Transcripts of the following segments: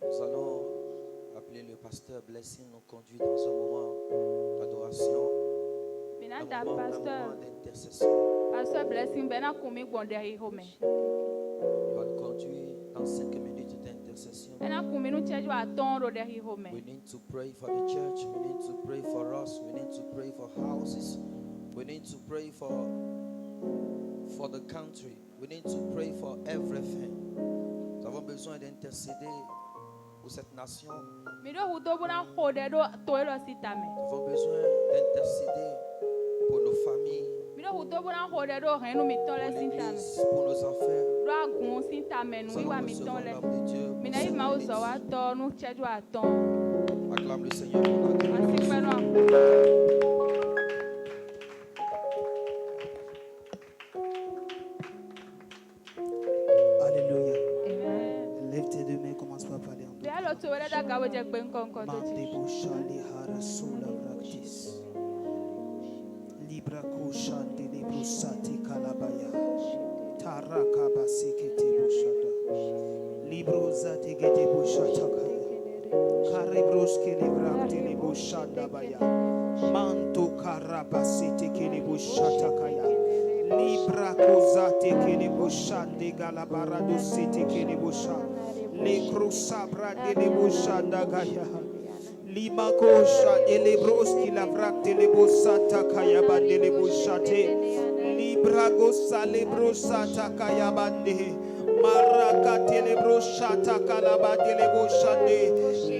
Nous allons appeler le pasteur Blessing, nous conduire dans un moment d'adoration, un moment d'intercession. Pasteur Blessing, il va nous conduire dans 5 minutes d'intercession. We need to pray for the church, we need to pray for us, we need to pray for houses, we need to pray for the country, we need to pray for everything. Nous avons besoin d'intercéder pour cette nation. Nous avons besoin d'intercéder pour nos familles, pour l'église, pour nos enfants. Nous allons recevoir l'âme de Dieu pour cette minute. Acclame le Seigneur pour la Alléluia. Lève tes deux mains, commence par parler en deux. Libra koshande libro sati kalabaya. Taraka basikete boshada. Libro zati gete boshata kaya. Karibroske libra tele boshada baya. Manto karabasite kele boshata kaya. Libra kozate kele boshande galabarado site kele bosha. Le crusabra de boshanda gaya. Lima kosha elebroski lavrak telebosata kaya bandele boshate. Libra gosa lebrosata kaya bande. Maraka telebroshata kalaba teleboshande.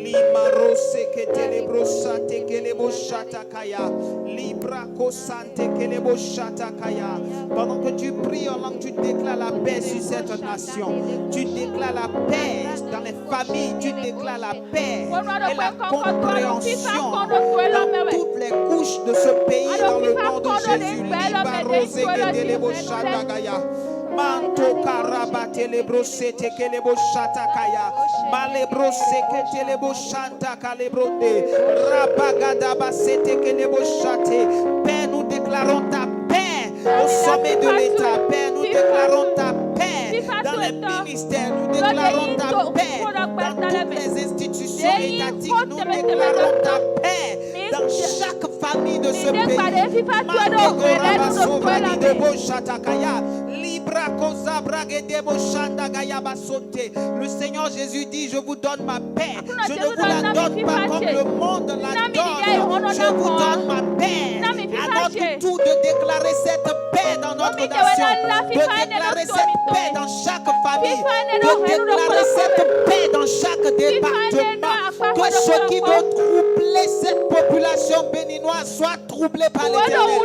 Lima rose ke telebrosate keleboshata kaya. Libra kosante keleboshata kaya. Pendant que tu pries en langue, tu déclares la paix sur cette nation. Tu déclares la paix dans les familles. Tu déclares la paix et la compréhension dans toutes les couches de ce pays dans le nom de Jésus. Liba rose ke teleboshata kaya. Manto karabate lebrosete kelebo shatakaya. Malebroseke telebo shanta kalebronde. Rabagada basete kelebo shate. Père, nous déclarons ta paix au sommet de l'État. Père, nous déclarons ta paix dans les ministères. Nous déclarons ta paix dans toutes les institutions étatiques. Nous déclarons ta paix dans chaque famille de ce pays. Le Seigneur Jésus dit, je vous donne ma paix. Je ne vous la donne pas comme le monde la donne. Je vous donne ma paix. À notre tour de déclarer cette paix dans notre nation, de déclarer cette paix dans chaque famille, de déclarer cette paix dans chaque département. Que ceux qui vont troubler cette population béninoise soient troublés par l'Éternel.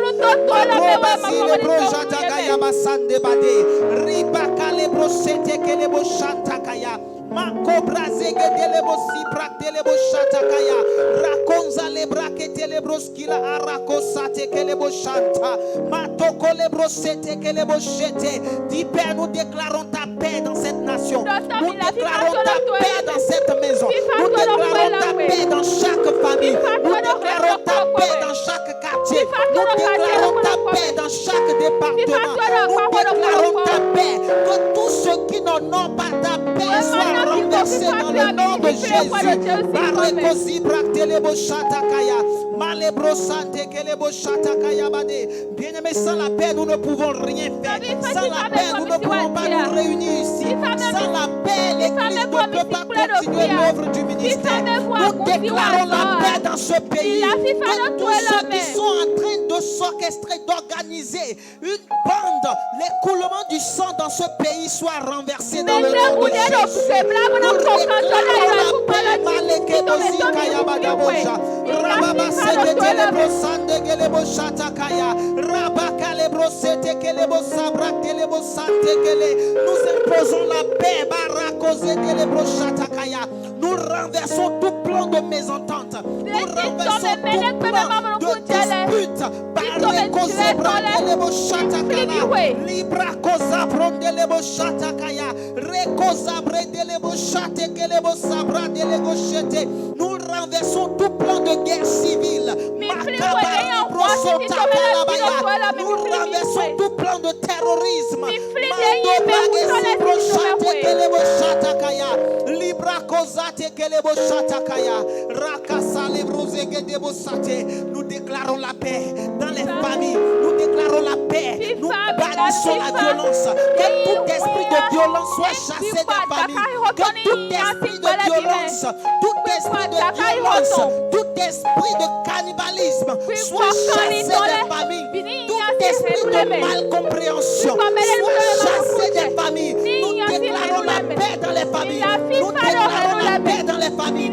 Makobra zege delebo sibra delebo shatakaya rakonza lebra ke telebro skila arako sate kelebo shanta matoko lebro sete kelebo shete. Dis Père, nous déclarons ta paix dans cette nation. Nous déclarons ta paix dans cette maison. Nous déclarons ta paix dans chaque famille. Nous déclarons ta paix dans chaque quartier. Nous déclarons ta paix dans chaque département. Nous déclarons ta paix. Que tous ceux qui n'en ont pas ta paix soient renversés dans le nom de Jésus. Bien-aimés, sans la paix, nous ne pouvons rien faire. Sans la paix, nous ne pouvons pas nous réunir ici. Sans la paix, l'Église ne peut pas continuer l'œuvre du ministère. Nous déclarons la paix dans ce pays. Que tous ceux qui sont en train de s'orchestrer, d'organiser une bande, l'écoulement du sang dans ce pays soit renversé dans le nom de Jésus. Nous imposons la paix. Nous renversons tout plan de mésentente. Nous renversons tout plan de dispute. Nous renversons tout plan de guerre civile. Nous renversons tout plan de terrorisme. Nous déclarons la paix dans les familles. Nous déclarons la paix. Nous bannissons la violence. Que tout esprit de violence soit chassé des familles. Que tout esprit de violence, tout esprit de violence, tout esprit de cannibalisme soit chassé des familles. Tout esprit de malcompréhension soit chassé des familles. Nous déclarons la paix dans les familles. Nous déclarons la paix dans les familles.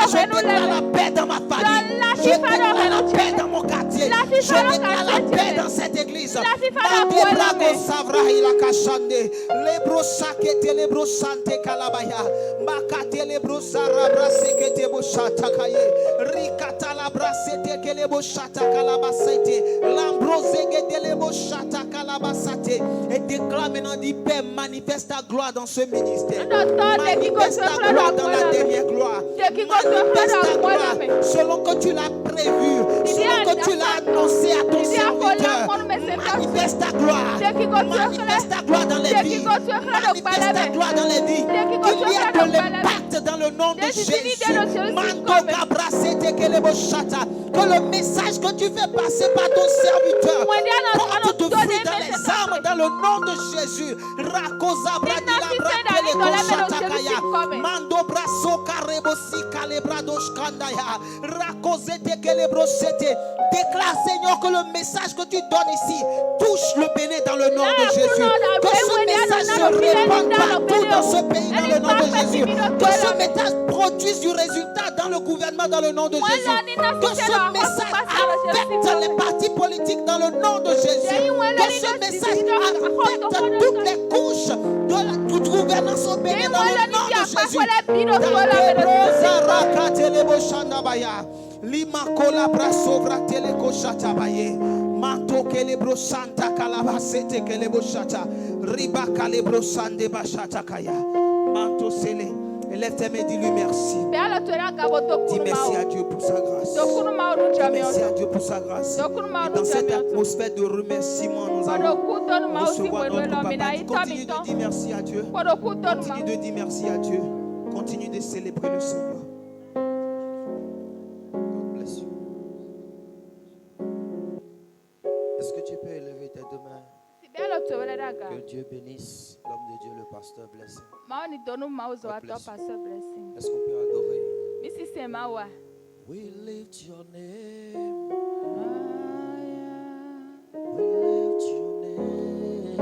Je déclare la paix dans ma famille. Je déclare la paix dans mon quartier. Je déclare la paix dans cette église. Et déclare maintenant, dit Père, manifeste ta gloire dans ce ministère. Manifeste ta gloire dans la dernière gloire. Manifeste ta gloire selon que tu l'as prévu, selon que tu l'as annoncé à ton serviteur. Manifeste ta gloire. Manifeste ta gloire dans les vies. Manifeste ta gloire dans les vies. Qu'il y ait de l'impact dans le nom de Jésus. Que le message que tu fais passer par ton serviteur porte de fruits dans les âmes dans le nom de Jésus. Déclare, Seigneur, que le message que tu donnes ici touche le Bénin dans le nom de Jésus. Que ce message se répande partout dans ce pays dans le nom de Jésus. Que ce message produise du résultat dans le gouvernement dans le nom de Jésus. Que ce message affecte les partis politiques dans le nom de Jésus. Que ce message affecte toutes les couches de la toute gouvernance au Bénin dans le nom de Jésus. Lima kola brasovra teleko shatabaye manto kelebro santa kalabasete kelebo shata riba kalebro sande bashata kaya manto sele. Élève tes mains, dis-lui merci. Dis merci à Dieu pour sa grâce. Dis merci à Dieu pour sa grâce. Et dans cette atmosphère de remerciement, nous allons recevoir notre papa. Continue de dire merci à Dieu. Continue de dire merci à Dieu. Continue de célébrer le Seigneur. Est-ce que tu peux élever tes deux mains? Que Dieu bénisse l'homme de Dieu, le pasteur Blessing. Est-ce qu'on peut adorer? We lift your name. We lift your name.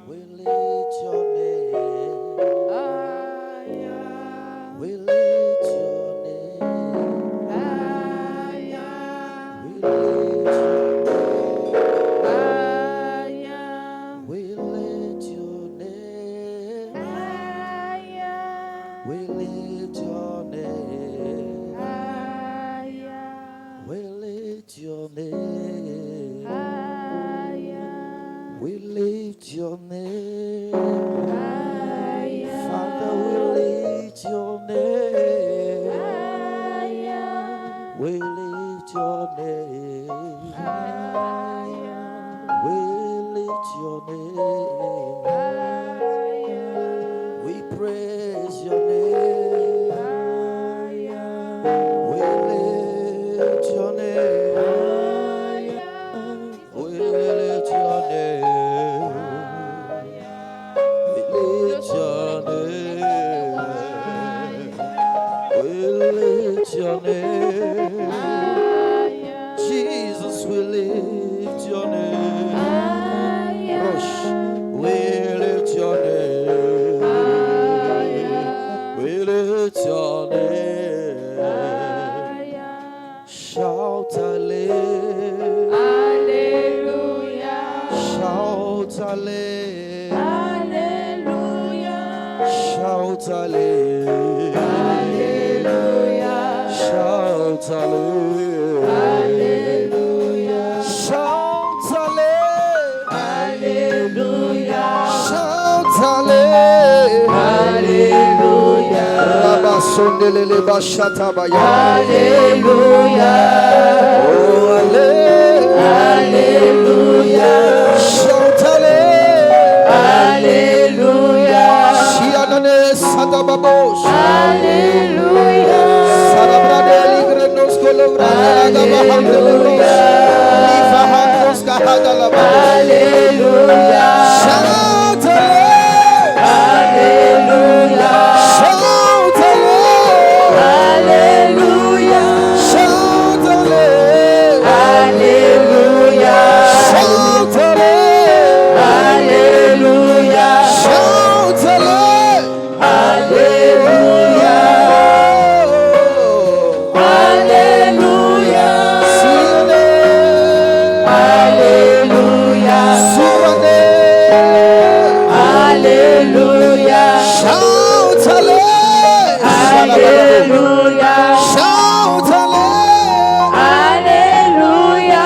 We lift your name. We lift your name. We lift your name. Father, we lift your name. We lift your name. We lift your name. We praise your name. We lift your name. We lift your name. Your name, Jesus, we lift your name. Rush, we lift your name. We lift your name. Shout hallelujah. Shout hallelujah. Shout hallelujah. Shout hallelujah. Shout hallelujah. Shout hallelujah. sondelele bashata baya. Alléluia. Oh, Alléluia. Chante Alléluia. Shianane satababosh. Alléluia. Sarabradeli grenos kolovradela gabahandelos. Lifahandos kahadalababosh. Alléluia. Chante Alléluia. Chante Alléluia. Chante Alléluia. Chante Alléluia. Alléluia. Alléluia. Alléluia. Alléluia. Alléluia. Alléluia.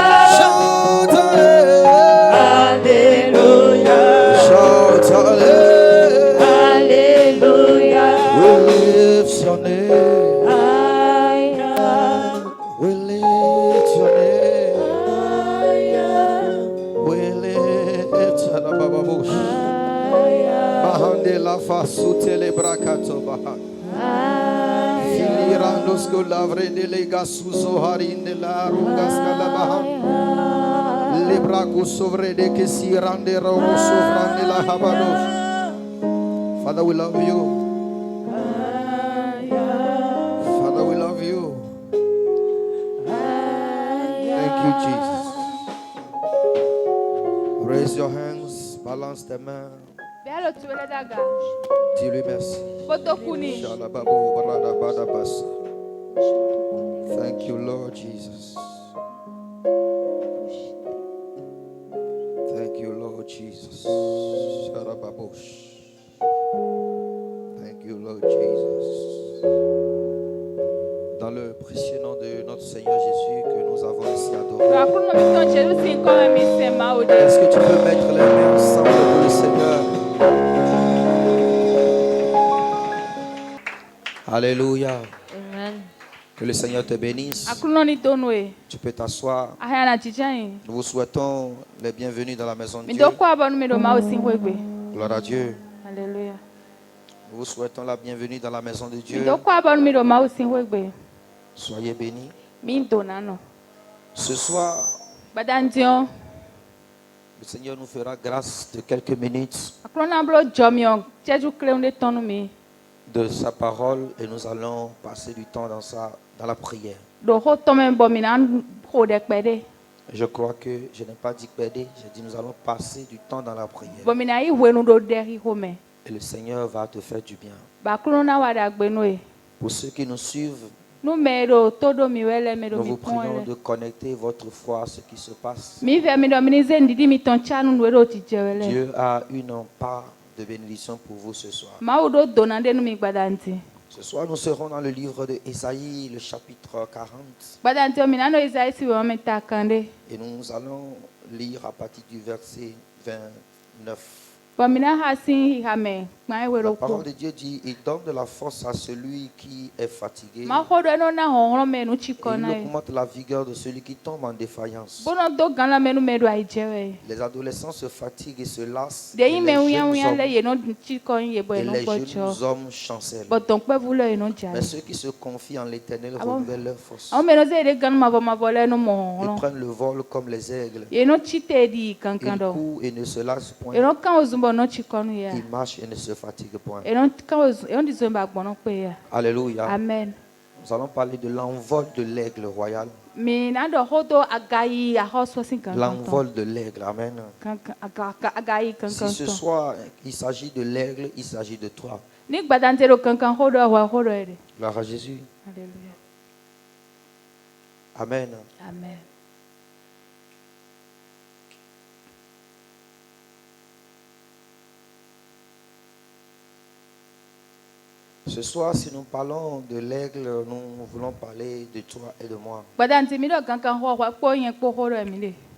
Alléluia. Alléluia. We lift your name. We lift your name. We lift your name. Bahande la fasute le brakato baha. Filirandos ko lavre de le gasuzo harinde la rungas kala baha. Le braco sovre de que si rande romo sovrande la habados. Father, we love you. Father, we love you. Thank you, Jesus. Raise your hands, balance tes mains. Belo tuele daga. Dis-lui merci. Botokuni. Shalababu barada bada basa. Thank you, Lord Jesus. Thank you, Lord Jesus. Shalababush. Thank you, Lord Jesus. Dans le précieux nom de notre Seigneur Jésus que nous avons ainsi adoré. Est-ce que tu peux mettre les mains ensemble pour le Seigneur? Alléluia. Amen. Que le Seigneur te bénisse. Tu peux t'asseoir. Nous vous souhaitons les bienvenus dans la maison de Dieu. Gloire à Dieu. Alléluia. Nous vous souhaitons la bienvenue dans la maison de Dieu. Soyez bénis. Ce soir, le Seigneur nous fera grâce de quelques minutes de sa parole et nous allons passer du temps dans la prière. Je crois que je n'ai pas dit pédé, j'ai dit nous allons passer du temps dans la prière. Et le Seigneur va te faire du bien. Pour ceux qui nous suivent, nous vous prions de connecter votre foi à ce qui se passe. Dieu a une part de bénédiction pour vous ce soir. Ce soir, nous serons dans le livre de Ésaïe, le chapitre 40. Et nous allons lire à partir du verset 29. La parole de Dieu dit, il donne de la force à celui qui est fatigué. Il augmente la vigueur de celui qui tombe en défaillance. Les adolescents se fatiguent et se lassent. Et les jeunes hommes chancellent. Mais ceux qui se confient en l'Éternel renouvellent leur force. Ils prennent le vol comme les aigles. Ils courent et ne se lassent point. Ils marchent et ne se fatiguent point. Alléluia. Amen. Nous allons parler de l'envol de l'aigle royal. L'envol de l'aigle. Amen. Si ce soir il s'agit de l'aigle, il s'agit de toi. Gloire à Jésus. Alléluia. Amen. Amen. Ce soir, si nous parlons de l'aigle, nous voulons parler de toi et de moi.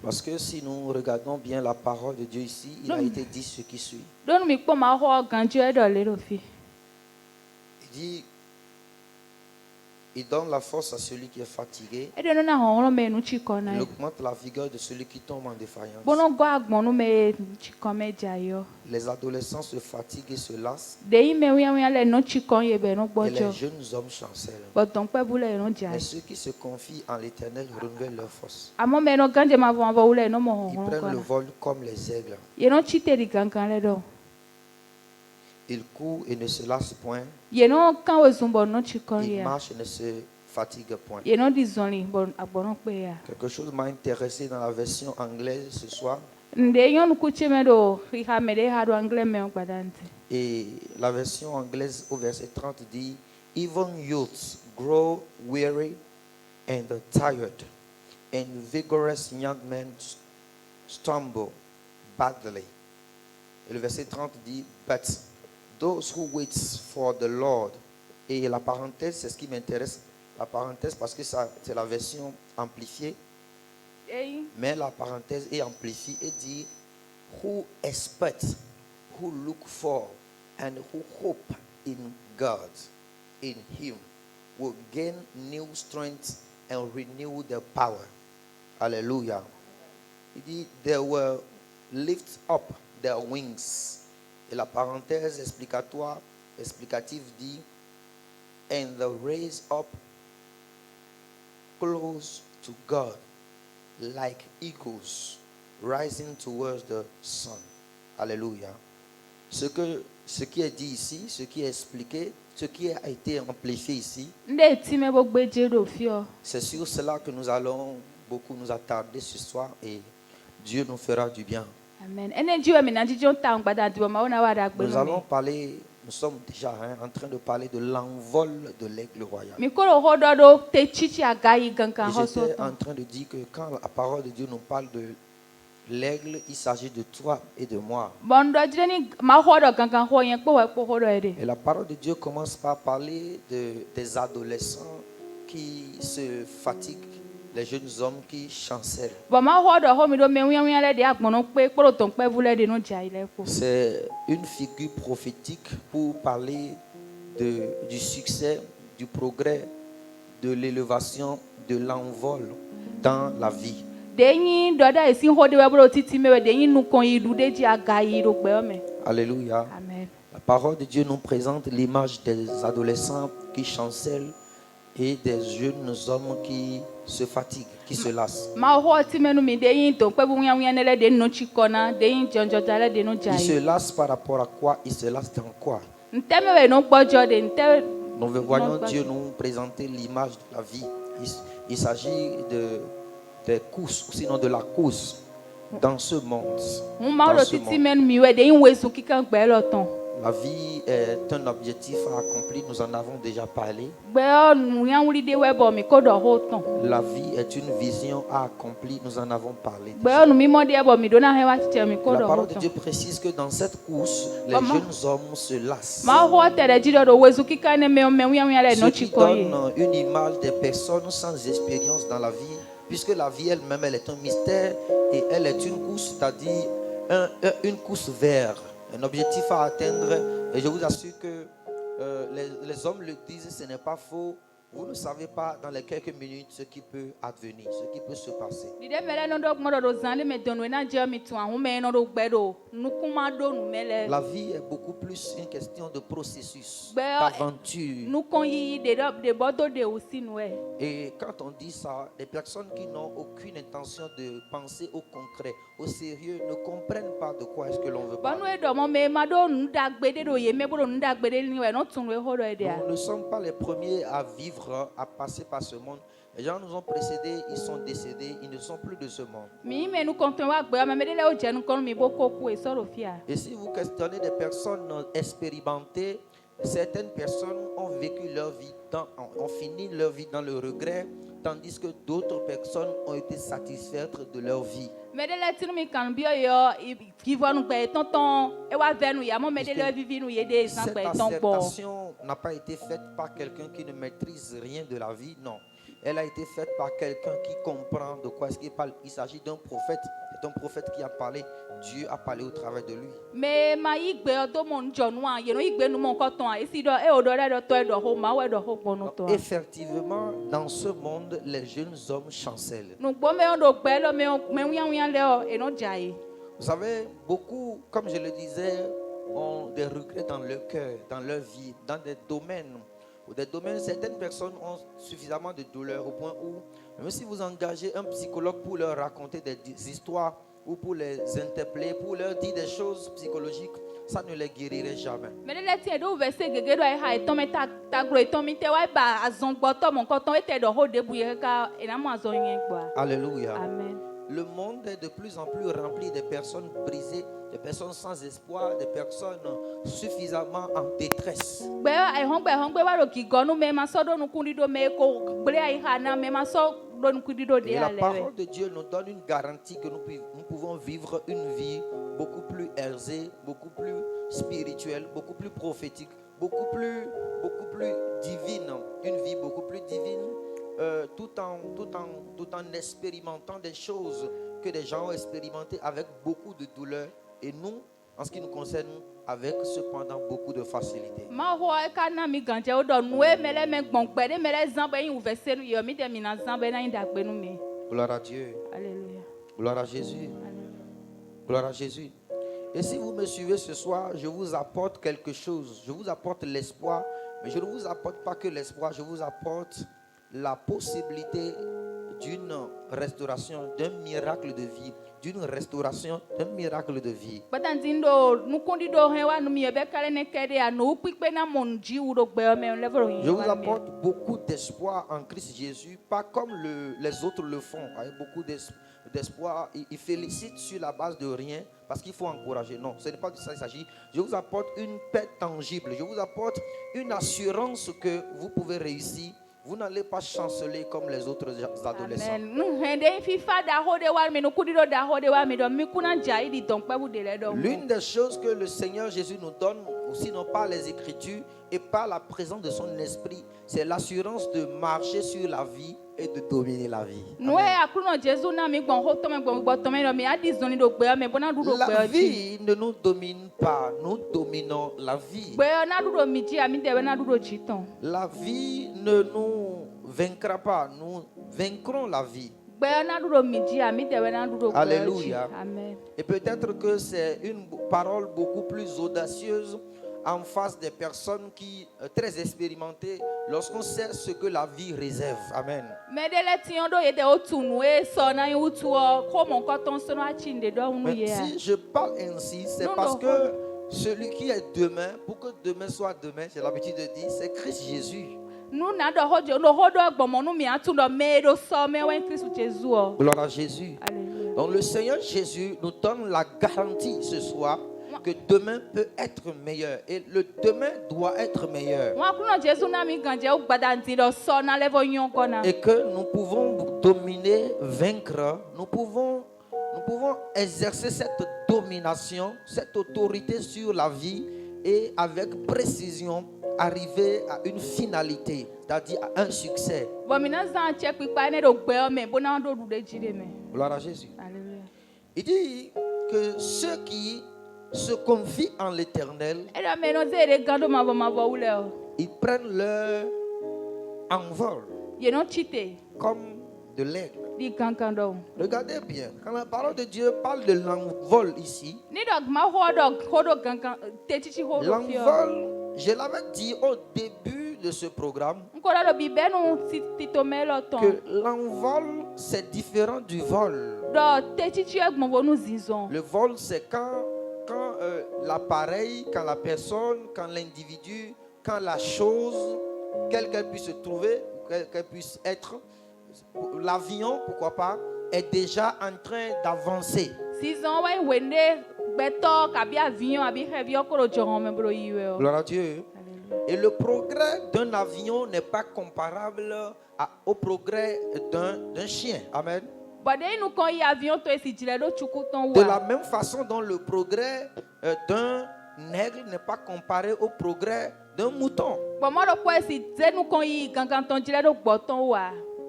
Parce que si nous regardons bien la parole de Dieu ici, il a été dit ce qui suit. Il dit, Il donne la force à celui qui est fatigué. Eɖe nona hɔhlɔ̃ me nutsikɔ na Il ye. augmente la vigueur de celui qui tombe en défaillance. Bono gɔ agbɔnu me nutsikɔ me dza yɔ. Les adolescents se fatiguent et se lassent. Ɖeyi me wíwíwí le nutsikɔ ye be no Et les gbɔdzɔ. jeunes hommes chancellent. Bɔtɔnkpɛ bu le no dza Mais ye. ceux qui se confient en l'Éternel renouvellent leur force. Amɔ me no gãdze ma vɔ wu le no me Ils hɔhlɔ̃ prennent le kɔ vol comme les aigles. na. Ye no tsi te ɖi gãgã le ɖo. Ils courent et ne se lassent point. Ye no kã wo zun bɔ nutsikɔ Ils ya. marchent et ne se fatiguent point. Ye no ɖi zɔli bɔ agbɔnɔkpe ya. Quelque chose m'a intéressé dans la version anglaise ce soir. Nde nyɔnukutse me ɖo xixa me ɖe ha ɖo anglais me gbada ŋuti. Et la version anglaise au verset 30 dit Even youths grow weary and tired, and vigorous young men stumble badly. Et le verset 30 dit But those who wait for the Lord. Et la parenthèse, c'est ce qui m'intéresse. La parenthèse, parce que ça, c'est la version amplifiée. Eyi. Mais la parenthèse est amplifiée et dit Who expect, who look for, and who hope in God, in Him, will gain new strength and renew their power. Hallelujah. Il dit They will lift up their wings. Et la parenthèse explicative dit And they raise up close to God, like eagles rising towards the sun. Alléluia. Ce qui est dit ici, ce qui est expliqué, ce qui a été amplifié ici, Nde ti me bo gbedze ɖo fiɔ. c'est sur cela que nous allons beaucoup nous attarder ce soir et Dieu nous fera du bien. Amen. Ene dziwe mi na dzidzɔ ta ŋgbada di bɔ ma wo na wa ɖe agbe Nous no allons me. parler, nous sommes déjà en train de parler de l'envol de l'aigle royal. Mi ko ɖo xɔ ɖɔ ɖo te tsitsi aga yi gãgã Et xɔ j'étais sɔtɔ. en train de dire que quand la parole de Dieu nous parle de l'aigle, il s'agit de toi et de moi. Bɔn ɖɔ dzi ɖe ni ma xɔ ɖɔ gãgã xɔ yẹn kpɔ wɔ kpɔ xɔ ɖɔ yɛ ɖe. Et la parole de Dieu commence par parler des adolescents qui se fatiguent, les jeunes hommes qui chancellent. Bɔn ma xɔ ɖɔ xɔ mi ɖo me wíwí le ɖe agbɔnɔkpe kpɔ ɖo tɔnkpɛ vu le ɖe no dza yi le kpɔ. C'est une figure prophétique pour parler du succès, du progrès, de l'élévation, de l'envol dans la vie. De nyi ɖɔ ɖe esi xɔ ɖe wɔ ɖo titi me de nyi nukɔ yi ɖu ɖe dzi aga yi ɖo gbɛ me. Alléluia. Amen. La parole de Dieu nous présente l'image des adolescents qui chancellent et des jeunes hommes qui se fatiguent, qui se lassent. Ma xɔ ti me nu mi de nyi tɔnkpɛ vu wíwí ne le de no tsi kɔ na de nyi dzɔdzɔdza le de no dza Ils se yi. lassent par rapport à quoi? Ils se lassent dans quoi? Ntɛ me wɔ no gbɔdzɔ de ntɛ. Nous voyons Dieu nous présenter l'image de la vie. Il s'agit des courses, sinon de la course dans ce monde. Ma Dans ɖo ce titi monde. me nu mi wɔ de nyi wezu kika gbɛ lɔ tɔn. La vie est un objectif à accomplir, nous en avons déjà parlé. Gbɛ nu ya wuli de wɔ bɔ mi ko ɖɔ xɔ tɔn. La vie est une vision à accomplir, nous en avons parlé. Gbɛ nu mi mɔ de bɔ mi do na he wa titɛ mi ko La ɖɔ parole xɔ de Dieu tɔn. précise que dans cette course, les Maman. jeunes hommes se lassent. Ma xɔ tɛ ɖe dzi ɖɔ ɖo wezu kika ne me wíwí le Ce no qui tsi kɔ yi. donne une image des personnes sans expérience dans la vie, puisque la vie elle-même, elle est un mystère et elle est une course, c'est-à-dire une course vers un objectif à atteindre. Et je vous assure que les hommes le disent, ce n'est pas faux. Vous ne savez pas dans les quelques minutes ce qui peut advenir, ce qui peut se passer. Dide me le no ɖo gbɔ ɖɔ ɖo zã ɖe me dɔnu na dze mi tun ahun me no ɖo gbɛ ɖo nukuma ɖo nu me le. La vie est beaucoup plus une question de processus, Ben, d'aventure. Nukɔ yiyi de bɔ do de o si nu ɛ. Et quand on dit ça, les personnes qui n'ont aucune intention de penser au concret, au sérieux, ne comprennent pas de quoi est-ce que l'on veut Bɔnu parler. e ɖɔ mɔ me ma ɖo nu da gbe ɖe ɖo ye me bo ɖo nu da gbe ɖe ni wɛ no tun ɖo exɔ ɖɔ yɛ ɖea. Nous ne sommes pas les premiers à vivre, à passer par ce monde. Les gens nous ont précédés, ils sont décédés, ils ne sont plus de ce monde. Mi me nu kɔntɔn wa gbɛ me de le o dze nu kɔnu mi bo ko ku e sɔ ɖo fia. Et si vous questionnez des personnes expérimentées, certaines personnes ont vécu leur vie, ont fini leur vie dans le regret, tandis que d'autres personnes ont été satisfaites de leur vie. Me de le tinu mi kan bi yɔ vivɔ nu gbɛ tɔntɔn e wa vɛ nu ya mɔ me de le vivi nu ye de zã Cette gbɛ tɔn gbɔ. assertion n'a pas été faite par quelqu'un qui ne maîtrise rien de la vie, non. Elle a été faite par quelqu'un qui comprend de quoi est-ce qu'il parle. Il s'agit d'un prophète. C'est un prophète qui a parlé. Dieu a parlé au travers de lui. Mais ma igbe do mon jonwa ye no igbe nu mon koton a isi do e odo re do to e do ho ma we do ho ponu to. Effectivement, dans ce monde, les jeunes hommes chancellent. Nu gbo me odo gbe lo me wian le o e no jai. Vous savez, beaucoup, comme je le disais, ont des regrets dans leur cœur, dans leur vie, dans des domaines. Certaines personnes ont suffisamment de douleur au point où, même si vous engagez un psychologue pour leur raconter des histoires ou pour les interpeller, pour leur dire des choses psychologiques, ça ne les guérirait jamais. Mais le tie do verset gege do e ha e to me ta gro e to mi te wa ba azon gbo to mon koton e te do ho debu ye ka e na mo azon yen gbo. Alléluia. Amen. Le monde est de plus en plus rempli de personnes brisées, de personnes sans espoir, de personnes suffisamment en détresse. Gbe ai hongbe wa ro ki gonu me ma so do nu kundi do me ko gbe ai ha na me ma so do nu kundi do de Et la ale. parole de Dieu nous donne une garantie que nous pouvons vivre une vie beaucoup plus aisée, beaucoup plus spirituelle, beaucoup plus prophétique, beaucoup plus divine, une vie beaucoup plus divine, tout en expérimentant des choses que des gens ont expérimentées avec beaucoup de douleur, et nous, en ce qui nous concerne, avec cependant beaucoup de facilité. Ma ho e ka na mi ganje o do nu e mele me gbon gbe de mele zan be yin verset nu yo mi de mi na zan be na yin da gbe nu mi. Gloire à Dieu. Alléluia. Gloire à Jésus. Gloire à Jésus. Et si vous me suivez ce soir, je vous apporte quelque chose. Je vous apporte l'espoir, mais je ne vous apporte pas que l'espoir, je vous apporte la possibilité d'une restauration, d'un miracle de vie, d'une restauration, d'un miracle de vie. Je vous apporte beaucoup d'espoir en Christ Jésus, pas comme les autres le font, avec beaucoup d'espoir. Ils félicitent sur la base de rien parce qu'il faut encourager. Non, ce n'est pas de ça qu'il s'agit. Je vous apporte une paix tangible. Je vous apporte une assurance que vous pouvez réussir. Vous n'allez pas chanceler comme les autres adolescents. L'une des choses que le Seigneur Jésus nous donne, aussi non par les Écritures et par la présence de son Esprit, c'est l'assurance de marcher sur la vie et de dominer la vie. La vie ne nous domine pas, nous dominons la vie. La vie ne nous vaincra pas, nous vaincrons la vie. Alléluia. Et peut-être que c'est une parole beaucoup plus audacieuse en face des personnes qui très expérimentées lorsqu'on sait ce que la vie réserve. Amen. Mais si je parle ainsi, c'est parce que celui qui est demain, pour que demain soit demain, j'ai l'habitude de dire, c'est Christ Jésus. Gloire à Jésus. Donc le Seigneur Jésus nous donne la garantie ce soir que demain peut être meilleur. Et le demain doit être meilleur. Et que nous pouvons dominer, vaincre. Nous pouvons exercer cette domination, cette autorité sur la vie et avec précision arriver à une finalité, c'est-à-dire à un succès. Gloire à Jésus. Il dit que ceux qui se confient en l'Éternel, ils prennent leur envol comme de l'aigle. Regardez bien, quand la parole de Dieu parle de l'envol ici, l'envol, je l'avais dit au début de ce programme, que l'envol c'est différent du vol. Le vol c'est quand l'appareil, quand la personne, quand l'individu, quand la chose, quelle qu'elle puisse se trouver, qu'elle puisse être, l'avion, pourquoi pas, est déjà en train d'avancer. Gloire à Dieu. Et le progrès d'un avion n'est pas comparable au progrès d'un chien. Amen. De la même façon dont le progrès d'un aigle n'est pas comparé au progrès d'un mouton.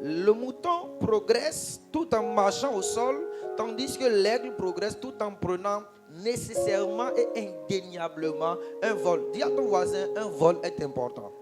Le mouton progresse tout en marchant au sol, Tandis que l'aigle progresse tout en prenant nécessairement et indéniablement un vol. Dis à ton voisin, un vol est important.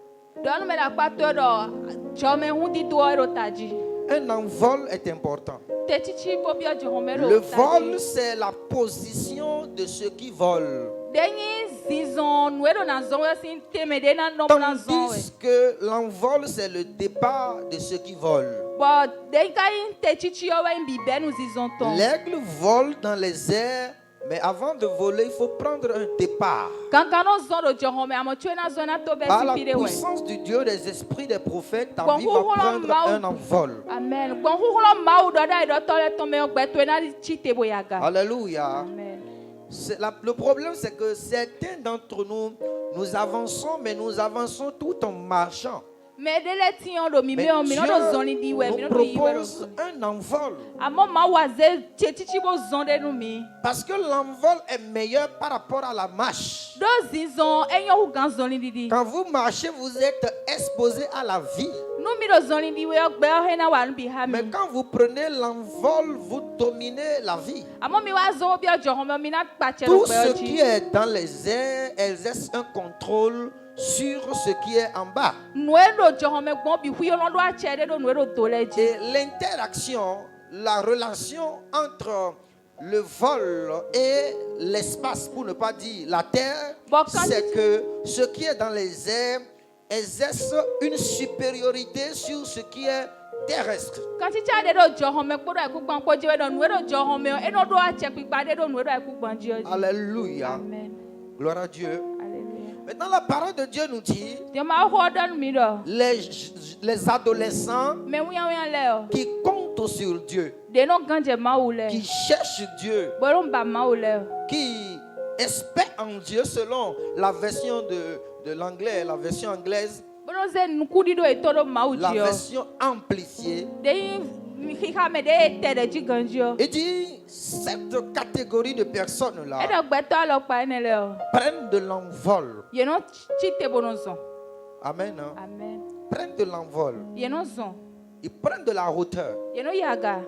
Dɔnu mɛ ɖe akpatɔ ɖɔ dzɔmɛ ŋudidoɔ ɖo ta dzi. Un envol est important. Tetsitsi bobiɔ dzɔmɛ Le ɖo ta vol, dzi. c'est la position de ceux qui volent. Denyi zizɔn nu eɖo na zɔn wɛ si teme ɖe na nɔm na zɔn Tandis wɛ. que l'envol, c'est le départ de ceux qui volent. Bɔn denyi ka yi tetsitsiɔ wɛ bi bɛ nu zizɔn tɔn. L'aigle vole dans les airs, mais avant de voler, il faut prendre un départ. Kankan no zɔn ɖo dzɔxɔmɛ ametsoe na zɔn na to bɛ Par la si pi ɖe wɛ. puissance du Dieu des esprits des prophètes, ta Bon, vie va vous, prendre vous, un envol. Amen. Gbɔn huhulɔ mawu dɔ da yi dɔ tɔ le tɔmɛ gbɛtɔe na tsi te boyaga. Alléluia. Amen. Le problème, c'est que certains d'entre nous, nous avançons, mais nous avançons tout en marchant. Mɛ de le tiɲɔ do mi Mais mɛ o mi n'o do zɔnni di wɛ mi Dieu n'o nous do yi wɛ do propose zɔn. un envol. Amɔ mawu aze tsetsitsi bo zɔn de nu mi. Parce que l'envol est meilleur par rapport à la marche. Do zizɔn enyɔ wu gan zɔnni didi. Quand vous marchez, vous êtes exposé à la vie. Nu mi do zɔnni di wɛ gbɛ hena wa nu bi ha mi. Mais quand vous prenez l'envol, vous dominez la vie. Amɔ mi wa zɔn wo bi ɔdzɔxɔmɛ mi na kpatsɛ do Tout gbɛ ce dzi. qui est dans les airs exerce un contrôle sur ce qui est en bas. Nu eɖo dzɔxɔmɛ gbɔn bi hui ɔlɔ do atsɛ de do nu eɖo do le dzi. Et l'interaction, la relation entre le vol et l'espace, pour ne pas dire la terre, Bon, quand c'est que ce qui est dans les airs exerce une supériorité sur ce qui est terrestre. Katsitsa de do dzɔxɔmɛ kpo do ɛku gbɔn kpo dzi wɛ do nu eɖo dzɔxɔmɛ enɔ do atsɛ kpikpa de do nu eɖo ɛku gbɔn dzi. Alléluia. Amen. Gloire à Dieu. Alléluia. Maintenant, la parole de Dieu nous dit, Dema xɔ ɖe nu mi ɖɔ. les adolescents Mɛ wuyavuya lɛ o. qui comptent sur Dieu, De no gãdze mawu lɛ. qui cherchent Dieu, Bolo ba mawu lɛ o. qui espèrent en Dieu selon la version de l'anglais, la version anglaise, Bolo ze nukuɖi ɖo etɔ ɖo mawu la dzi o. version amplifiée. De yi xixame de ete ɖe dzi gãdzi o. Il dit, cette catégorie de personnes-là Eɖe gbɛtɔ alɔ kpa ene lɛ o. prennent de l'envol. Yenɔ tsi te bo no zɔn. Amen. Hein? Amen. Prennent de l'envol. Yenɔ zɔn. Ils prennent de la hauteur. Yenɔ yaga.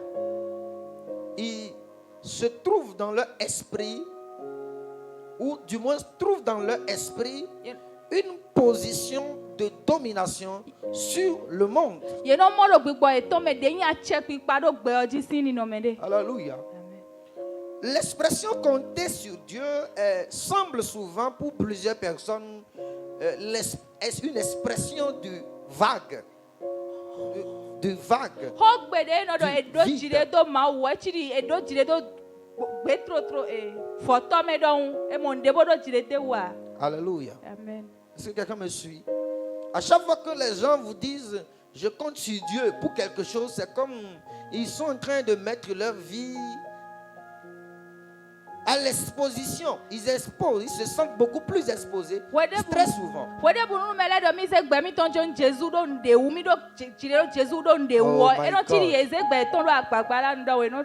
Ils se trouvent dans leur esprit, ou du moins trouvent dans leur esprit une position de domination sur le monde. Yenɔ mɔ ɖo gbigbɔ etɔ me de yi atsɛ kpikpa ɖo gbɛ dzi si ninɔme de. Alléluia. Amen. L'expression compter sur Dieu semble souvent pour plusieurs personnes une expression du vague. Du vague. Xɔ gbe de nɔ ɖo eɖo Vide. dzi de do mawu etsi ɖi eɖo dzi de do gbetrotro fɔtɔme ɖo ŋu emo ŋde bo ɖo dzi de te wa. Alléluia. Amen. Est-ce que quelqu'un me suit? À chaque fois que les gens vous disent je compte sur Dieu pour quelque chose, c'est comme ils sont en train de mettre leur vie à l'exposition. Ils exposent, ils se sentent beaucoup plus exposés très souvent. Wode bunu me le do mi se gbe mi ton jon Jesu do ndewu mi do dzi do Jesu do ndewu Oh my eno ti ri God. eze gbe ton do agbagba la ndo eno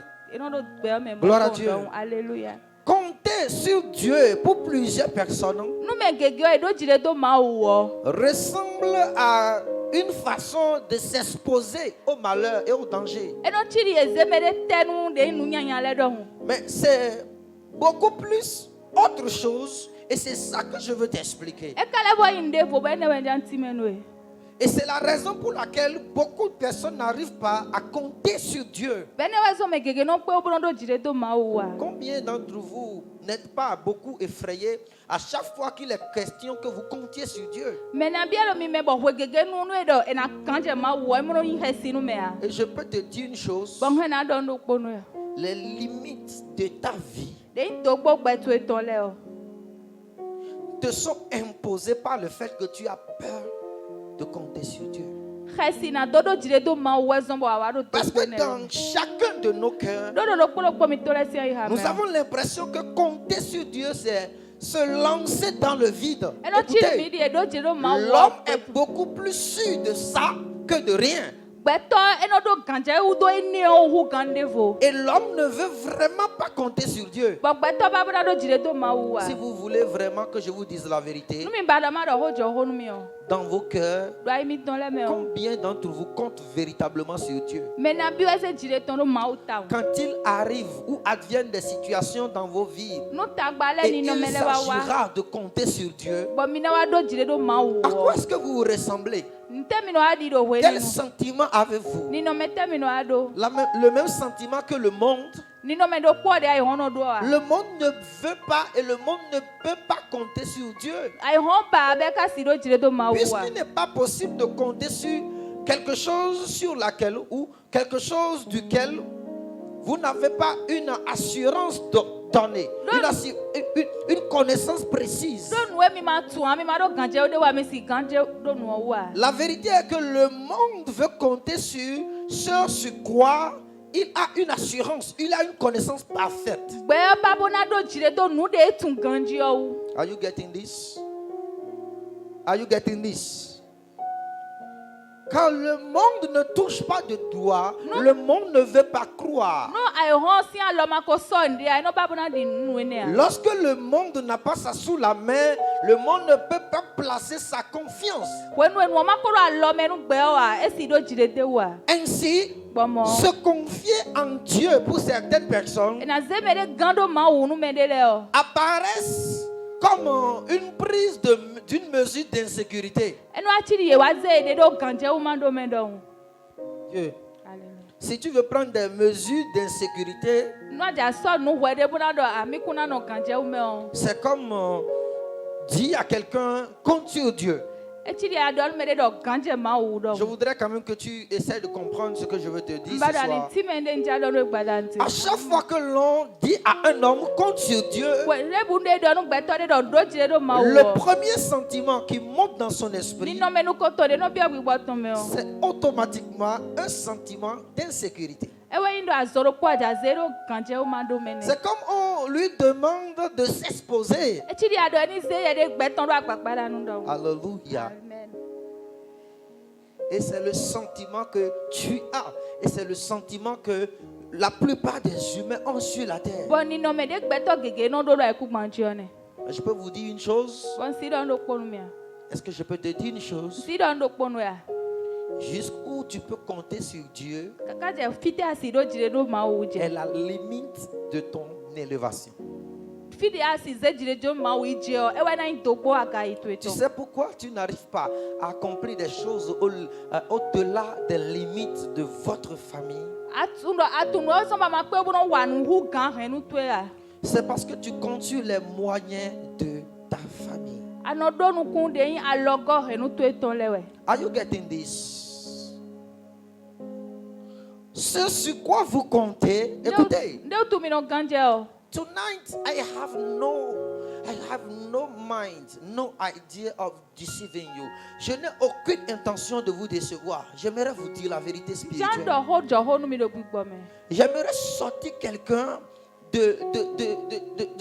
do gbe me mo. Gloire à Dieu. Alléluia. Compter sur Dieu pour plusieurs personnes Nu me gege edo dzi de do mawu wo. ressemble à une façon de s'exposer au malheur et au danger. Eno ti ri eze me de tenu de nu nyanya le do hu. Mais c'est beaucoup plus autre chose et c'est ça que je veux t'expliquer. E kale bo inde vo be ne we nti me no e. Et c'est la raison pour laquelle beaucoup de personnes n'arrivent pas à compter sur Dieu. Be ne we zo me gege no pe obro do dzi de do mawu wa. Combien d'entre vous n'êtes pas beaucoup effrayés à chaque fois qu'il est question que vous comptiez sur Dieu? Me na bia lo mi me bo we gege nu nu e do e na kanje mawu e mo no yin hesi nu me a. Et je peux te dire une chose, Bon he na do ndo kpo nu e. les limites de ta vie De ndo gbo gbe to eton le o. te sont imposées par le fait que tu as peur de compter sur Dieu. Hesi na do do dzi de do mawu we zon bo wa do to Parce que ne. dans chacun de nos cœurs, Do do kpo lo kpo mi to le si yi ha me. nous avons l'impression que compter sur Dieu, c'est se lancer dans le vide. Eno ti mi Écoutez, di e do dzi do mawu. l'homme est beaucoup plus sûr de ça que de rien. Gbɛtɔ enɔ do gãdze wudo enewo wu gãdevo. Et l'homme ne veut vraiment pas compter sur Dieu. Bɔn gbɛtɔ ba bena do dzi ɖe do mawu wa. Si vous voulez vraiment que je vous dise la vérité, Numi ba ɖe ma ɖe ho dzɔ ho nu mi o. dans vos cœurs, Do ayi mi tɔn lɛ mɛ o. combien d'entre vous comptent véritablement sur Dieu? Mɛ na bi ɛsɛ dzi ɖe tɔn do mawu ta o. Quand il arrive ou adviennent des situations dans vos vies, Nu tagba lɛ et ni il nɔmɛ lɛ wa wa. s'agira de compter sur Dieu, Bɔn mi na wa do dzi ɖe do mawu à quoi o. est-ce que vous vous ressemblez? Ntɛ mi na wa di do hoe Quel ni nu. sentiment avez-vous? Ni nɔmɛ tɛ mi na wa do. Le même sentiment que le monde. Ni nɔmɛ do kpɔ de ayi hɔn nɔ do wa. Le monde ne veut pas et le monde ne peut pas compter sur Dieu. Ayi hɔn ba bɛ ka si do dzi ɖe do mawu wa. Puisqu'il n'est pas possible de compter sur quelque chose sur laquelle ou quelque chose duquel vous n'avez pas une assurance donnée, une connaissance précise. Do nu mi ma tu mi ma do gãdze de wa mi si gãdze do nu wa. La vérité est que le monde veut compter sur ce sur quoi il a une assurance, il a une connaissance parfaite. Gbɛ ba bona do dzi ɖe do nu de etu gãdze wu. Are you getting this? Are you getting this? Quand le monde ne touche pas de doigt, le monde ne veut pas croire. No ayi hɔn si alɔ ma ko sɔn de ayi no ba bona di nu ne a. Lorsque le monde n'a pas ça sous la main, le monde ne peut pas placer sa confiance. Wenu enu ma ko do alɔ mɛ nu gbɛ wa esi do dzi ɖe de wa. Ainsi, Bɔmɔ. se confier en Dieu pour certaines personnes Ena ze mɛ de gã do mawu nu mɛ de lɛ o. apparaissent comme une prise d'une mesure d'insécurité. Enu atsi di ye wa ze de do gãdze wu ma do mɛ dɔn. Dieu, Alléluia. si tu veux prendre des mesures d'insécurité, Nu adza sɔ nu hɔe de bona do ami kuna nɔ gãdze wu mɛ o. c'est comme dire à quelqu'un, compte sur Dieu. Etsi di ya dɔ mɛ de do gãdze mawu Je dɔ. voudrais quand même que tu essaies de comprendre ce que je veux te dire Ba ce do ali soir. ti mɛ de ŋdza dɔ do gbada ŋti. À chaque fois que l'on dit à un homme, compte sur Dieu, Wɛ ne bu de dɔ nu gbɛtɔ de dɔ do dzi ɖe do mawu le o. premier sentiment qui monte dans son Ni esprit, nɔmɛ nu koto de no bia gbɔ tɔn mɛ o. c'est automatiquement un sentiment d'insécurité. Ewe yin do azɔ do kpɔ adza ze do gãdze wu ma do mɛ ne. C'est comme on lui demande de s'exposer. Etsi di ya dɔ ni ze ye de gbɛtɔ do agbagba la nu dɔ. Alléluia. Amen. Et c'est le sentiment que tu as. Et c'est le sentiment que la plupart des humains ont sur la terre. Bɔn ni nɔmɛ de gbɛtɔ gege no do do ayi ku gbãdze ne. Je peux vous dire une chose. Bɔn si dɔ do kpɔ nu mia. Est-ce que je peux te dire une chose? Si dɔ do kpɔ nu ya. Jusqu'où tu peux compter sur Dieu Kaka dze fite asi do dzi ɖe do mawu est dze. la limite de ton élévation. Fi de asi ze dzi ɖe do mawu yi dze o. Ewa na yi do gbɔ aga yi to Tu etɔ. sais pourquoi tu n'arrives pas à accomplir des choses au-delà des limites de votre famille? Atu nu ɔsɔ mama kpe bo no wa nu hu gã hɛn nu to ya. C'est parce que tu comptes sur les moyens de ta famille. Anɔ do nu kun de yin alɔgɔ hɛn nu to etɔ lɛ wɛ. Are you getting this? Ce sur quoi vous comptez, écoutez, Nde tu mi no gãdze o. tonight I have no mind, no idea of deceiving you. Je n'ai aucune intention de vous décevoir. J'aimerais vous dire la vérité Jan spirituelle. dɔ ho dzɔ ho nu mi do gbigbɔ mɛ. J'aimerais sortir quelqu'un de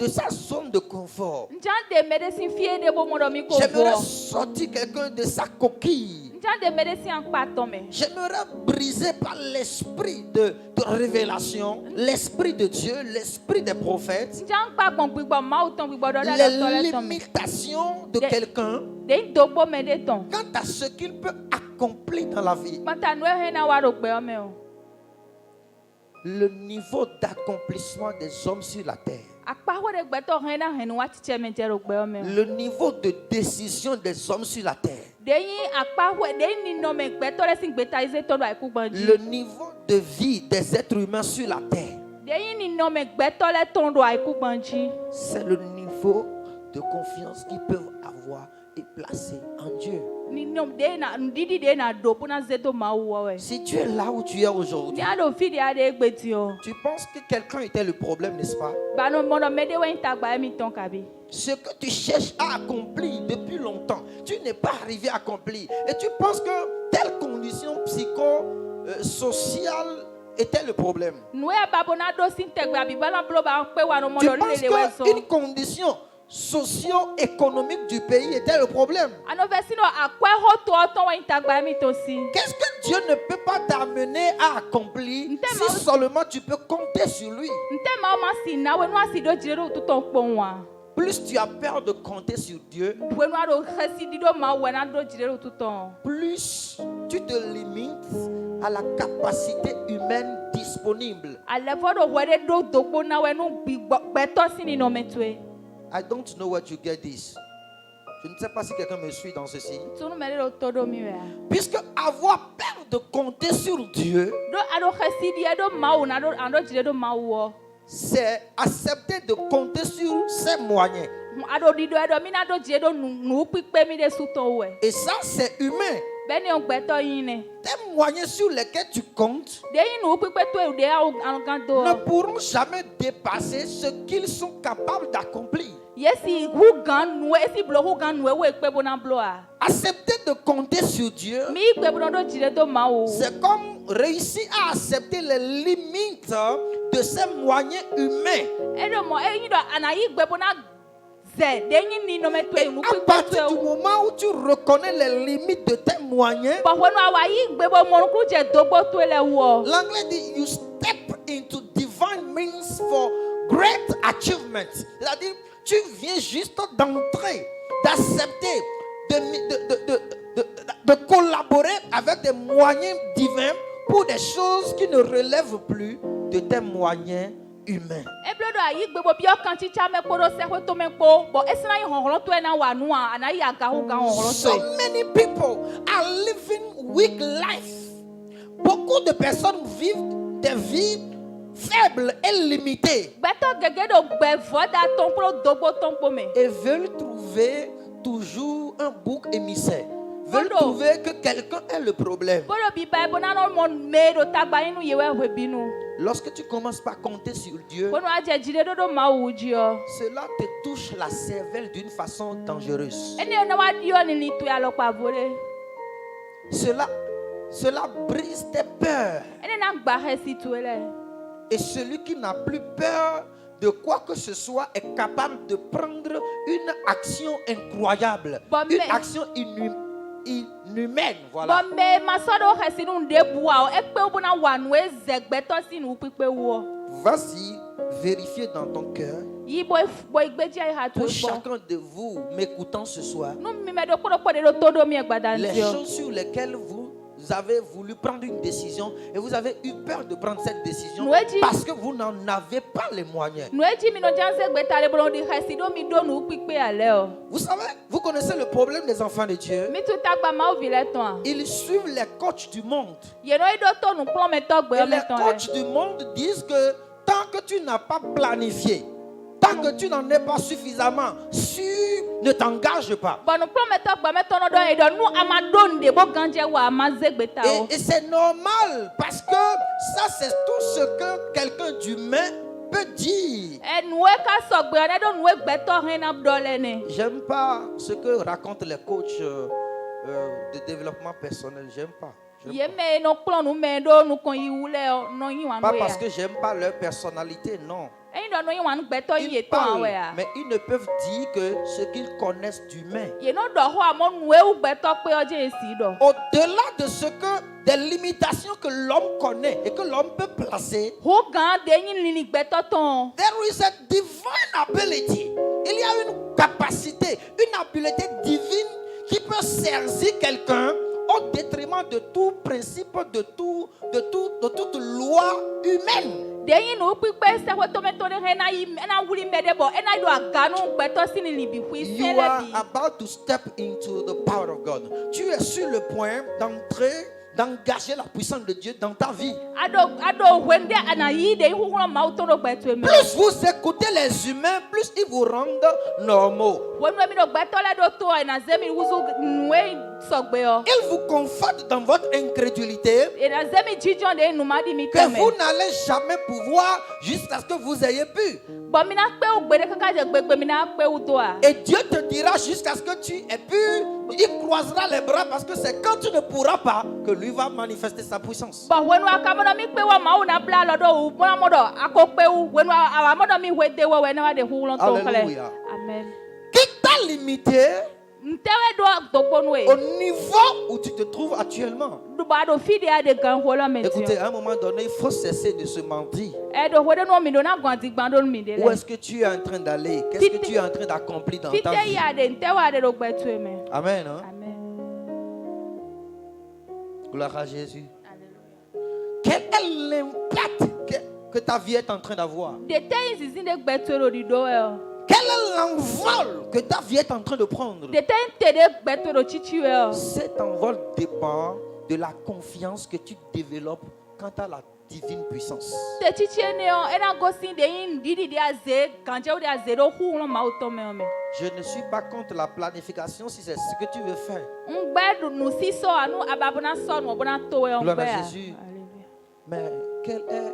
sa zone de confort. Njan de mɛ de si fie de bo mo dɔ mi ko J'aimerais bɔ. sortir quelqu'un de sa coquille. Njan de mɛ de si ankpa tɔ mɛ. J'aimerais briser par l'esprit de révélation, l'esprit de Dieu, l'esprit des prophètes, Njan kpa gbɔn gbigbɔ mawu tɔn gbigbɔ dɔ da les tɔ lɛ tɔ mɛ. limitations de quelqu'un De yi do gbɔ mɛ de tɔn. quant à ce qu'il peut accomplir dans la vie. Gbɔnta nu ehɛn na wa do gbɛ mɛ o. Le niveau d'accomplissement des hommes sur la terre, Akpa ho de gbɛtɔ hɛn na hɛn nu wa titsɛ mɛ dze do gbɛ mɛ o. le niveau de décision des hommes sur la terre, De yi akpa ho de yi ni nɔmɛ gbɛtɔ ɖe si gbɛta yi ze tɔ do ayi ku gbɔn le dzi. niveau de vie des êtres humains sur la terre, De yi ni nɔmɛ gbɛtɔ lɛ tɔn do ayi ku gbɔn dzi. c'est le niveau de confiance qu'ils peuvent avoir et placer en Dieu. Ni nɔm de na nudidi de na do bona ze do mawu wɔ wɛ. Si tu es là où tu es aujourd'hui, Ni a do fi de a de egbe di o. tu penses que quelqu'un était le problème, n'est-ce pas? Bano mɔnɔ mɛ de wɛ ta gba mi tɔn kabi. Ce que tu cherches à accomplir depuis longtemps, tu n'es pas arrivé à accomplir. Et tu penses que telle condition psychosociale était le problème. Nu ya ba bona do si tɛgbe abi bana blo ba kpe wa no Tu mɔdɔ penses le wɛ so. qu'une condition socio-économique du pays était le problème. Anovesino akwe hoto oton wa intagba mi tosi. Qu'est-ce que Dieu ne peut pas t'amener à accomplir si seulement tu peux compter sur lui? Nte ma ma si na we no asido jiro tuton kponwa. Plus tu as peur de compter sur Dieu, We no ado khasi dido ma we na do jiro tuton. plus tu te limites à la capacité humaine disponible. Ale fodo wede do dogbo na we no beto sini no metwe. I don't know what you get this. Je ne sais pas si quelqu'un me suit dans ceci. Tunu mele do todo mi we. Puisque avoir peur de compter sur Dieu, Do ado khasi di do ma wo na do ando jiro do ma wo. c'est accepter de compter sur ses moyens. Ado dido edo mi na do jiro nu pipe mi de suton we. Et ça, c'est humain. Beni on beto yin ne. Tes moyens sur lesquels tu comptes De yin nu pipe to e de an gando. ne pourront jamais dépasser ce qu'ils sont capables d'accomplir. Yesi hu gan nu esi blo hu gan nu we pe bona blo a. Accepter de compter sur Dieu, Mi pe bona do jire do ma wo. c'est comme réussir à accepter les limites de ses moyens humains. Edo mo e yin do anayi gbe bona ze de yin ni no me to Et e nu à pipe partir du to. moment où tu reconnais les limites de tes moyens, Bo wonu awa yi gbe bo mo ku je dogbo to le wo. l'anglais dit you step into divine means for great achievement. C'est-à-dire, tu viens juste d'entrer, d'accepter, de collaborer avec des moyens divins pour des choses qui ne relèvent plus de tes moyens humains. Eblo do ayi gbe bo bi o kan chicha me ko do se ho to me po. Bo esina yi honhoro to e na wa nu a anayi aga hu ga honhoro So to. many people are living weak life. Beaucoup de personnes vivent des vies faibles et limitées Beto gege do gbe voda ton pro dogbo ton po me. et veulent trouver toujours un bouc émissaire. Veulent Pardon. trouver que quelqu'un est le problème. Bodo bi Bible na no mo me do tagba inu yewe hwe binu. Lorsque tu commences par compter sur Dieu, Bono aje jide do ma wuji o. cela te touche la cervelle d'une façon dangereuse. Ene na wa dio ni ni tu ya lo pa vore. Cela brise tes peurs. Ene na gba he si tu ele. Et celui qui n'a plus peur de quoi que ce soit est capable de prendre une action incroyable, Bon, une mais- action inhumaine. Voilà. Bo me masodo he si nu de bua o e pe obuna wa nu e zegbe to si nu pipe wo. Vas-y, vérifier dans ton cœur. Yi boy igbeji ai ha tu Pour bo. chacun de vous m'écoutant ce soir, Nu mi me do ko de do todo mi egbada les ndio. choses sur lesquelles vous avez voulu prendre une décision et vous avez eu peur de prendre cette décision Nous, dit- parce que vous n'en avez pas les moyens. Nu eji mi no janse gbe tale bo di he si do mi do nu pipe ale o. Vous savez, vous connaissez le problème des enfants de Dieu. Mi tu tagba ma o vile ton. Ils suivent les coachs du monde. Ye no ido to nu plan me to gbe Et o me les ton le. coachs du monde disent que tant que tu n'as pas planifié, tant que tu n'en es pas suffisamment sûr, ne t'engage pas. Bon, nous promettons que nous allons donner de nous à ma donne de beaux gandje ou à ma zegbeta. Et c'est normal parce que ça c'est tout ce que quelqu'un d'humain peut dire. Et nous ka sogbe on est nous egbeto hen abdolene. J'aime pas ce que racontent les coachs de développement personnel. J'aime pas. J'aime Ye me no plan nous me do nous kon yi wule no yi wan pas we. parce que j'aime pas leur personnalité, non. E do no yi wan gbeto yi Ils to an parlent, we a. mais ils ne peuvent dire que ce qu'ils connaissent d'humain. Ye no do ho amo nu e gbeto pe oje esi do. Au-delà de ce que des limitations que l'homme connaît et que l'homme peut placer, Ho gan de yin ni gbeto ton. there is a divine ability. Il y a une capacité, une habileté divine qui peut saisir quelqu'un au détriment de tout principe, de toute loi humaine. De yin nu pipe se ho to me to de hen na yi na wuli me de bo e na do aga nu gbeto si ni bi hui se You le are bi. about to step into the power of God. Tu es sur le point d'engager la puissance de Dieu dans ta vie. Ado wende anayi de hu hu ma to do gbeto me. Plus vous écoutez les humains, plus ils vous rendent normaux. Wonu mi do gbeto le do to e na zemi wuzu nu e sogbe o. Ils vous confortent dans votre incrédulité E na zemi jijon de nu ma di mi que teme. vous n'allez jamais pouvoir jusqu'à ce que vous ayez pu. Bo mi na pe o gbede kaka je gbegbe mi na pe u to a. Et Dieu te dira jusqu'à ce que tu aies pu Il croisera les bras parce que c'est quand tu ne pourras pas que lui va manifester sa puissance. But when we come on me pe wa ma una bla lo do u bona mo do akokpe u when we awa mo do mi we de we na wa de hu lon to kale. Alléluia. Amen. Qui t'a limité Ntewe do to ponu e. au niveau où tu te trouves actuellement? Du ba do fi dia de gan ho lo me Écoutez, ti. à un moment donné, il faut cesser de se mentir. E do ho de no mi do na gwan ti gban do mi de Où le. est-ce que tu es en train d'aller? Qu'est-ce que tu es en train d'accomplir dans Fi ta te vie? ya de ntewa de do gbe tu me. Amen. Hein? Amen. Gloire à Jésus. Alléluia. Quel est l'impact que ta vie est en train d'avoir? De te yin si de gbe tu do di do e. Quel est l'envol que ta vie est en train de prendre? De te te de gbe tu do chichi e. Cet envol dépend de la confiance que tu développes quant à la divine puissance. Te chichi ne o e na go sin de yin didi de aze kanje o de aze do hu lo ma o to me o me. Je ne suis pas contre la planification si c'est ce que tu veux faire. Ngbe nu si so anu ababona so nu obona to e on Gloire à gbe. Jésus. Alléluia. Mais quelle est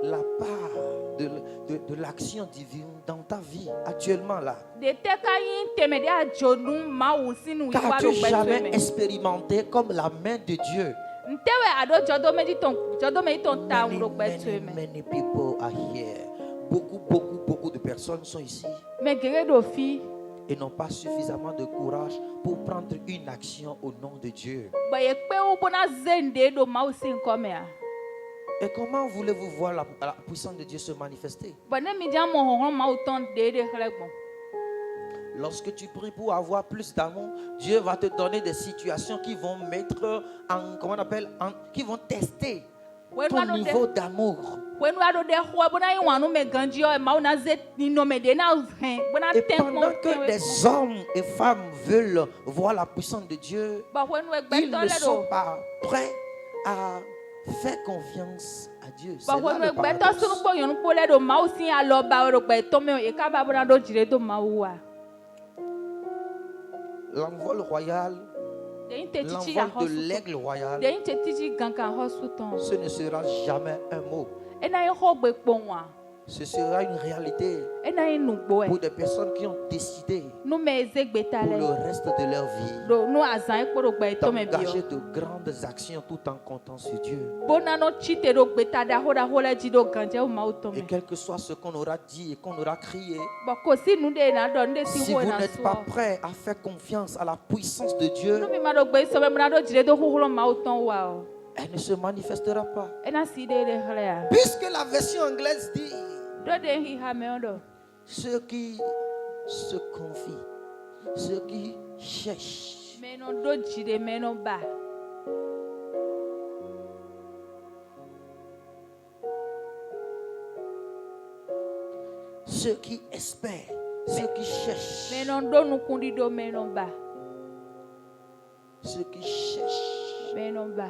la part de l'action divine dans ta vie actuellement là? De te ka yin teme de ajonu ma wo sinu Car iwa tu do as gbe tu jamais me. expérimenté comme la main de Dieu. Ntewe ado jodo meji ton ta Many, un do gbe tu many, me. many people are here. Beaucoup de personnes sont ici Me gere do fi et n'ont pas suffisamment de courage pour prendre une action au nom de Dieu. ba ye pe o bona zende do ma wo sin ko me a. Et comment voulez-vous voir la puissance de Dieu se manifester? Ba ne mi jam mo hon ma wo ton de khlegbon. Lorsque tu pries pour avoir plus d'amour, Dieu va te donner des situations qui vont mettre en, comment on appelle, qui vont tester ton niveau d'amour. When we ado de ho bona yin wanu me ganji o ma wo na ze ni no me de na hen bona Et ten mo. pendant que des hommes et femmes veulent voir la puissance de Dieu, Ba when we gbe ils to ne le sont do. pas prêts à faire confiance à Dieu. C'est Ba là when we le gbe to paradoxe. sunu po yon po le do ma wo sin alo ba ro gbe to me o e ka ba bona do jire do ma wo wa. L'envol royal, De yin te chichi ya l'envol de hosu. l'aigle royal, De yin te chichi gankan hosu ton. ce ne sera jamais un mot. E na yin ho gbe pon wa. Ce sera une réalité E na yin nu gbo e. pour des personnes qui ont décidé Nu me eze gbe ta pour le le. reste de leur vie Do nu azan e kporo gbe to me bi d'engager o. de grandes actions tout en comptant sur Dieu. Bona no chite do gbe ta da ho le ji do ganje o ma o to Et me. quel que soit ce qu'on aura dit et qu'on aura crié, Ba ko si nu de na do nde si si ho vous na n'êtes so. pas prêt à faire confiance à la puissance de Nu Dieu, mi ma do gbe so me na do jire do hu lo ma o ton wa o. elle ne se manifestera pas. E na si de hre a. Puisque la version anglaise dit, Do de hi ha me o do. ceux qui se confient, ceux qui cherchent, Me no do jire me no ba. ceux qui espèrent, ceux qui cherchent, Me no do nu kundi do me no ba. ceux qui cherchent. Me no ba.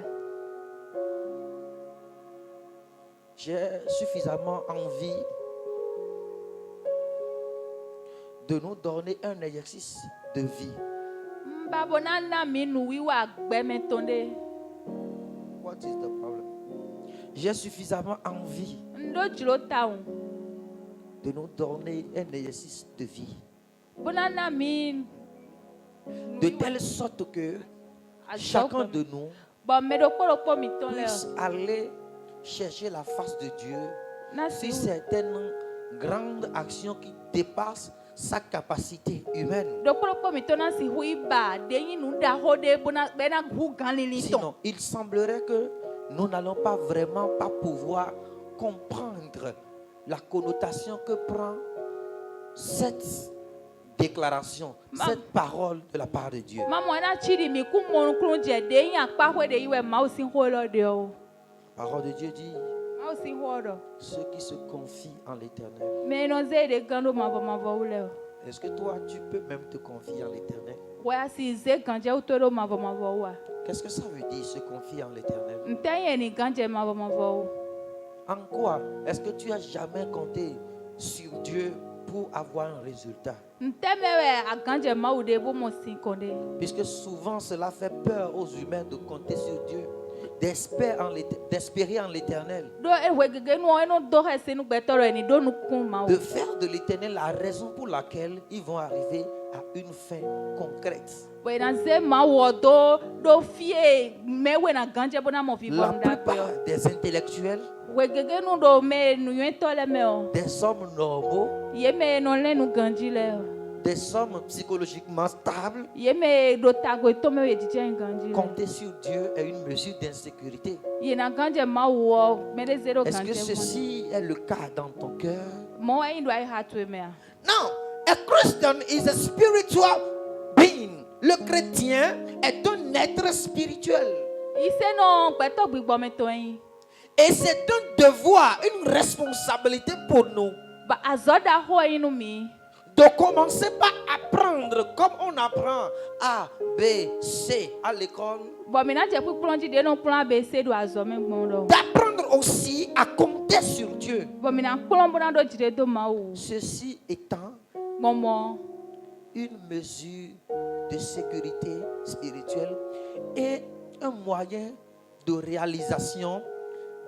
J'ai suffisamment envie de nous donner un exercice de vie. Ba bona na mi nu wi wa gbe me ton de. What is the problem? J'ai suffisamment envie Ndo jiro ta un. de nous donner un exercice de vie. Bona na mi De telle sorte que chacun de nous Bon me do kporo mi ton le. puisse aller chercher la face de Dieu Na sur si certaines grandes actions qui dépassent sa capacité humaine. do kporo mi ton na si hui ba de yin nu da ho de bona be na hu gan li ton. Sinon, il semblerait que nous n'allons pas vraiment pas pouvoir comprendre la connotation que prend cette déclaration, cette parole de la part de Dieu. Mamo na chiri mi ku mon krun je de yin apa ho de iwe ma o sin ho lo de o. La parole de Dieu dit, Ma o sin ho do. ceux qui se confient en l'Éternel. Me no ze de gando ma bo le o. Est-ce que toi, tu peux même te confier en l'Éternel? Wa si ze ganje o to do ma bo wa. Qu'est-ce que ça veut dire, se confier en l'Éternel? Ntenye ni ganje ma bo. En quoi est-ce que tu as jamais compté sur Dieu pour avoir un résultat? Ntemewe a ganje ma o de bo mo sin konde. Puisque souvent cela fait peur aux humains de compter sur Dieu, d'espérer en l'Éternel, Do e we gege nu o no do he se nu gbe toro ni do nu kun ma o. de faire de l'Éternel la raison pour laquelle ils vont arriver à une fin concrète. Wena ze ma wodo do fie me wena ganje bona mo fi La bonda plupart des intellectuels, we gege nu do me nu yento le me o des hommes normaux, ye me no le nu ganji le o des hommes psychologiquement stables, ye me do tago to me ye jije ganji le compter sur Dieu est une mesure d'insécurité. ye na ganje ma wo me de zero Est-ce que ganje ceci est le cas dans ton cœur? mo ai ndo ai hatu me a Now, a Christian is a spiritual being. Le chrétien est un être spirituel. ise no gbeto gbigbo me to yin Et c'est un devoir, une responsabilité pour nous ba azoda ho inu mi de commencer par apprendre comme on apprend A, B, C à l'école. bo mi na je pu plonji de no plan be se do azo me gbon do D'apprendre aussi à compter sur Dieu. bo mi na plon bona do jire do ma o Ceci étant momo une mesure de sécurité spirituelle et un moyen de réalisation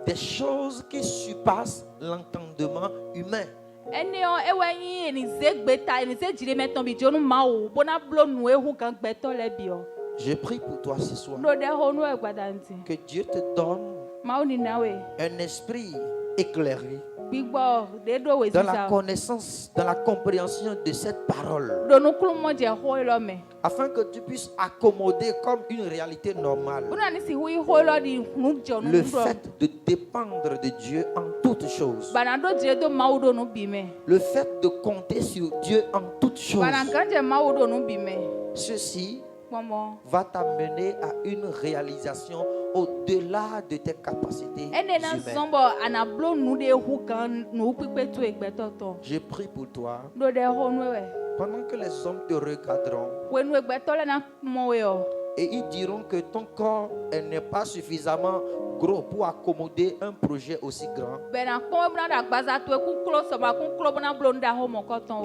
des choses qui surpassent l'entendement humain. eni o ewe yin ni ze gbeta ni ze jire me ton bi jonu ma o bona blo nu ehu gan gbeto le bi o Je prie pour toi ce soir. no de ho nu e gbadanti Que Dieu te donne ma o ni nawe un esprit éclairé gbigbo de do we dans la sisa connaissance, dans la compréhension de cette parole, do nu klu mo je ho lo me afin que tu puisses accommoder comme une réalité normale bona ni si hu ho lo di nu je nu le do fait de dépendre de Dieu en toutes choses, bana do jire do ma o do nu bi me le fait de compter sur Dieu en toutes choses. bana ganje ma o do nu bi me Ceci momo va t'amener à une réalisation au-delà de tes capacités ene na humaines. zombo ana blo nu de hu gan nu pipe tu e gbeto to Je prie pour toi, do de ho nu e pendant que les hommes te regarderont we nu e gbeto le na mo we o et ils diront que ton corps n'est pas suffisamment gros pour accommoder un projet aussi grand. bena kpɔn bena da gbaza to eku klo sɔba ku klo bena blo nu da ho mɔ kɔtɔn o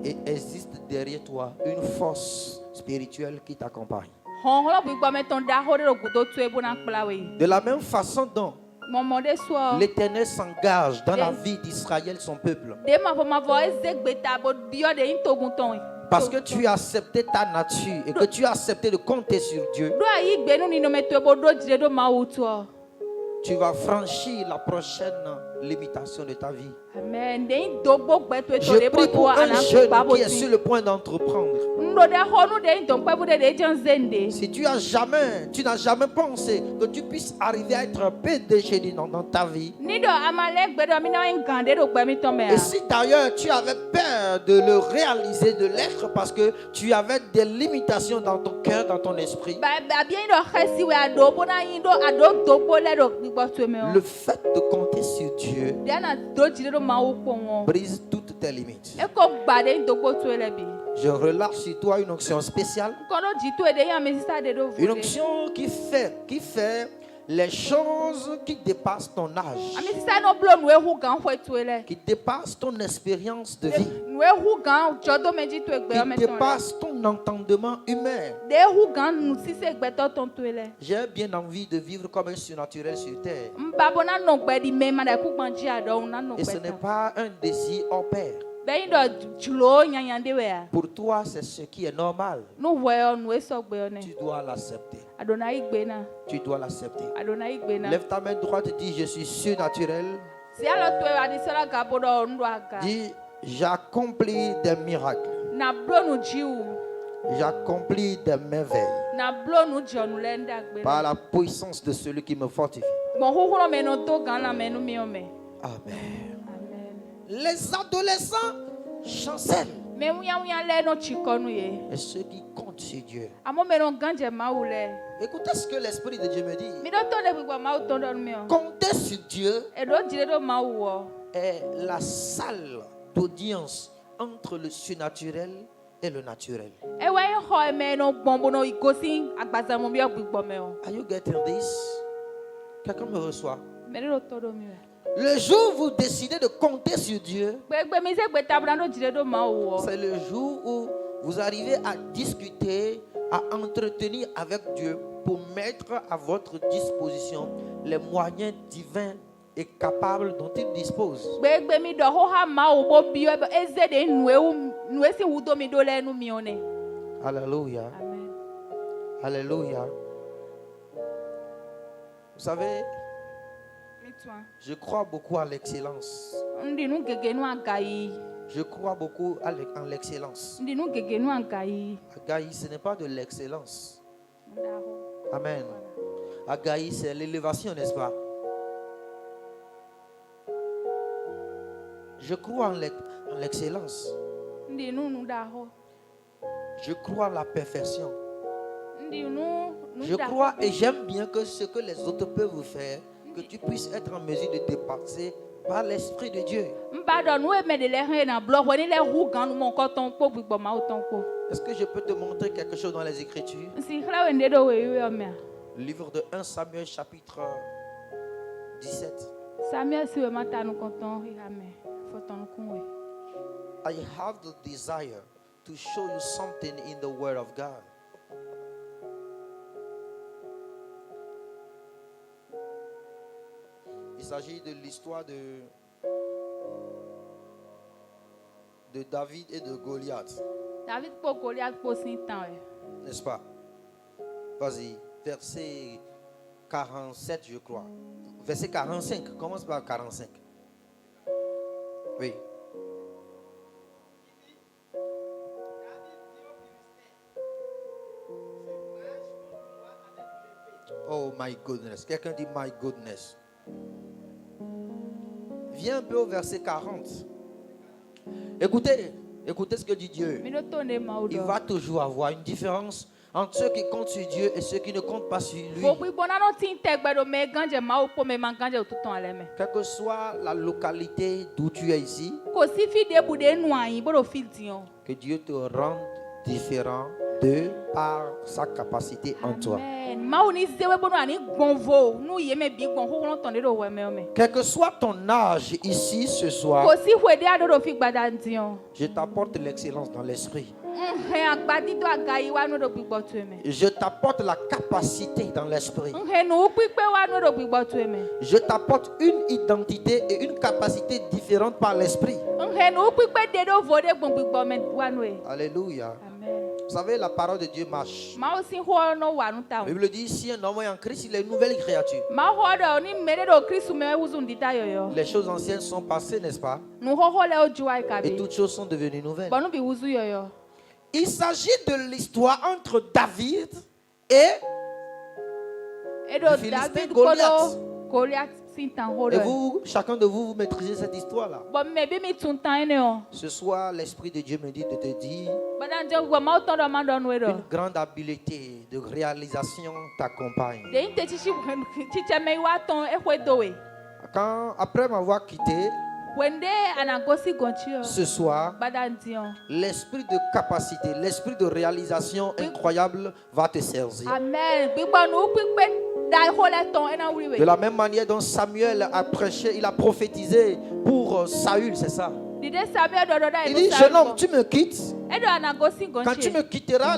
Il existe derrière toi une force spirituelle qui t'accompagne. hɔnhɔn bi gbɔmɛ tɔn da ho de do gudo to e bena kpla we De la même façon dont mɔmɔ de sɔ l'Éternel s'engage dans la vie d'Israël, son peuple, de mavɔ eze gbeta bo biɔ de yin togun tɔn parce que tu as accepté ta nature et que tu as accepté de compter sur Dieu, do ayi gbenu ni nome to e bo do dzre do mawu tɔ tu vas franchir la prochaine limitation de ta vie. amen de yin dogbo gbɛto etɔ Je de bo prie to pour un ana jeune gba bo qui est sur ti le point d'entreprendre. ŋdo de xɔ nu de yin dɔn kpɛ bu de edze zende Si tu n'as jamais pensé que tu puisses arriver à être un PDG dans ta vie, ni dɔ amalɛ gbɛdɔ mi na yin gan de do gbɛ mi tɔn mɛ et si d'ailleurs tu avais peur de le réaliser, de l'être, parce que tu avais des limitations dans ton cœur, dans ton esprit, ba bi yin dɔ xɛsi we ado bona yin do ado dogbo lɛ do gbigbɔ to mɛ o. le fait de compter sur Dieu Diana do jire do mawu kpɔn brise toutes tes limites. o eko gba de dogbo to le bi Je relâche sur toi une onction spéciale, nkɔnɔ jito de yan mi sisa de do une vo de onction qui fait les choses qui dépassent ton âge, ami sisa no blo nu ehu gan fɔ to le qui dépassent ton expérience de vie, nu ehu gan jɔdo me jito egbe yɔ me qui tɔn le dépassent ton entendement humain. de ehu gan nu sise gbɛtɔ tɔn to le J'ai bien envie de vivre comme un surnaturel sur terre. n ba bo na nɔ gbɛ di me ma de ku gbɔn dzi aɖewo na nɔ Et ce n'est gbɛ tɔn pas un désir hors pair. bɛyin dɔ dzlo nyanya de wea Pour toi, c'est ce qui est normal. nu wɔ yɔ nu esɔ gbɛ yɔ ne Tu dois l'accepter. adona yi gbe na Tu dois l'accepter. adona yi gbe na Lève ta main droite et dis, je suis surnaturel. si alɔ to adisela gabo dɔ nu do aga Dis, j'accomplis des miracles. na blo nu dziwu J'accomplis des merveilles na blo nu dzɔnu le n da gbe par na la puissance de celui qui me fortifie. gbɔn huhurɔ me no do gan na me nu mi me Amen. amen Les adolescents chancellent. me wuya lɛ no tsikɔ nu ye Et ceux qui comptent sur Dieu. amewo me no gan dze mawu lɛ Écoutez ce que l'Esprit de Dieu me dit. mi ɖo tɔ ɖe gbigbɔ mawu tɔ ɖe nu mi o Compter sur Dieu eɖo dzre ɖo mawu wɔ est la salle d'audience entre le surnaturel et le naturel. ewa ye xɔ eme no gbɔn bo no gosi agbazamu bi gbigbɔ me o Are you getting this? Quelqu'un me reçoit. me ɖo tɔ ɖo mi o Le jour où vous décidez de compter sur Dieu, gbegbe mi se gbeta bena ɖo dzre ɖo mawu wɔ c'est le jour où vous arrivez à discuter, à entretenir avec Dieu pour mettre à votre disposition les moyens divins et capable dont il dispose. gbegbe mi ɖe xoxa mawo bo biɔ be eze ɖe nu esi wudo mi ɖo le enu miwo nɛ. Alléluia. Amen. Alléluia. Vous savez, Mitwa. je crois beaucoup à l'excellence. Ndi nu gege nu agayi. Je crois beaucoup en l'excellence. Ndi nu gege nu agayi. Agaï, ce n'est pas de l'excellence. Ndaho. Amen. Agaï, c'est l'élévation, n'est-ce pas? Je crois en l'excellence. Ndi nu ndaho. Je crois en la perfection. Ndi nu Je crois et j'aime bien que ce que les autres peuvent faire, que tu puisses être en mesure de dépasser par l'Esprit de Dieu. mba ɖɔ nu eme de le hɛn na blɔ wɔ ni le hu gan nu mɔ kɔtɔn kpɔ gbigbɔ ma wotɔn kpɔ. Est-ce que je peux te montrer quelque chose dans les Écritures? Nsi xlẽ wo ne ɖo wo yɔ mea. Livre de 1 Samuel chapitre 17. Samuel si wo ma ta nu kɔtɔn yi ame fɔtɔn nu kun we. I have the desire to show you something in the Word of God. Il s'agit de l'histoire de David et de Goliath, David kpɔ Goliath kpɔ si tan we. n'est-ce pas? Vas-y, verset 47, je crois. Verset 45, commence par 45. Oui. Oh my goodness. Quelqu'un dit my goodness. Viens un peu au verset 40. Écoutez ce que dit Dieu. Mi ɖo to ne ma wo Il ɖɔ. va toujours avoir une différence entre ceux qui comptent sur Dieu et ceux qui ne comptent pas sur lui. Fo gbigbɔ nanɔ ti tɛ gbɛ do me gãdze mawo ƒo me ma gãdze o tutɔn ale me. Quelle que soit la localité d'où tu es ici, Ko si fi ɖe bu ɖe nu anyi bo ɖo fi di o. que Dieu te rende différent de par sa capacité en toi. Amen. Mawu ni zewe bo nu ani gbɔn vo nu ye me bi gbɔn xoxlɔ tɔn de ɖo wɔ me o me. Quel que soit ton âge ici ce soir, Ko si hoe ɖe aɖo ɖo fi gbada di o. je t'apporte l'excellence dans l'esprit. Nhɛ agbadi do agayi wa nu ɖo gbigbɔ tu me. Je t'apporte la capacité dans l'esprit. Nhɛ nu kpikpe wa nu ɖo gbigbɔ tu me. Je t'apporte une identité et une capacité différente par l'esprit. Nhɛ nu kpikpe de ɖo vo ɖe gbɔn gbigbɔ me wa nu e. Alléluia. Amen. Vous savez, la parole de Dieu marche. Mawu si xɔ no wa nu ta La o. Bible dit, si un homme est en Christ, il est une nouvelle créature. Mawu xɔ ɖe ni me ɖe ɖo Kristu me wuzu ŋdita yɔyɔ. Les choses anciennes sont passées, n'est-ce pas? Nu xɔxɔ le wo dzi wa yi ka Et bi. toutes choses sont devenues nouvelles. Bɔnu bi wuzu yɔyɔ. Il s'agit de l'histoire entre David et Eɖo Philistin David Goliath. kɔɖo Goliath si tan ho Et ɖo. vous, chacun de vous, vous maîtrisez cette histoire-là. Bɔn me bi mi tun tan ne o. Ce soir, l'Esprit de Dieu me dit de te dire, Gbadadze gbɔ mawu tɔn ɖɔ ma ɖɔ nu e ɖɔ. une grande habileté de réalisation t'accompagne. De yi te tsitsi me wa tɔn exɔe do we. Après m'avoir quitté, Wende anagosi gɔntsi o. ce soir, Gbadadze o. l'esprit de capacité, l'esprit de réalisation incroyable va te servir. Amen. Gbigbɔ nu kpikpe da xɔ le tɔn ena wuli De we. la même manière dont Samuel a prêché, il a prophétisé pour Saül, c'est ça. Dide Samuel ɖɔɖɔ da Il yi dit, nu jeune homme, sa tu me quittes. Eɖo anagosi Quand tu gɔntsi. me quitteras,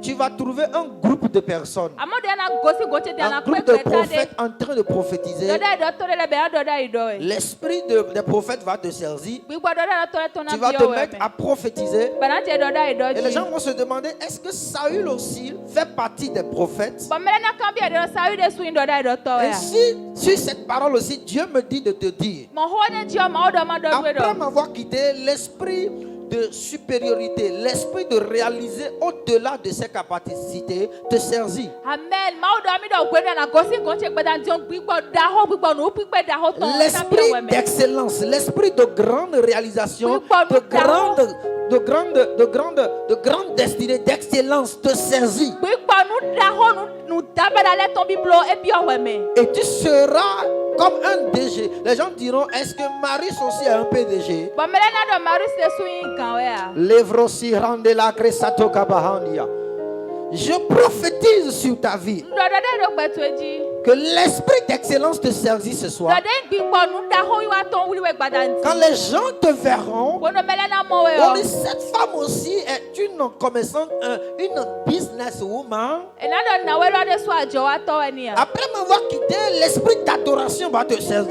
tu vas trouver un groupe de personnes, Amewo de anagosi gɔntsi de un groupe de anakpekpe ta prophètes de. en train de prophétiser. Ɖɔɖɔ yi ɖɔ to ɖe le be aɖɔ ɖa yi ɖɔ we. L'esprit des prophètes va te saisir. Gbigbɔ ɖɔ ɖa to le tɔn na Tu vas te biɔ mettre à wɛ me. prophétiser. Banadze ɖɔ ɖa yi ɖɔ Et les gens dzi. vont se demander, est-ce que Saül aussi fait partie des prophètes? Bɔn mele na kan bi ɛɖɔ sa yi de su yi ɖɔ ɖa yi ɖɔ tɔ Et ya. si, sur cette parole aussi, Dieu me dit de te dire, Mɔ xɔ ne dzi o mawo ɖɔ ma ɖɔ nu e après ɖɔ. m'avoir quitté, l'esprit de supériorité, l'esprit de réaliser au-delà de ses capacités te servir. Amen. Mawo ɖɔ mi ɖɔ gbe ɖe anagosi gɔntsi gbadadze gbigbɔ da xɔ gbigbɔ nu kpikpe da xɔ tɔn ena biɔ L'esprit wɛ me. d'excellence, l'esprit de grande réalisation, de grande destinée, d'excellence te saisit. Gbigbɔ nu da xɔ nu dabɛ la le tɔn biblo e biɔ wɛ me. Et tu seras comme un DG. Les gens diront, est-ce que Marius aussi est un PDG? Bɔn mele na ɖɔ Marius de su yi gan wɛ ya. Levrosi rande la kresato kabahandia. Je prophétise sur ta vie. Ɖɔɖɔ ɖe ɖo gbɛto dzi. Que l'esprit d'excellence te saisisse ce soir. Quand les gens te verront, on dit cette femme aussi est une commerçante, une businesswoman. Après m'avoir quitté, l'esprit d'adoration va te saisir. Et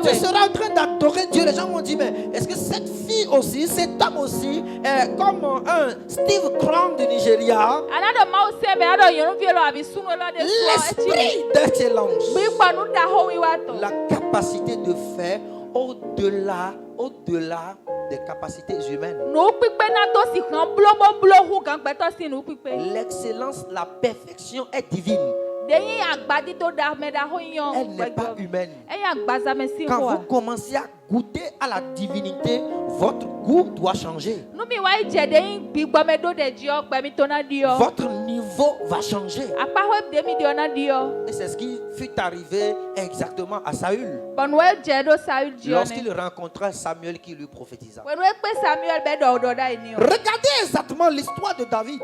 tu seras en train d'adorer Dieu. Les gens vont dire, mais est-ce que cette fille aussi, cet homme aussi, est comme un Steve Crown du Nigeria? L'esprit d'excellence, la capacité de faire au-delà des capacités humaines. L'excellence, la perfection est divine. Elle n'est pas humaine. Quand vous commencez à goûter à la divinité, votre goût doit changer. Votre niveau va changer. Et c'est ce qui fut arrivé exactement à Saül. Lorsqu'il rencontra Samuel qui lui prophétisa. Regardez exactement l'histoire de David.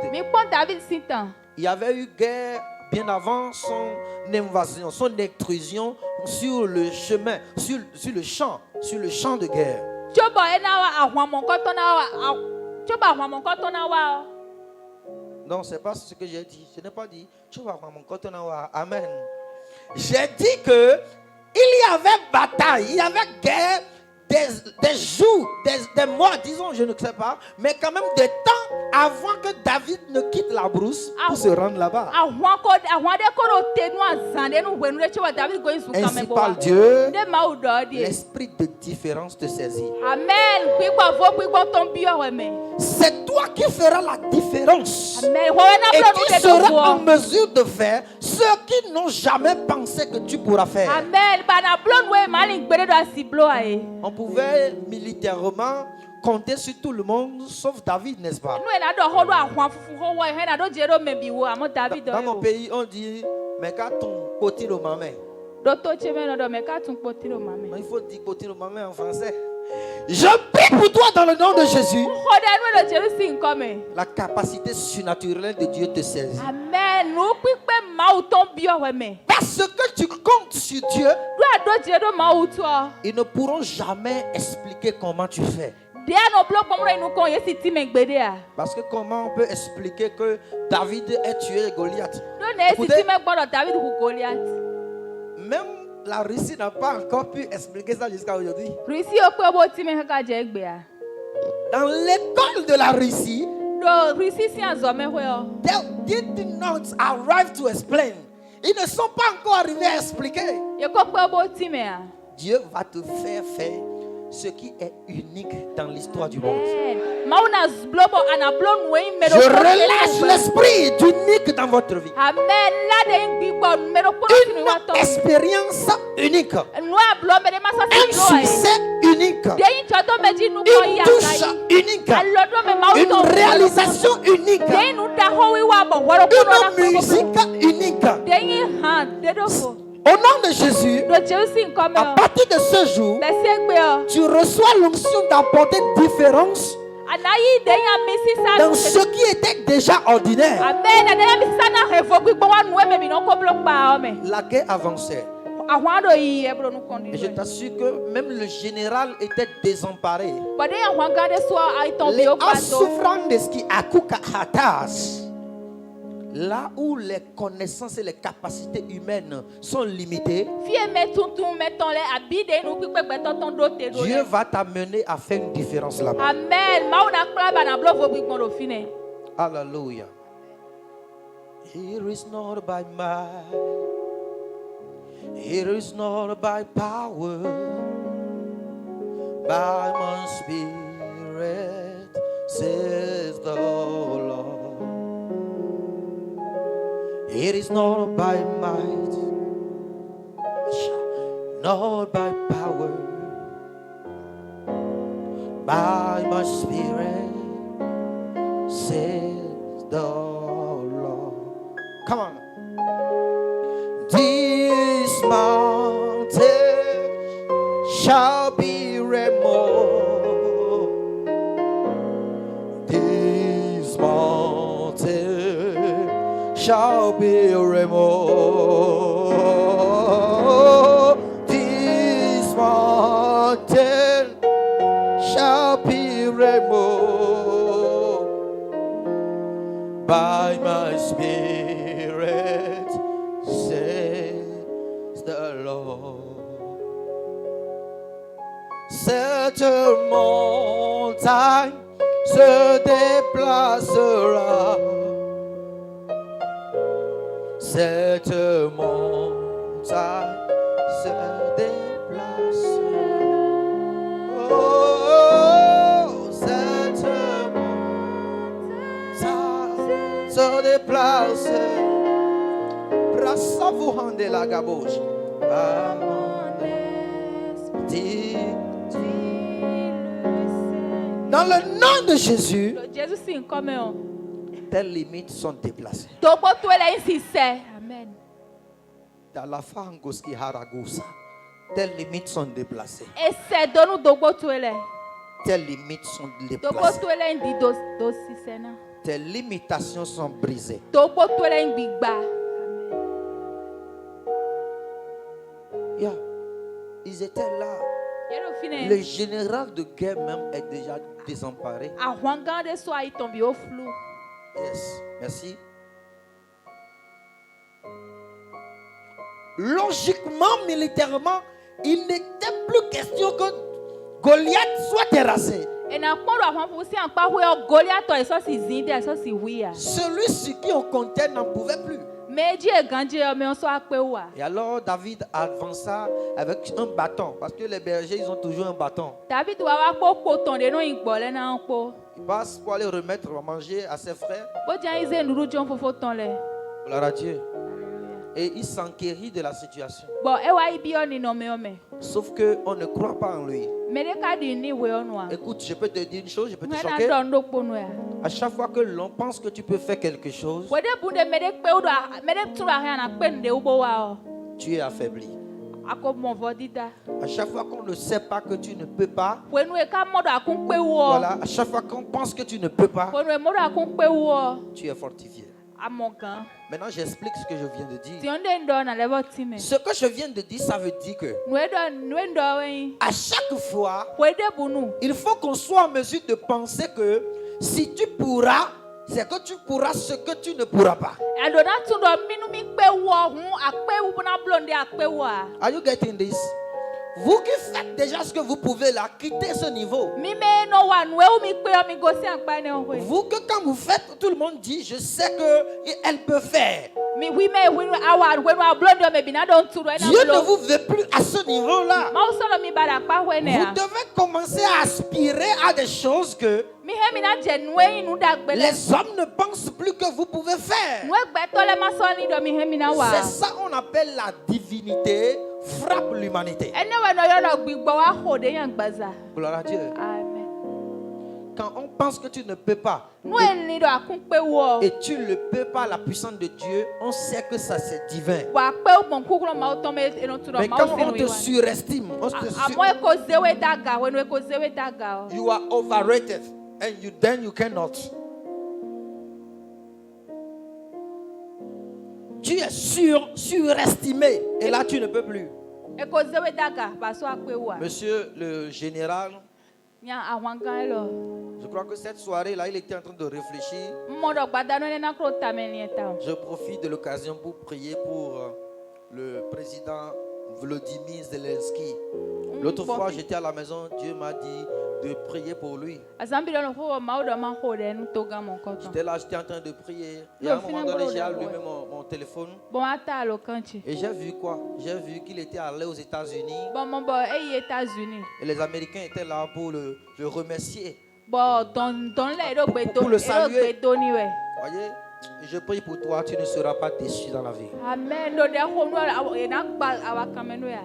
Il y avait eu guerre bien avant son invasion, son intrusion sur le chemin, sur le champ de guerre. Non, c'est pas ce que j'ai dit. Je n'ai pas dit. Amen. J'ai dit que il y avait bataille, il y avait guerre, des jours, des mois, disons, je ne sais pas, mais quand même des temps avant que David ne quitte la brousse pour se rendre là-bas. Ainsi parle Dieu, l'esprit de différence te saisit. Amen. C'est toi qui feras la différence. Et qui seras en mesure de faire ce qu'ils n'ont jamais pensé que tu pourras faire. Amen. On pouvait militairement compter sur tout le monde sauf David, n'est-ce pas? Dans mon pays, on dit mais quand ton côté le maman. Il faut dire côté le maman en français. Je prie pour toi dans le nom de Jésus. La capacité surnaturelle de Dieu te saisit. Amen. Parce que tu comptes sur Dieu, ils ne pourront jamais expliquer comment tu fais. Parce que comment on peut expliquer que David ait tué Goliath? Écoutez, même la Russie n'a pas encore pu expliquer ça jusqu'à aujourd'hui. Dans l'école de la Russie, they did not arrive to explain. Ils ne sont pas encore arrivés à expliquer. Dieu va te faire faire ce qui est unique dans l'histoire du monde. Je relâche l'esprit d'unique dans votre vie. Une expérience unique. Un succès unique. Une touche unique. Une réalisation unique. Une musique unique. Au nom de Jésus, à partir de ce jour, tu reçois l'onction d'apporter différence dans ce qui était déjà ordinaire. La guerre avançait. Et je t'assure que même le général était désemparé. Les souffrant de ce qui akuka hatas. Là où les connaissances et les capacités humaines sont limitées, Dieu va t'amener à faire une différence là-bas. Amen. Alléluia. It is not by might, it is not by power, by my spirit, says the Lord. It is not by might, not by power, by my spirit, says the Lord. Come on. This mountain shall be removed. This mountain shall be removed. This mountain shall be removed by my spirit, says the Lord. Cette montagne se déplacera. Cette montagne se déplacera. Oh, cette montagne se déplace. Brassa vous rendez la gabouche. Dans le nom de Jésus, Jésus sim come on. tes limites sont déplacées. Tobo tu ele insiste. Amen. Dans la fangoski haragusa, tes limites sont déplacées. Esse donu dobo tu ele. Tes limites sont Dobo déplacées. tu ele indi do sisena. Tes limitations sont brisées. Dobo tu ele imbigba. Yeah. Ils étaient là. Yero fine. Le général de guerre même est déjà désemparé. A Rwanga de so aí tombe au flou. Yes. Merci. Logiquement, militairement, il n'était plus question que Goliath soit terrassé. E na kpɔn do ahɔn fusi ankpa hu yɔ Goliath tɔ esɔ si zin de esɔ si wia. Celui sur qui on comptait n'en pouvait plus. Meji egandje yɔ me sɔ akpe wa. Et alors David avança avec un bâton. Parce que les bergers, ils ont toujours un bâton. David wa wa kpɔ kpotɔn de no yin gbɔ lɛ na kpɔ. Il passe pour aller remettre à manger à ses frères. Bo jan ize nuɖu jɔn fofo tɔn lɛ. Gloire à Dieu. Et il s'enquérit de la situation. Bɔn ewa yi bi yɔ ninɔmɛ yɔ mɛ. Sauf qu'on ne croit pas en lui. Me ɖeka ɖi ni wo yɔ nua. Écoute, je peux te dire une chose, je peux te Ŋɛna choquer. dɔ nuɖokpo nu ya. À chaque fois que l'on pense que tu peux faire quelque chose, Wo ɖe bu ɖe me ɖe kpe wo ɖo me ɖe tu ɖo ahɛn na kpe nu ɖe wo bo wa o. tu es affaibli. Ako mɔvɔ dida. À chaque fois qu'on ne sait pas que tu ne peux pas, Wo nu eka mɔ ɖo akun kpe wo. voilà, à chaque fois qu'on pense que tu ne peux pas, Wo nu mɔ ɖo akun kpe wo. tu es fortifié. Amɔ gan. Maintenant, j'explique ce que je viens de dire. Tiɔn de ŋdɔ na lɛ bɔ ti me. Ce que je viens de dire, ça veut dire que Nu ŋdɔ wɛnyi. à chaque fois, Wo ɖe bu nu. il faut qu'on soit en mesure de penser que si tu pourras, c'est que tu pourras ce que tu ne pourras pas. Adona tu ɖɔ minu mi kpe wɔ hun akpe wu na blɔ de akpe wa. Are you getting this? Vous qui faites déjà ce que vous pouvez là, quittez ce niveau. Mi me no wa nu ewu mi kpe yɔ mi gosi akpa ne o koe. Vous que quand vous faites, tout le monde dit, je sais que elle peut faire. Mi wi me wi awa wi nu ablɔ de me bina dɔn tu ɖo ena Dieu ne blɔ. vous veut plus à ce niveau-là. Mawu sɔlɔ mi ba ɖe akpa hoe ne Vous ya. devez commencer à aspirer à des choses que Mi he mi na dze nu eyi nu dagbe le. les hommes ne pensent plus que vous pouvez faire. Nu egbetɔ le ma sɔli ɖɔ mi he mi na wa. C'est ça qu'on appelle la divinité frappe l'humanité. Ene wɔ nɔ yɔ nɔ gbigbɔ wa xɔ de yan gbaza. Gloire à Dieu. Amen. Quand on pense que tu ne peux pas Nu eni ɖo akun kpe wɔ. et tu ne peux pas la puissance de Dieu, on sait que ça c'est divin. Wa akpe wo bɔn kukurɔ mawu tɔn me eno tu Mais ɖɔ quand mawu on se te nu yi wa. surestime, on te Amɔ eko zewe daga wo enu eko zewe daga o. you are overrated and then you cannot. Tu es surestimé et là tu ne peux plus. Eko zewe daga ba so akpe wa. Monsieur le général, Nya ahwan gan lɔ. je crois que cette soirée-là, il était en train de réfléchir. Mmɔ ɖɔ gbada no ne na kuro tame ni eta o. Je profite de l'occasion pour prier pour le président Volodymyr Zelensky. L'autre fois, j'étais à la maison, Dieu m'a dit de prier pour lui. Azambi lɔ fo wɔ mawu dɔ ma xɔ ɖe nu to gã mɔ kɔtɔn. J'étais là, j'étais en train de prier. Et à un moment donné, j'ai allumé mon téléphone. Bon ata alo kantsi. Et j'ai vu quoi? J'ai vu qu'il était allé aux États-Unis. Bon mɔ bɔ eyi États-Unis. Et les Américains étaient là pour le remercier. Bon dɔn le eɖo gbe do Pour le eɖo saluer. gbe do ni wɛ. Voyez, je prie pour toi, tu ne seras pas déçu dans la vie. Amen. Do ɖe xɔ nu ena gba awa kame no ya.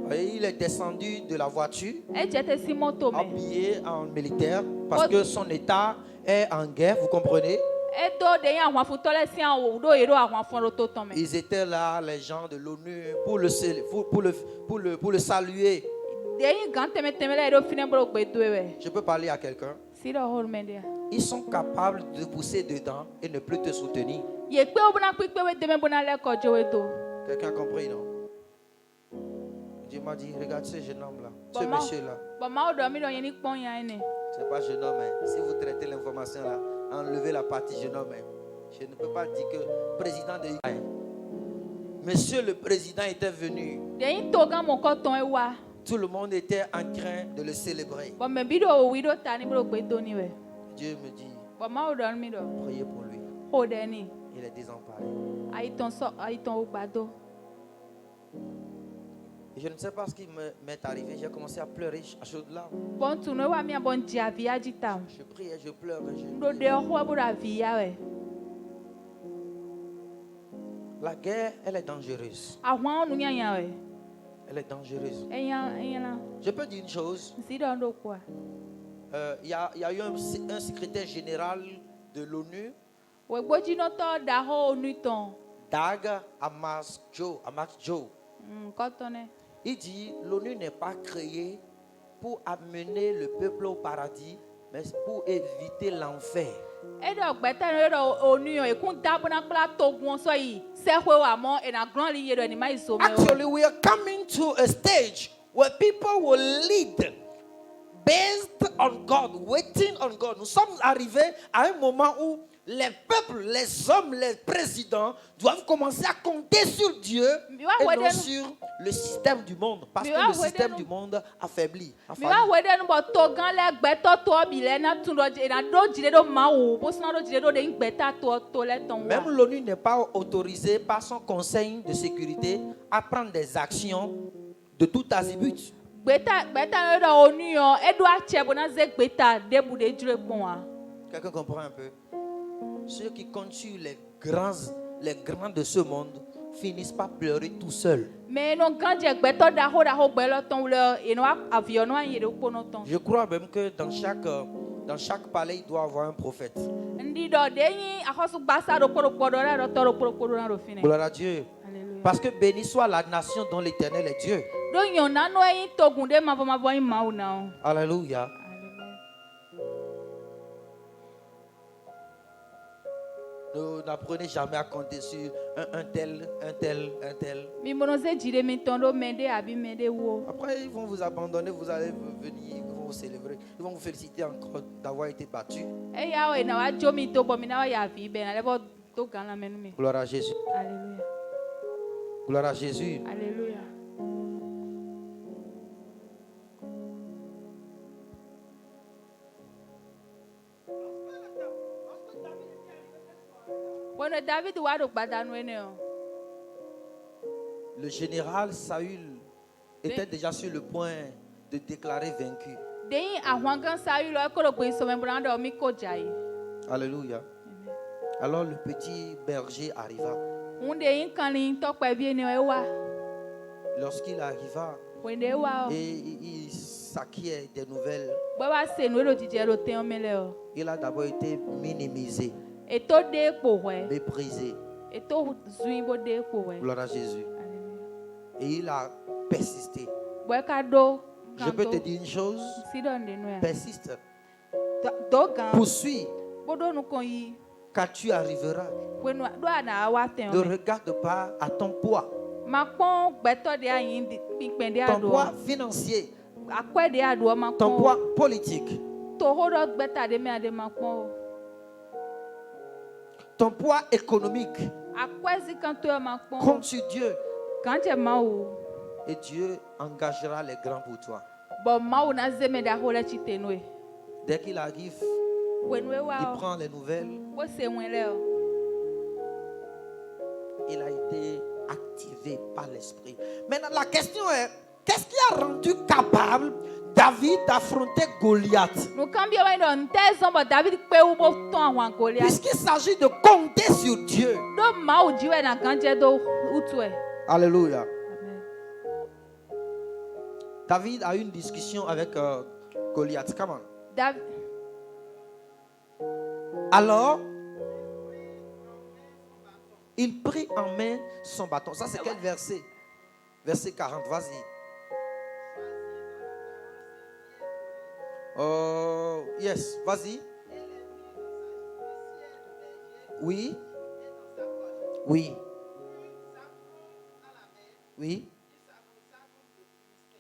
Voyez, il est descendu de la voiture, Edze te si moto me. habillé en militaire, parce que son état est en guerre, vous comprenez? Edo de yan ahwafutɔ le si awo ɖo yi ɖo ahwafɔ ɖo to tɔn me. Ils étaient là, les gens de l'ONU, pour le saluer. De yi gã tɛmɛtɛmɛ le eɖo fi ne bolo gbe do wɛ. Je peux parler à quelqu'un. si ɖe xɔ me ɖea. Ils sont capables de pousser dedans et ne plus te soutenir. Ye kpe wo bona kpikpe wo deme bona le kɔdze wo do. Quelqu'un a compris, non? Dieu m'a dit, regarde ce jeune homme-là, ce Bon, monsieur-là. Bon mawo ɖɔ mi ɖɔ yeni kpɔm ya ene. C'est pas jeune homme. Hein. Si vous traitez l'information là, enlevez la partie jeune homme. Hein. Je ne peux pas dire que président de hein. Monsieur le président était venu. Ɖeyi to gã mo kɔtɔn ewa. Tout le monde était en train de le célébrer. Bon me bi ɖo owi ɖo ta ni bi ɖo gbe do ni wɛ. Dieu me dit, Bon mawo ɖɔ mi ɖɔ. priez pour lui. Xɔ ɖe ni. Il est désemparé. Ayitɔn wo gbado. Et je ne sais pas ce qui m'est arrivé. J'ai commencé à pleurer à chaudes larmes. Bon tu no wa mi bon dzi avi ya dzi ta. Je priais, je pleurais. Ɖo ɖe xɔ bo ɖo avi ya wɛ. La guerre, elle est dangereuse. Ahwan nu nyanya wɛ. Elle est dangereuse. Enya la. Je peux dire une chose. Si ɖɔ ɖo koa. Il y a eu un secrétaire général de l'ONU, Wɔ gbodzinɔtɔ da xɔ nu tɔn. Dag Hammarskjöld. Kɔtɔn ne. Il dit l'ONU n'est pas créée pour amener le peuple au paradis, mais pour éviter l'enfer. Eɖɔ gbɛta ne ɖɔ onu yɔ ekun da bona kpla togun sɔ yi sɛxɔ wa mɔ ena glɔn li yɛ ɖɔ ni ma yi so mɛ o. Actually, we are coming to a stage where people will lead based on God, waiting on God. Nous sommes arrivés à un moment où les peuples, les hommes, les présidents doivent commencer à compter sur Dieu et non sur le système du monde. Parce que le système du monde affaiblit. Mi wa wɔ ɖe nubɔ to gã lɛ gbɛtɔ toɔ bi lɛ na tun dɔ ena ɖo dzi ɖe ɖo mawu bosina ɖo dzi ɖe ɖo ɖe ŋu gbɛta to lɛ tɔn Même wa. l'ONU n'est pas autorisée par son conseil de sécurité à prendre des actions de tout azimut. Gbɛta ne ɖɔ onu yɔ eɖo atsɛ bona ze gbɛta debu de dzre kpɔn wa. Quelqu'un comprend un peu? Ceux qui comptent sur les grands de ce monde finissent par pleurer tout seuls. Mais no gã dze gbɛtɔ da xɔ gbɛ lɔ tɔn wle eno aviɔ no anyi ɖe kpɔnɔ tɔn. Je crois même que dans chaque palais, il doit avoir un prophète. Ndi dɔ de nyi axɔsu gbasa ɖo kpɔɖo kpɔɖo ɖe ɖɔ tɔ ɖo kpɔɖo kpɔɖo na ɖo fi ne. Gloire à Dieu. Alléluia. Parce que béni soit la nation dont l'Éternel est Dieu. Ɖo nyɔna no eyi togun ɖe mavɔmavɔ yi mawu na o. Alléluia. Alléluia. Ne n'apprenez jamais à compter sur un tel. Mi mono se dzi ɖe mi tɔn ɖo me ɖe abi me ɖe wo. Après, ils vont vous abandonner, vous allez venir, ils vont vous célébrer, ils vont vous féliciter encore d'avoir été battu. Eya wo ena wa dzo mi to bɔ mi na wa yi avi bɛ na ɖe bɔ to gã la me nu mi. Gloire à Jésus. Alléluia. Gloire à Jésus. Alléluia. Bueno David wa ɖo gbada nu ene o. Le général Saül était déjà sur le point de déclarer vaincu. Deyi ahwan gã Saul lɔ ekɔ ɖo gbe sɔmɛ bona ɖɔ mi ko dza yi. Alléluia. Alors le petit berger arriva. Ŋu de yi kanli tɔkpɛ vie ne ewa. Lorsqu'il arriva Wende ewa o. et il s'acquiert des nouvelles, Bɔ wa se nu eɖo dzidzɛ ɖo te me le o. il a d'abord été minimisé, Eto de kpo hɔɛ. méprisé. Eto zui bo de kpo hɔɛ. Gloire à Jésus. Alléluia. Et il a persisté. Bɔ eka ɖo. Je peux te dire une chose, Si ɖɔ ne nu ya. persiste, Do gã. poursuis, Bo ɖo nu kɔn yi. car tu arriveras. Wenu ɖo ana wa te Ne o. regarde pas à ton poids, Ma kpɔn gbɛtɔ de ayi kpikpɛ de ton aɖo. poids financier, Akɔɛ de aɖo ma ton kpɔn. poids politique, Toho ɖɔ gbɛta de me aɖe ma kpɔn o. ton poids économique. Akɔɛ si kan to ya ma kpɔn o. Compte sur Dieu Gãdze mawu. et Dieu engagera les grands pour toi. Bɔn mawu na zeme da ho le tsite nu ye. Dès qu'il arrive, Wenu ewa il o. prend les nouvelles. Bo se ŋue le o. Il a été activé par l'esprit. Maintenant, la question est, qu'est-ce qui a rendu capable David d'affronter Goliath? Nu kan bi wa ɖɔ ntɛ zɔn bɔ David kpe wu bo tɔn ahwan Goliath. Puisqu'il s'agit de compter sur Dieu. Ɖo mawu dzi wɛ na gãdze do utu ɛ. Alléluia. Amen. David a eu une discussion avec Goliath. Come on. David. Alors, il prit en main son bâton. Ça, c'est quel verset? Verset 40, vas-y. Yes, vas-y. Oui. Oui. Oui.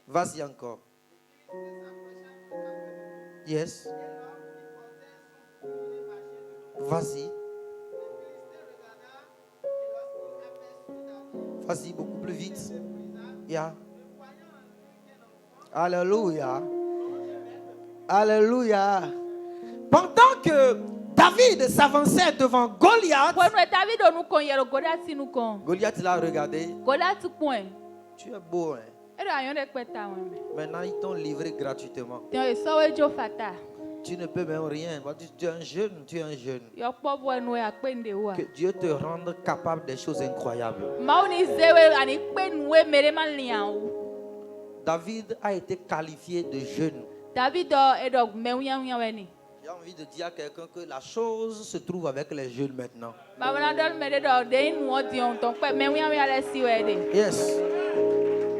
Vas-y encore. Yes. Vas-y. Vas-y, beaucoup plus vite. Yeah. Alléluia. Alléluia. Pendant que David s'avançait devant Goliath, Quando David nous con yero Goliath nous con. Goliath l'a regardé. Goliath point. Tu es beau, hein? Ele ayon de kweta weme. Maintenant, ils t'ont livré gratuitement. Tiens, e so we jo fata. Tu ne peux même rien. Tu es un jeune, tu es un jeune. Yo po bo enu e akpende wa. Que Dieu te rende capable des choses incroyables. Ma oni zewe ani pe nu e mere man lian o. David a été qualifié de jeune. David e do me wian weni. J'ai envie de dire à quelqu'un que la chose se trouve avec les jeunes maintenant. Ba bana dol me de do de nu odion ton pe me wian ale si we de. Yes.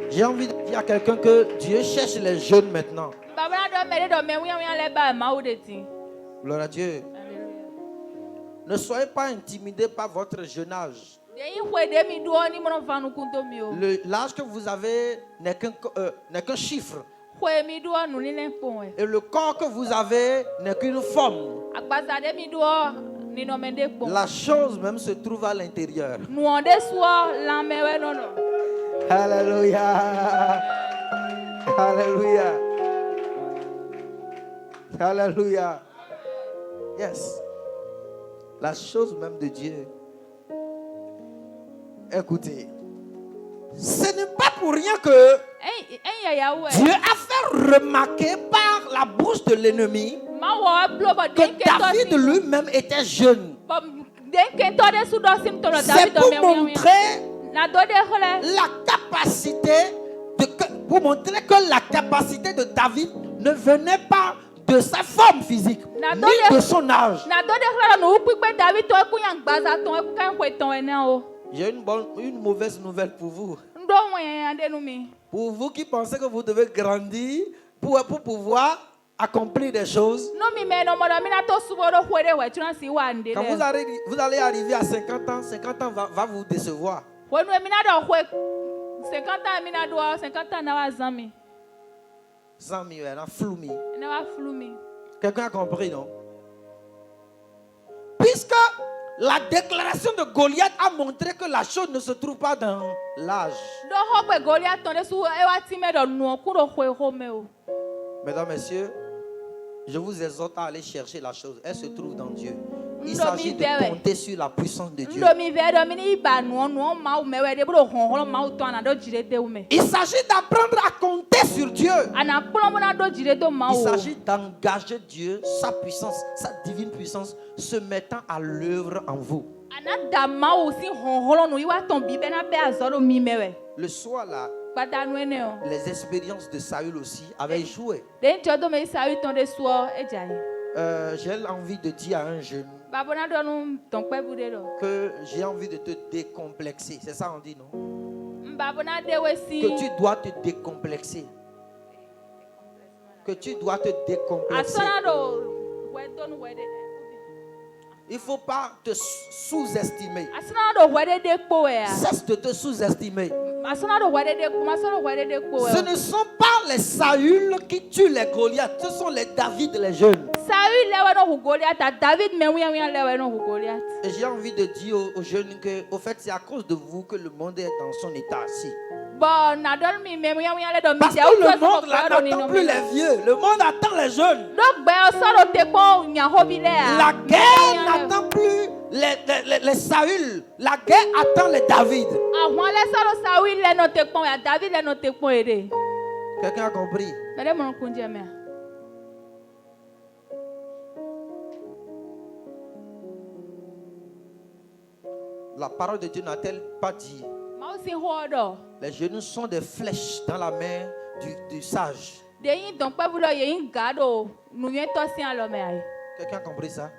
J'ai envie de dire à quelqu'un que Dieu cherche les jeunes maintenant. Ba bana dol me de do me wian ale ba ma o de ti. Gloire à Dieu. Alléluia. Ne soyez pas intimidés par votre jeune âge. De yin hwe de mi do ni mo van nu kunto mi o. L'âge que vous avez n'est qu'un chiffre. Hwe mi do nu ni ne pon e. Et le corps que vous avez n'est qu'une forme. Agbaza de mi do ni no me de pon. La chose même se trouve à l'intérieur. Nu on de so la me we no no. Alléluia. Alléluia. Alléluia. Yes. La chose même de Dieu. Écoutez. Ce n'est pas pour rien que Ya ya we. Dieu a fait remarquer par la bouche de l'ennemi Ma wo blo bo de que David lui-même était jeune. Den ke to de su do sim to C'est David do pour me wian. montrer Na do de hole. la capacité pour montrer que la capacité de David ne venait pas de sa forme physique ni de son âge. Na do de hole no pu pe David to ku yan gbaza ton e ku kan hwe ton ene o. J'ai une mauvaise nouvelle pour vous. Ndo wen de nu mi. Pour vous qui pensez que vous devez grandir pour pouvoir accomplir des choses. No mi me no mo do mi na to su bo do hwe de we tran si wa nde Quand le. vous allez arriver à 50 ans, 50 ans va vous décevoir. Hwe nu mi na do hwe 50 ans mi na do 50 ans na wa zami. 100 000, elle a flou mis. Na wa flu mi. Quelqu'un a compris, non? Puisque la déclaration de Goliath a montré que la chose ne se trouve pas dans l'âge. Do ho pe Goliath ton de su e wa ti me do nu ku do hwe ho me o. Mesdames, messieurs, je vous exhorte à aller chercher la chose. Elle se trouve dans Dieu. Il Ndo s'agit mi de vewe. compter sur la puissance de Dieu. Ndo mi ve do mi ni ba nu ma o me we de bro hon hon ma o to na do jire de u me. Il s'agit d'apprendre à compter sur Dieu. Ana kpolo mo na do jire do ma Il o. s'agit d'engager Dieu, sa puissance, sa divine puissance, se mettant à l'œuvre en vous. Ana da ma o si hon hon no iwa ton bi be na be azoro mi me we. Le soir là, Gbada nu ene o. les expériences de Saül aussi avaient échoué. Den jo do me sa wi ton de so e jai. J'ai envie de dire à un jeune Babona do nu ton pe bu de do. que j'ai envie de te décomplexer. C'est ça on dit, non? Babona de we si. Que tu dois te décomplexer. Que tu dois te décomplexer. Asona do we do nu we de. Il ne faut pas te sous-estimer. Asona do we de po we a. Cesse de te sous-estimer. Asona do we de ma so do we de po we. Ce ne sont pas les Saül qui tuent les Goliaths. Ce sont les David, les jeunes. Saül lewe no hu Goliath, David me wian lewe no hu Goliath. Et j'ai envie de dire aux jeunes que, au fait, c'est à cause de vous que le monde est dans son état-ci. Bon, na don mi me wian le do mi Parce que le monde là n'attend plus les vieux. Le monde attend les jeunes. Donc, ben, on sort au tepo, nya hobile. La guerre n'attend plus les Saül. La guerre attend les David. Ah, moi, les sort au Saül, les no tepo, ya David, les no tepo, ere. Quelqu'un a compris? Mais les mon kunje me. La parole de Dieu n'a-t-elle pas dit? Ma aussi hodo. Les genoux sont des flèches dans la main du sage. De yin donc pas vouloir yin gado, nous yen to si alo me ay. Quelqu'un a compris ça?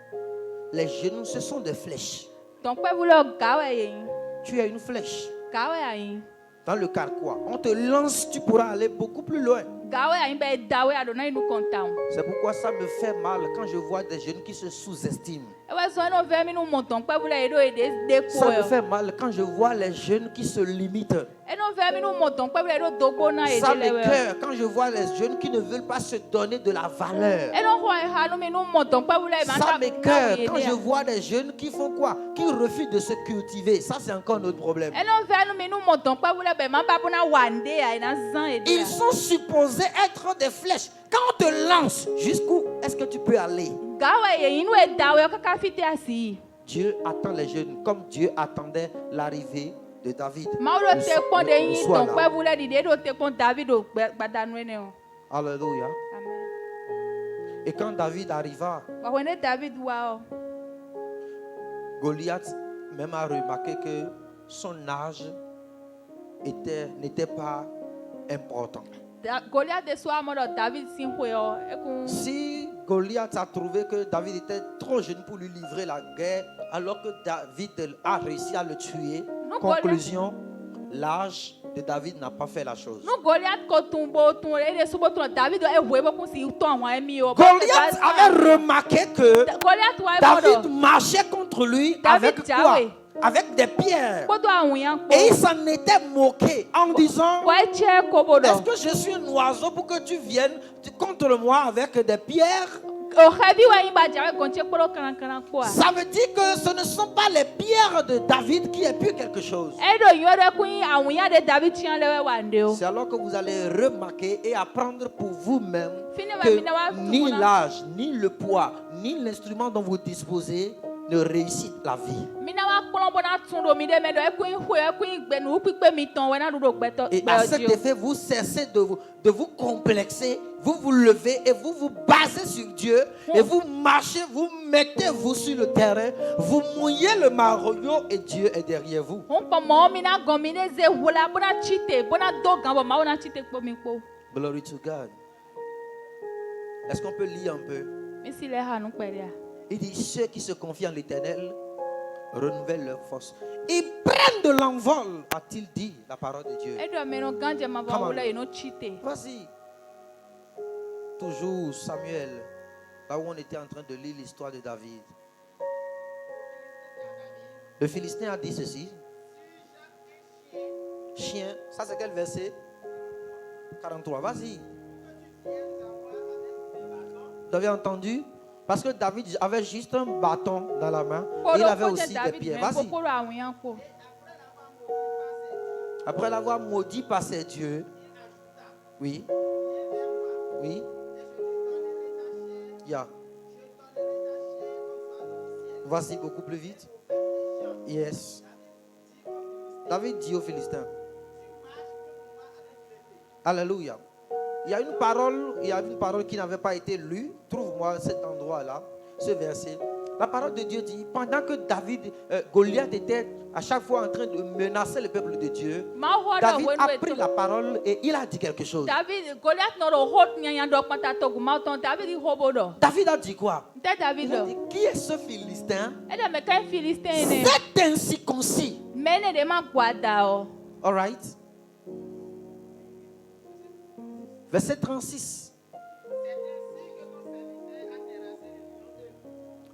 Les genoux, ce sont des flèches. Donc pas vouloir gawe yin. Tu es une flèche. Gawe yin. Dans le carquois. On te lance, tu pourras aller beaucoup plus loin. gawe ayin be dawe adona inu konta. C'est pourquoi ça me fait mal quand je vois des jeunes qui se sous-estiment. Ewa so no ve mi nu monton pe bula edo de ko. Ça me fait mal quand je vois les jeunes qui se limitent. Eno ve mi nu monton pe bula edo dogbo na ede Ça lewe. m'écoeure quand je vois les jeunes qui ne veulent pas se donner de la valeur. Eno ho ha nu mi nu monton pe bula e ma Ça ta. m'écoeure quand je vois des jeunes qui font quoi? Qui refusent de se cultiver. Ça, c'est encore notre problème. Eno ve nu mi nu monton pe bula be ma ba buna wande a ina zan ede. Ils sont supposés être des flèches. Quand on te lance, jusqu'où est-ce que tu peux aller? Gawe ye inu e dawe kaka fite asi. Dieu attend les jeunes comme Dieu attendait l'arrivée de David. Mauro Le te so- pon de le yin soir ton là. pe bula di de do te pon David o gbadanu ene o. Alléluia. Amen. Et quand David arriva, Ba wene David wa o. Goliath même a remarqué que son âge n'était pas important. Goliath de so amodo David sin hwe o. Ekun Si Goliath a trouvé que David était trop jeune pour lui livrer la guerre, alors que David a réussi à le tuer, Non, conclusion, l'âge de David n'a pas fait la chose. no Goliath ko tumbo tun re de subo tun David e hwe bo kun si ton wa emi o. Goliath avait remarqué que Goliath wa David marchait contre lui David avec quoi? Yahweh. Avec des pierres. Bodo awun yan po. Et il s'en était moqué en disant, Wa che ko bodo. est-ce que je suis un oiseau pour que tu viennes contre moi avec des pierres? O hebi wa yin ba jawe kon che poro kan po a. Ça veut dire que ce ne sont pas les pierres de David qui aient pu quelque chose. Edo yore kun awun yan de David tian lewe wande o. C'est alors que vous allez remarquer et apprendre pour vous-même Fini ma que mina wa ni tumuna. l'âge, ni le poids, ni l'instrument dont vous disposez ne réussit la vie. Mina wa kplon bona tun do mi de me do e kun hwe e kun gbe nu pipe mi ton we na do gbeto. Et à cet effet, vous cessez de vous complexer, vous vous levez et vous vous basez sur Dieu et vous marchez, vous mettez-vous sur le terrain, vous mouillez le maillot et Dieu est derrière vous. On po mo mi na gon mi ne ze wala bona chite bona do gan bo ma ona chite po mi po. Glory to God. Est-ce qu'on peut lire un peu? Mi si le ha nu peria. Il dit, ceux qui se confient en l'Éternel renouvellent leur force. Ils prennent de l'envol, a-t-il dit la parole de Dieu. Edo me no ganje ma ba Come on. wala no chite. Vas-y. Toujours Samuel, là où on était en train de lire l'histoire de David. Le Philistin a dit ceci. Chien, ça c'est quel verset? 43, vas-y. Vous avez entendu? Parce que David avait juste un bâton dans la main. Et il avait aussi des pierres. Vas-y. Poro awun yan po. Après l'avoir maudit par ses dieux. Oui. Oui. Yeah. Vas-y beaucoup plus vite. Yes. David dit aux Philistins. Alléluia. Il y a une parole qui n'avait pas été lue. Trouve-moi cet endroit-là, ce verset. La parole de Dieu dit, pendant que Goliath était à chaque fois en train de menacer le peuple de Dieu, Ma ho do David we a no pris la parole et il a dit quelque chose. David Goliath no do hot nyan do pata to gu ma ton David ho bodo. David a dit quoi? Nte David Il a do. dit, qui est ce Philistin? Edo me kan Philistine ne. Cet incirconcis. Mene de ma gwada o. All right. Verset 36.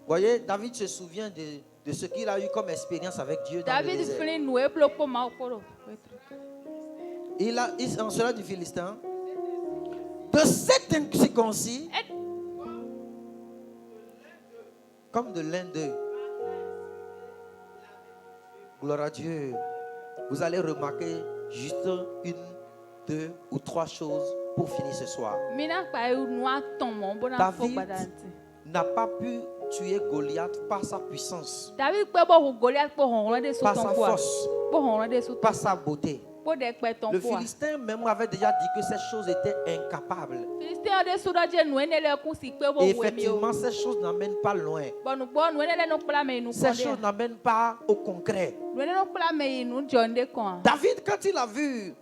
Voyez, David se souvient de ce qu'il a eu comme expérience avec Dieu dans le David désert. fini nou e plo po ma poro. Il en cela du Philistin. De cet incirconcis, comme de l'un d'eux. Gloire à Dieu. Vous allez remarquer juste une, deux ou trois choses pour finir ce soir. Mina pa e nou a ton mo bona fo David gbada nti. n'a pas pu tuer Goliath par sa puissance, David pe bo hu Goliath po honron de so par ton sa po. force, Po honron de so par sa beauté. po de pe ton Le po. Philistin même avait déjà dit que ces choses étaient incapables. Philistine de so do je nou ene le kun si pe bo Et hu emi o. effectivement, ces choses n'amènent pas loin. Bo nou bo nou ene le no pla me nou Ces ko choses de. n'amènent pas au concret. Nou ene no pla me nou jonde kon. David, quand il a vu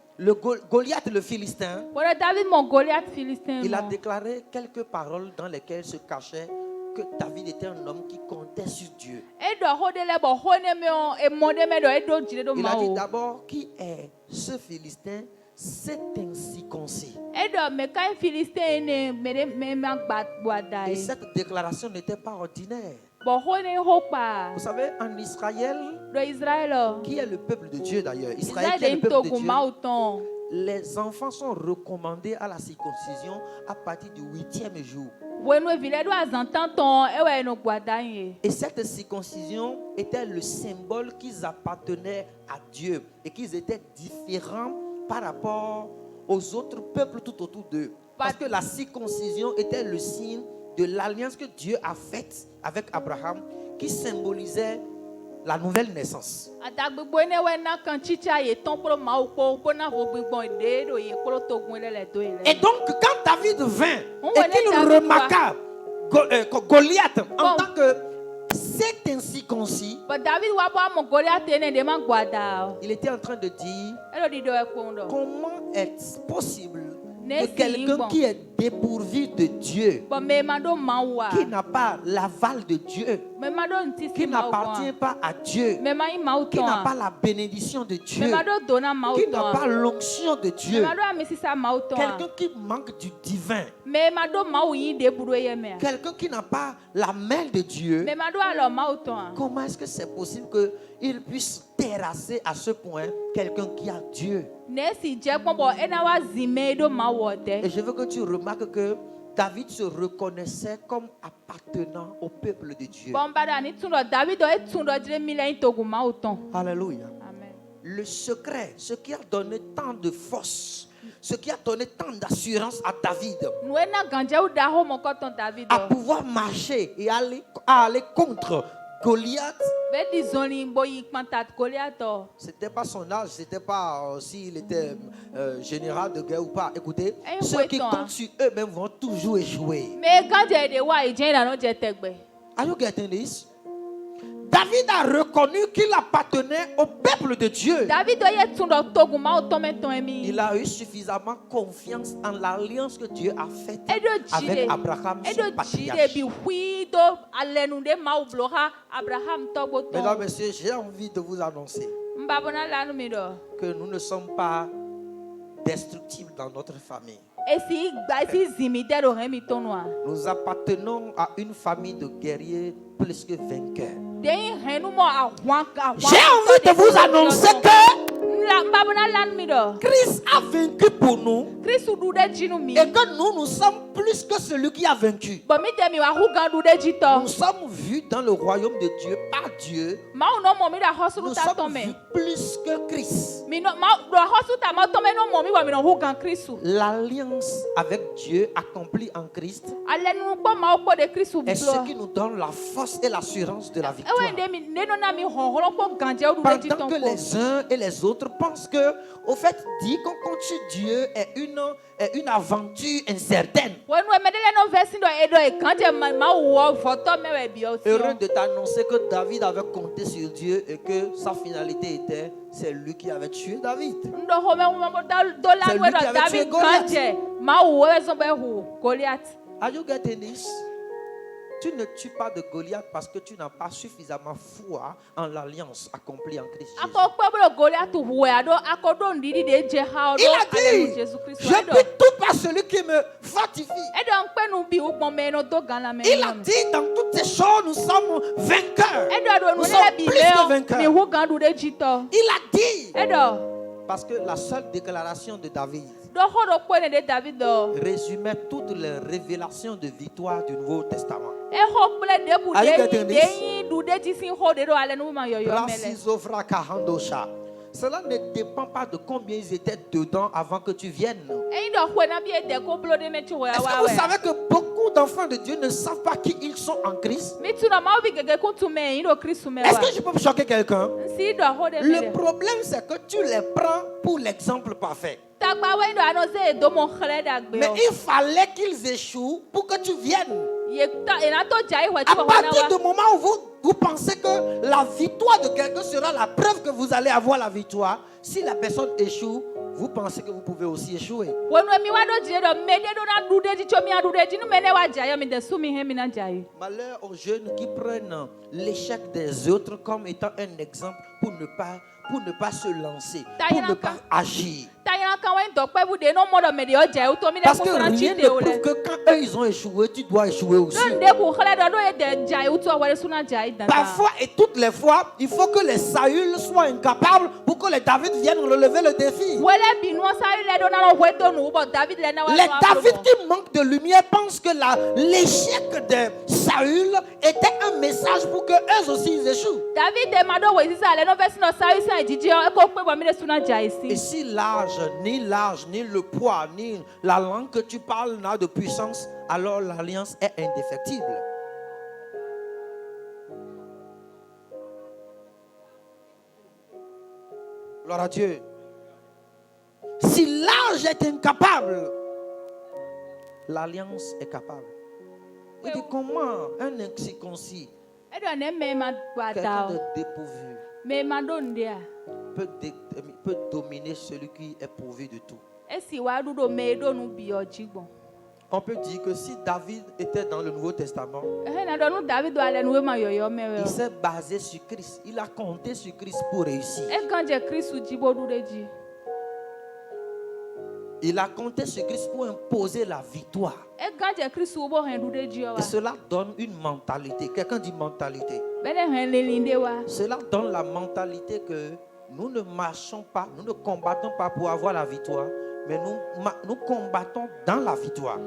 Goliath le Philistin, Bo David mon Goliath Philistine. il a déclaré quelques paroles dans lesquelles se cachait que David était un homme qui comptait sur Dieu. Edo ho de le bo ho ne me o e mo de me do edo jire do Il ma a dit o. d'abord, qui est ce Philistin cet incirconcis. Edo me kan Philistin ne me ma gba boada Et e. cette déclaration n'était pas ordinaire. Bo ho ne ho pa. Vous savez, en Israël, Do Israël. qui est le peuple de Dieu d'ailleurs, Israël qui est Israël le peuple de to Dieu, mauton. les enfants sont recommandés à la circoncision à partir du 8e jour. Bueno vile do azantanton ewe no boada e. Et cette circoncision était le symbole qu'ils appartenaient à Dieu et qu'ils étaient différents par rapport aux autres peuples tout autour d'eux. Parce que la circoncision était le signe de l'alliance que Dieu a faite avec Abraham qui symbolisait la nouvelle naissance. Adagbegbo ne we na kan chicha ye ton pro mau ko po na vo gbegbon de do ye ko to gun le do ile. Et donc quand David vint On et voit qu'il David remarqua Goliath en tant que cet incirconcis, But David wa bo mo Goliath ne de ma boada. il était en train de dire Elo di do e kondo. comment est-ce possible que Nesi quelqu'un bon. qui est dépourvu de Dieu, But me mando mawa. qui n'a pas l'aval de Dieu, Me mando ntisi qui mawa. n'appartient pas à Dieu, Me ma i qui mauton. n'a pas la bénédiction de Me Dieu, mando dona qui n'a mauton. pas l'onction de Me Dieu, mando amesisa mauton. quelqu'un qui manque du divin, Me mando mau yi de buru ye me. quelqu'un qui n'a pas la main de Dieu, Me mando alo mauton. comment est-ce que c'est possible qu'il puisse terrasser à ce point quelqu'un qui a Dieu? Nesi je pon bo ena wa zime do mawo de. Et je veux que tu remarques que David se reconnaissait comme appartenant au peuple de Dieu. Bon bada ni tundo David do e tundo jire milen togu mauton. Alléluia. Amen. Le secret, ce qui a donné tant de force, ce qui a donné tant d'assurance à David, Nous na ganje ou da ho mon coton David. à pouvoir marcher et à aller contre Goliath, Be di zoni bo yi pantat Goliath. c'était pas son âge, c'était pas s'il était général de guerre ou pas. Écoutez, Eh, ceux qui ouais, comptent sur eux-mêmes vont toujours échouer. Me ganje de wa ije na no je tegbe. Are you getting this? David a reconnu qu'il appartenait au peuple de Dieu. David do ye tundo togu mauton meton emi. Il a eu suffisamment confiance en l'alliance que Dieu a faite Edo avec jide. Abraham, Edo son jide patriarche. bi hui do alenu de mau bloha Abraham togbo ton. Mesdames, Messieurs, j'ai envie de vous annoncer Mbabona lanu mi do. que nous ne sommes pas destructibles dans notre famille. Esi gba esi zimi de do hemi tonwa. Nous appartenons à une famille de guerriers plus que vainqueurs. J'ai envie J'ai envie de vous annoncer que Christ a vaincu pour nous et que nous sommes plus que celui qui a vaincu. Nous sommes vus dans le royaume de Dieu par Dieu. Nous sommes vus plus que Christ. L'alliance avec Dieu accomplie en Christ est ce qui nous donne la force et l'assurance de la victoire. Pendant que les uns et les autres pensent que, au fait, dire qu'on compte sur Dieu est une aventure incertaine. Heureux de t'annoncer que David avait compté sur Dieu et que sa finalité était, c'est lui qui avait tué David. Are you getting this? Tu ne tues pas de Goliath parce que tu n'as pas suffisamment foi en l'alliance accomplie en Christ Jésus. Il a dit, je peux tout par celui qui me fortifie. Il a dit, dans toutes ces choses, nous sommes vainqueurs. Nous sommes plus que vainqueurs. Il a dit, parce que la seule déclaration de David résumait toutes les révélations de victoire du Nouveau Testament. Cela ne dépend pas de combien ils étaient dedans avant que tu viennes. Est-ce que vous savez que beaucoup d'enfants de Dieu ne savent pas qui ils sont en Christ? Est-ce que je peux me choquer quelqu'un? Le problème, c'est que tu les prends pour l'exemple parfait. Mais il fallait qu'ils échouent pour que tu viennes. À partir du moment où vous pensez que la victoire de quelqu'un sera la preuve que vous allez avoir la victoire, si la personne échoue, vous pensez que vous pouvez aussi échouer. Wonu mi wa do jire do mede do na dude ji chomi adude ji nu mene wa jayo mi de sumi he mi na jayo. Malheur aux jeunes qui prennent l'échec des autres comme étant un exemple pour ne pas se lancer, pour ne pas agir. Parce que rien ne prouve que quand eux ils ont échoué, tu dois échouer aussi. Parfois et toutes les fois, il faut que les Saül soient incapables pour que les David viennent relever le défi. Les David qui manquent de lumière pensent que l'échec de Saül était un message pour que eux aussi ils échouent. Et si l'âge, ni le poids, ni la langue que tu parles n'a de puissance, alors l'alliance est indéfectible. Gloire à Dieu. Si l'âge est incapable, l'alliance est capable. Il dit comment un incirconcis, quelqu'un de dépourvu, peut dominer celui qui est pourvu de tout. On peut dire que si David était dans le Nouveau Testament, il s'est basé sur Christ. Il a compté sur Christ pour réussir. Il a compté sur Christ pour imposer la victoire. Et cela donne une mentalité. Quelqu'un dit mentalité. Cela donne la mentalité que nous ne marchons pas, nous ne combattons pas pour avoir la victoire, mais nous combattons dans la victoire.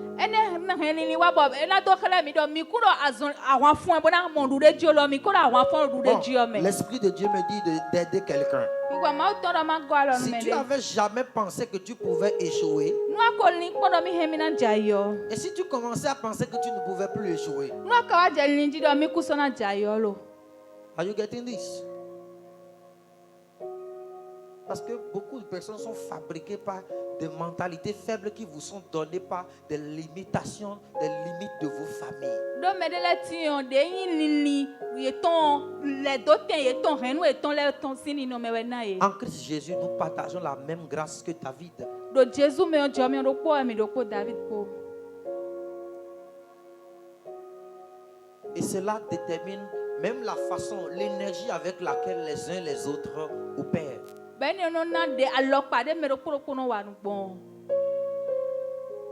L'Esprit de Dieu me dit d'aider quelqu'un. Si tu n'avais jamais pensé que tu pouvais échouer, et si tu commençais à penser que tu ne pouvais plus échouer, are you getting this? Parce que beaucoup de personnes sont fabriquées par des mentalités faibles qui vous sont données par des limitations, des limites de vos familles. En Christ Jésus, nous partageons la même grâce que David. Et cela détermine même la façon, l'énergie avec laquelle les uns et les autres opèrent.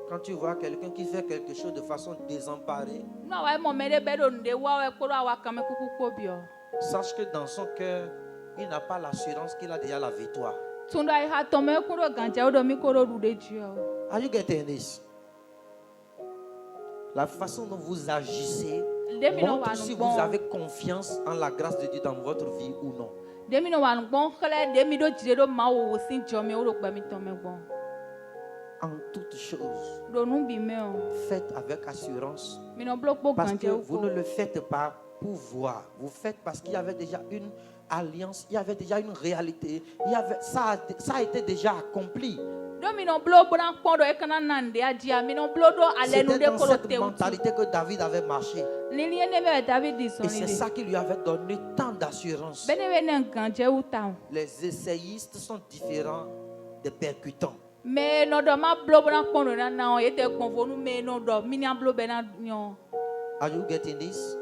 Quand tu vois quelqu'un qui fait quelque chose de façon désemparée, sache que dans son cœur, il n'a pas l'assurance qu'il a déjà la victoire. Are you getting this? La façon dont vous agissez montre si vous avez confiance en la grâce de Dieu dans votre vie ou non. En toutes choses, faites avec assurance, parce que vous ne le faites pas pour voir. Vous faites parce qu'il y avait déjà une alliance, il y avait déjà une réalité, ça a été déjà accompli. C'était dans cette mentalité que David avait marché. Et c'est ça qui lui avait donné tant d'assurance. Les essayistes sont différents des percutants. Are you getting this?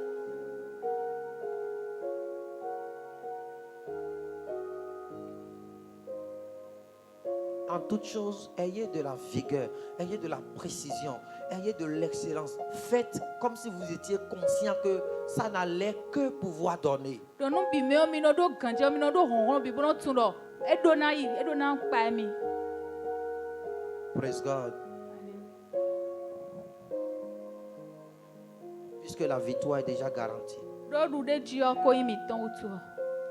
En toute chose, ayez de la vigueur, ayez de la précision, ayez de l'excellence. Faites comme si vous étiez conscient que ça n'allait que pouvoir donner. Praise God. Puisque la victoire est déjà garantie.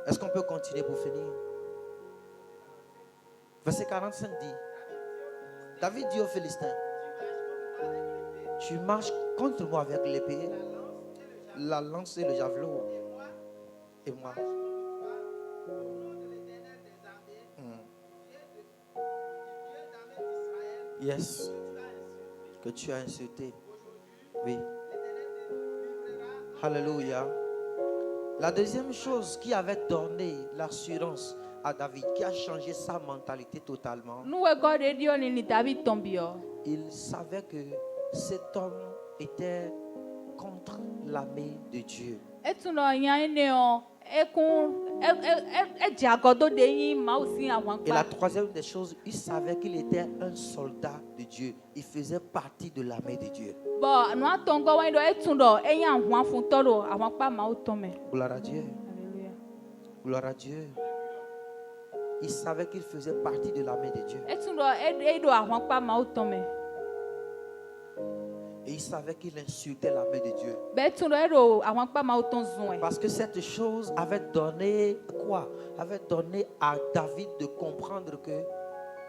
Est-ce qu'on peut continuer pour finir? Verset 45 dit, David dit aux Philistins, tu marches contre moi avec l'épée, la lance et le javelot. Et moi. Yes. Que tu as insulté. Oui. Alléluia. La deuxième chose qui avait donné l'assurance à David, qui a changé sa mentalité totalement. nuwe God dio ni David tombio. Il savait que cet homme était contre l'armée de Dieu. Etuno yan ne o ekun jagodo de yin ma o si àwọn Et la pa. troisième des choses, il savait qu'il était un soldat de Dieu. Il faisait partie de l'armée de Dieu. Bo no atongo wa ndo etundo eyan àwọn fun toro àwọn pa ma o tome. Gloire à Dieu. Hallelujah. Gloire à Dieu. Il savait qu'il faisait partie de l'armée de Dieu. Etundo edo àwọn pa ma o tome. Et il savait qu'il insultait l'armée de Dieu. Be etundo edo àwọn pa ma o ton zun e. Parce que cette chose avait donné quoi? Avait donné à David de comprendre que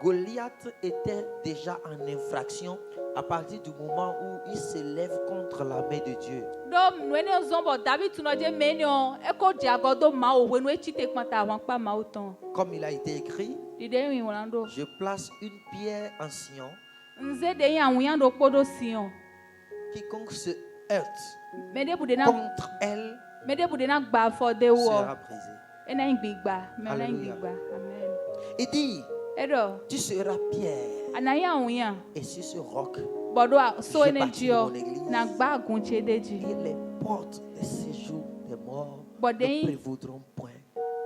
Goliath était déjà en infraction à partir du moment où il s'élève contre l'armée de Dieu. Do nwene zombo David tuno je menio eko jagodo ma o wenu echite kwanta àwọn pa ma o ton. Comme il a été écrit, Dide yin wolando. je place une pierre en Sion. Nze de yin àwọn yan do podo Sion. Quiconque se heurte Mede bude na contre elle gba for de wo. sera brisé. Ena yin gbigba, me na yin Alléluia. gbigba. Amen. Il dit, Edo tu seras pierre. anaya àwọn yan Et sur ce roc, bodo so J'ai ene bâti dio mon église. na gba agunche deji. et les portes des séjours des morts But ne then- prévaudront point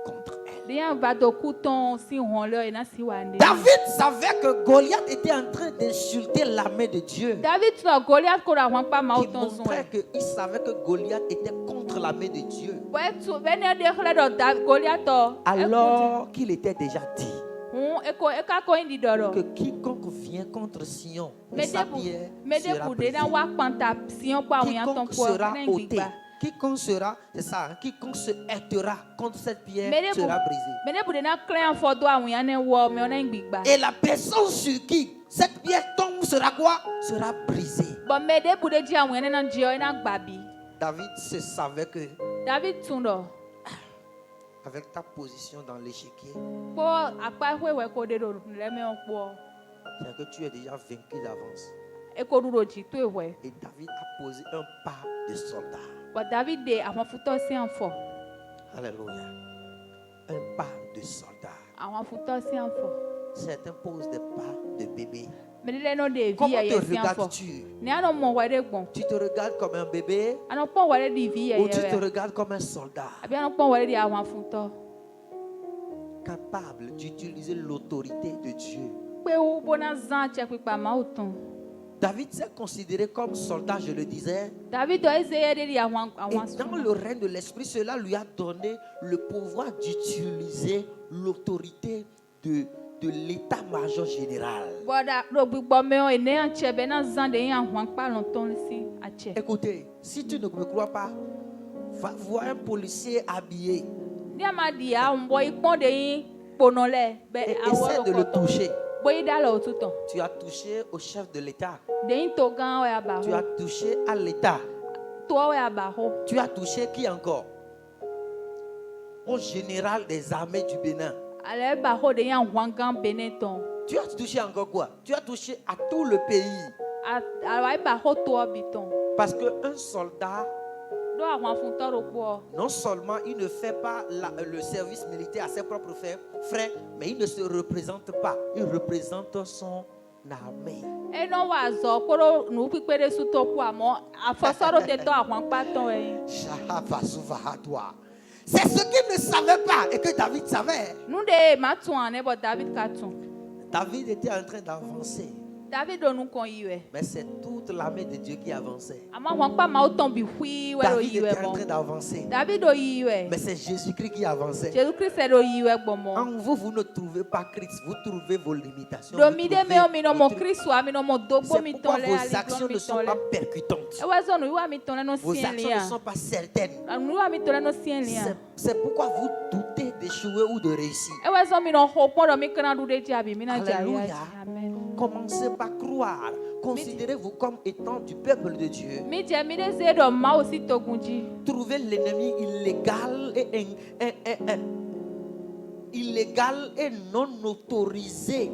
contre elle. De yan ba do ku ton si hon le ena si wa nde. David savait que Goliath était en train d'insulter l'armée de Dieu. David tuno Goliath ko ra àwọn pa ma o Qui ton zun montrait e. qu'il savait que Goliath était contre l'armée de Dieu. Bo etu bene de khle do Goliath to. Alors qu'il était déjà dit Eko eka ko indi doro. que quiconque vient contre Sion, Me sa de bu pierre me de sera bu de brisée. na wa panta Sion pa àwọn yan ton Quiconque po sera ena yin ôté, gbigba. quiconque sera, c'est ça, hein, quiconque se heurtera contre cette pierre Me de bu sera brisé. me de bu de na clean for do àwọn yan ne wo me ona yin gbigba. Et la personne sur qui cette pierre tombe sera quoi? Sera brisée. Bo me de bu de ji àwọn yan na ji o ena gbabi. David se savait que David tundo avec ta position dans l'échiquier, po apa hwewe ko de do le me on po. c'est que tu es déjà vaincu d'avance. Eko duro ji to ewe. Et David a posé un pas de soldat. Bo David de àwọn futo si anfo. Alléluia. Un pas de soldat. Àwọn futo si anfo. Certains posent des pas de bébé. Me de no de vi Comment ye te si anfo. regardes-tu? Ni ano mo wa de gbon. Tu te regardes comme un bébé Ano pon wa de di vi ye ou tu te ye. regardes comme un soldat Abi ano pon wa de di àwọn futo. capable d'utiliser l'autorité de Dieu? Pe wo bona zan che pipa ma o ton. David s'est considéré comme soldat, je le disais. David do eze ye de di àwọn Et àwọn dans le règne de l'esprit, cela lui a donné le pouvoir d'utiliser l'autorité de l'état-major général. Boda do gbigbo me o ene an che be na zan de yan àwọn pa lon ton si a che. Écoutez, si tu ne me crois pas, va voir un policier habillé Ni ama di a un boy pon de yin pono le be et awo essaie de le toucher. Boy da lo tuton. Tu as touché au chef de l'État. De yin to gan o ya ba Tu ho. as touché à l'État. To o ya ba ho. Tu as touché qui encore? Au général des armées du Bénin. Ale ba ho de yan wangan beneton. Tu as touché encore quoi? Tu as touché à tout le pays. A wa ba ho to biton. Parce qu'un soldat, Do àwọn fun to ro po. non seulement il ne fait pas le service militaire à ses propres frais, mais il ne se représente pas. Il représente son armée. E no wa zo poro nu pipe de su to po amo afosoro te to àwọn pa ton e. C'est ce qu'il ne savait pas et que David savait. Nu de ma tun ane bo David ka tun. David était en train d'avancer. David do nu kon yiwe. Mais c'est toute l'armée de Dieu qui avançait. Ama àwọn pa ma o ton bi hui we do David yiwe était en bon. train d'avancer. David do yiwe. Mais c'est Jésus-Christ qui avançait. Jésus Christ do yiwe bon mo. En vous, vous ne trouvez pas Christ. Vous trouvez vos limitations. Do Vous mi de trouvez me o mi no mo votre- Christ wa mi no mo dogbo C'est mi pourquoi ton le vos ali actions glon ne mi sont ton le. pas percutantes. E wa zo nu wa mi ton le no Vos sien actions lia. ne sont pas certaines. Nu wa mi ton le no sien lia. C'est pourquoi vous doutez d'échouer ou de réussir. E wa zo mi no ho pon do mi kana du de jabi mi na jari. Alléluia. Amen. Commencez par croire. Considérez-vous comme étant du peuple de Dieu. Mi je mi de ze do ma o si togunji. Trouvez l'ennemi illégal et non autorisé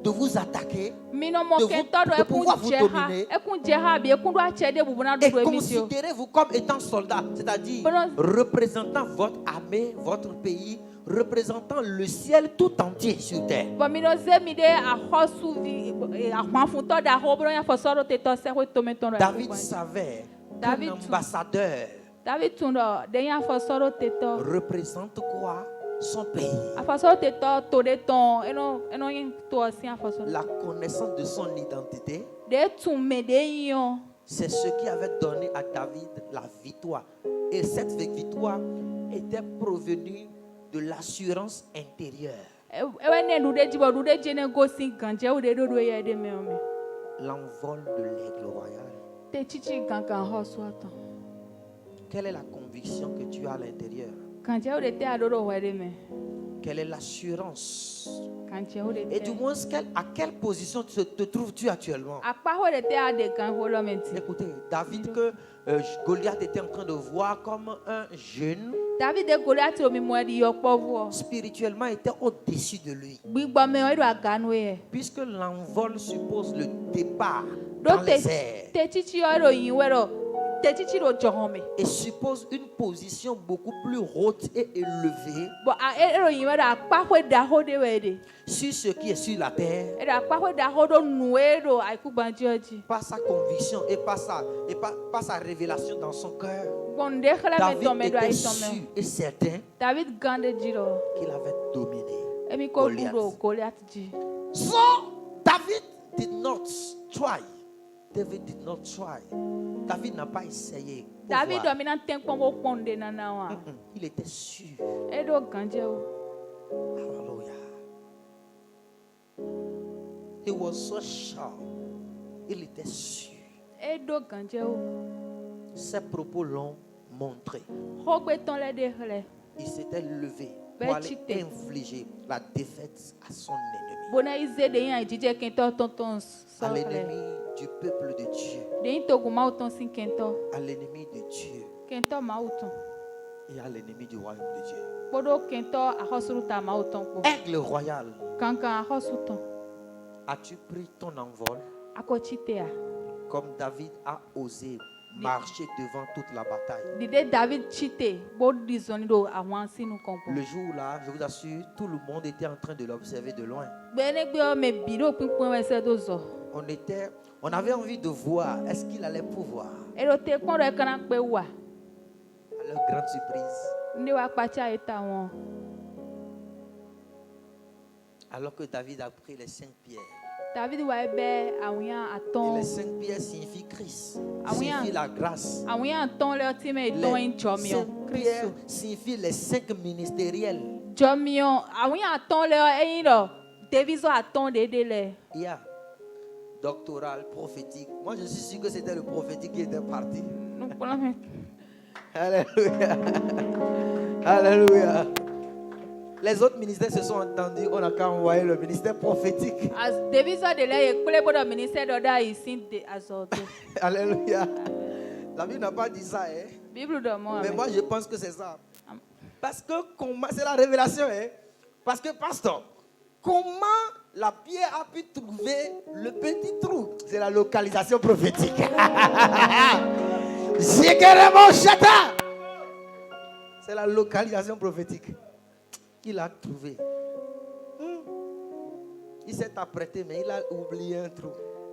de vous attaquer Mi no mo De ke vous- to do de e kun pouvoir vous je ha. dominer. E kun je ha bi e kun do a che de bubuna du et do mi jo. considérez-vous comme étant soldat, c'est-à-dire Pendant- représentant votre armée, votre pays, représentant le ciel tout entier sur terre. Bɔn mi ɖo ze mi ɖe axɔsuvi axɔafutɔ da xɔ bolo nya fɔsɔ ɖo tetɔ se ho tometɔ ɖo. David savait qu'un David- ambassadeur David tun ɖɔ ɖe nya fɔsɔ ɖo tetɔ. représente quoi? Son pays. Afɔsɔ ɖo tetɔ to ɖe tɔn eno nye to si afɔsɔ. La connaissance de son identité, Ɖe tun me ɖe yiɔ. c'est ce qui avait donné à David la victoire. Et cette victoire était provenue de l'assurance intérieure. Ewe ne ɖu ɖe dzi bɔ ɖu ɖe dzi ne gosi gãdzewo ɖe ɖo ɖo ya ɖe me o me. L'envol de l'aigle royal. Te tsitsi gãgã xɔ sɔtɔ. Quelle est la conviction que tu as à l'intérieur? Gãdzewo ɖe te aɖo ɖo xɔ ɖe me. Quelle est l'assurance? Gãdzewo ɖe Et du te. moins, à quelle position te trouves-tu actuellement? Akpaxɔ ɖe te aɖe gãxɔ lɔ me di. Écoutez, David, que Goliath était en train de voir comme un jeune, David de Goliath o mi mɔ ɖi yɔ kpɔ vɔ. spirituellement était au-dessus de lui. Gbigbɔ me eɖo aganu ye. Puisque l'envol suppose le départ dans Ɖo les airs te tsitsi yɔ ɖo yin wɛ ɖo. Te tsitsi ɖo dzɔxɔ me. et suppose une position beaucoup plus haute et élevée Bɔn eɖo yin wɛ ɖo akpaxɔ da xɔ ɖe wɛ ɖe. sur ce qui est sur la terre, Eɖo akpaxɔ da xɔ ɖo nu eɖo ayikugbãdziɔ dzi. par sa conviction et par sa révélation dans son cœur. Bɔn ɖe xlẽ me David tɔme ɖo était ayi sûr tɔme. et certain David gã ɖe dzi ɖo. qu'il avait dominé Emi ko ɖu Goliath. ɖo Goliath dzi. So David did not try. David did not try. David n'a pas essayé. pour David voir. ɖɔ mi na te kpɔn ko kpɔn ɖe nana wa. Il était sûr. Eɖo gãdzewo. Hallelujah. He was so sure. Il était sûr. Eɖo gãdzewo. Ses propos l'ont montré. Xɔgbetɔ lɛ ɖe xlẽ. Il s'était levé Ben, pour aller chite. infliger la défaite à son ennemi. Bona ize ɖe yin adzidze kɛntɔ tɔntɔn À sɔ xlẽ. l'ennemi du peuple de Dieu. Ɖe yin togo mawu tɔn si kɛntɔ. À l'ennemi de Dieu. Kɛntɔ mawu tɔn. Et à l'ennemi du royaume de Dieu. Kpoɖo kɛntɔ axɔsuru ta mawu tɔn kpo. Aigle royal. Gãgã axɔsu tɔn. As-tu pris ton envol Akɔ tsi tea. comme David a osé marcher devant toute la bataille? Ɖiɖe David tsi te bo ɖi zɔni ɖo ahwan sinu kɔnpɔ. Le jour-là, je vous assure, tout le monde était en train de l'observer de loin. Gbenegbe me bi ɖo kpikpɔn wɛ se do zɔ. On avait envie de voir, est-ce qu'il allait pouvoir? Eɖo te kpɔn ɖo ekana kpe wa. À leur grande surprise, Ne wa kpatsa eta wɔn. alors que David a pris les 5 pierres. David wa ebe awunya Et atɔn. les 5 pierres signifient Christ, Ah oui, signifient la grâce. Awunya atɔn le ɔti me etɔn yin Les dzɔmiɔ. 5 pierres signifient les 5 ministériels. Dzɔmiɔ awunya atɔn le eyin ɖɔ devizɔ atɔn ɖeɖe le. Il y a doctoral, prophétique. Moi, je suis sûr que c'était le prophétique qui était parti. Nukpɔlɔ me. Alléluia. Alléluia. Les autres ministères se sont entendus. On a qu'à envoyer le ministère prophétique. As devizɔ de le ye kple bo ɖɔ ministère ɖɔ ɖe ayi si de azɔ do. Alléluia. La Bible n'a pas dit ça, hein? Bible ɖɔ mɔ Mais ame. moi, je pense que c'est ça. Parce que comment, c'est la révélation, hein? Parce que, pasteur, comment la pierre a pu trouver le petit trou? C'est la localisation prophétique. C'est la localisation prophétique qu'il a trouvé. Il s'est apprêté, mais il a oublié un trou.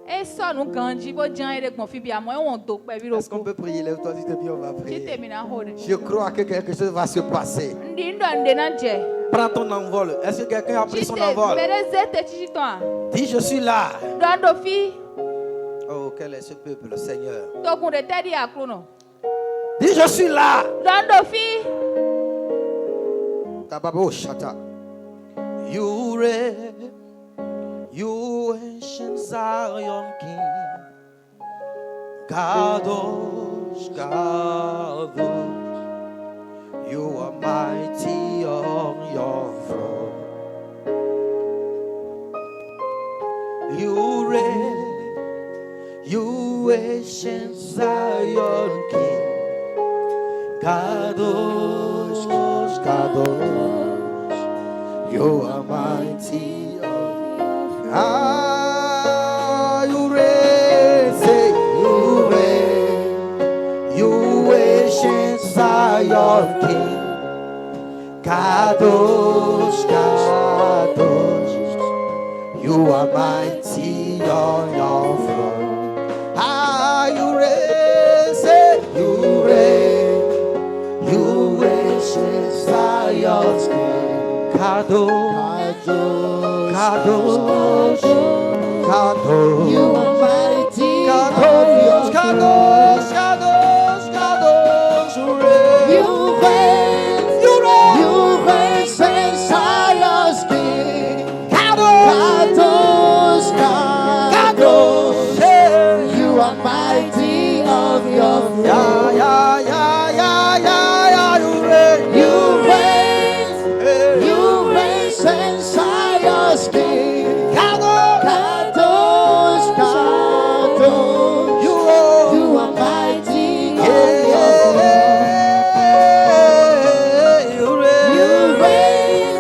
Esɔ nu gãdzi bo dzã ye ɖe gbɔn fi bi amewo wɔn do kpɛ bi Est-ce qu'on ɖo peut prier? Lève-toi, s'il te plaît, on va ko. Tsi prier. te mi na xɔ ɖe. Je crois que quelque chose va se passer. Ndi ŋdɔ ŋɖe na dze. Prends ton envol. Est-ce que quelqu'un a pris Tsi son te envol? me ɖe ze te tsitsi tɔn a. Dis, je suis là. Ɖɔ ɖo fi Oh, quel est ce peuple, Seigneur? togun ɖe te ɖi aklo nɔ. Dis, je suis là. Ɖɔ ɖo fi. Tababo Shata. You reign, you ancient Zion King. Kadosh, Kadosh. You are mighty on your throne. You reign, you ancient Zion King. Kadosh, Kadosh, you are mighty. You reign, say you ancient Zion King. Kadosh, Kadosh, you are mighty on your throne. Ah, you reign, say, you reign, since Zion's king. Kadosh, Kadosh, Kadosh, You are mighty. Kadosh, Kadosh, Kadosh, Kadosh, you reign. You reign. You reign. You reign since Zion's king. Kadosh, Kadosh, Kadosh. Kadosh, You are mighty of your yeah, throne. yeah, yeah, yeah, yeah, yeah, you reign. You reign. Hey. You reign since Zion's king. Kadosh, Kadosh, Kadosh. you reign. You are mighty of Yeah, your throne. you You reign. reign.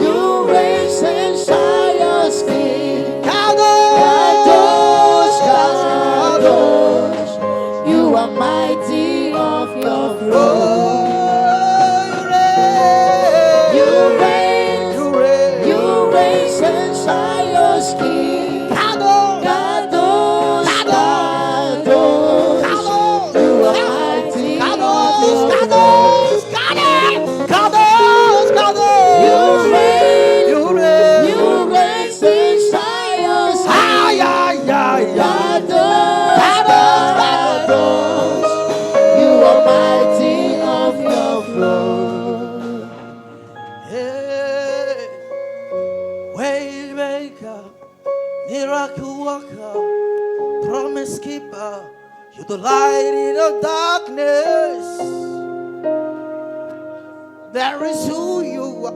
You reign since Zion's king. Kadosh, Kadosh, you are mighty of your throne. You reign, you reign since Zion's king. Kadosh, Kadosh, you are mighty of your throne. You reign, you reign since Zion's king. Kadosh, you are mighty of your throne. Waymaker, miracle worker, promise keeper, you're the light in the darkness. There is who you are.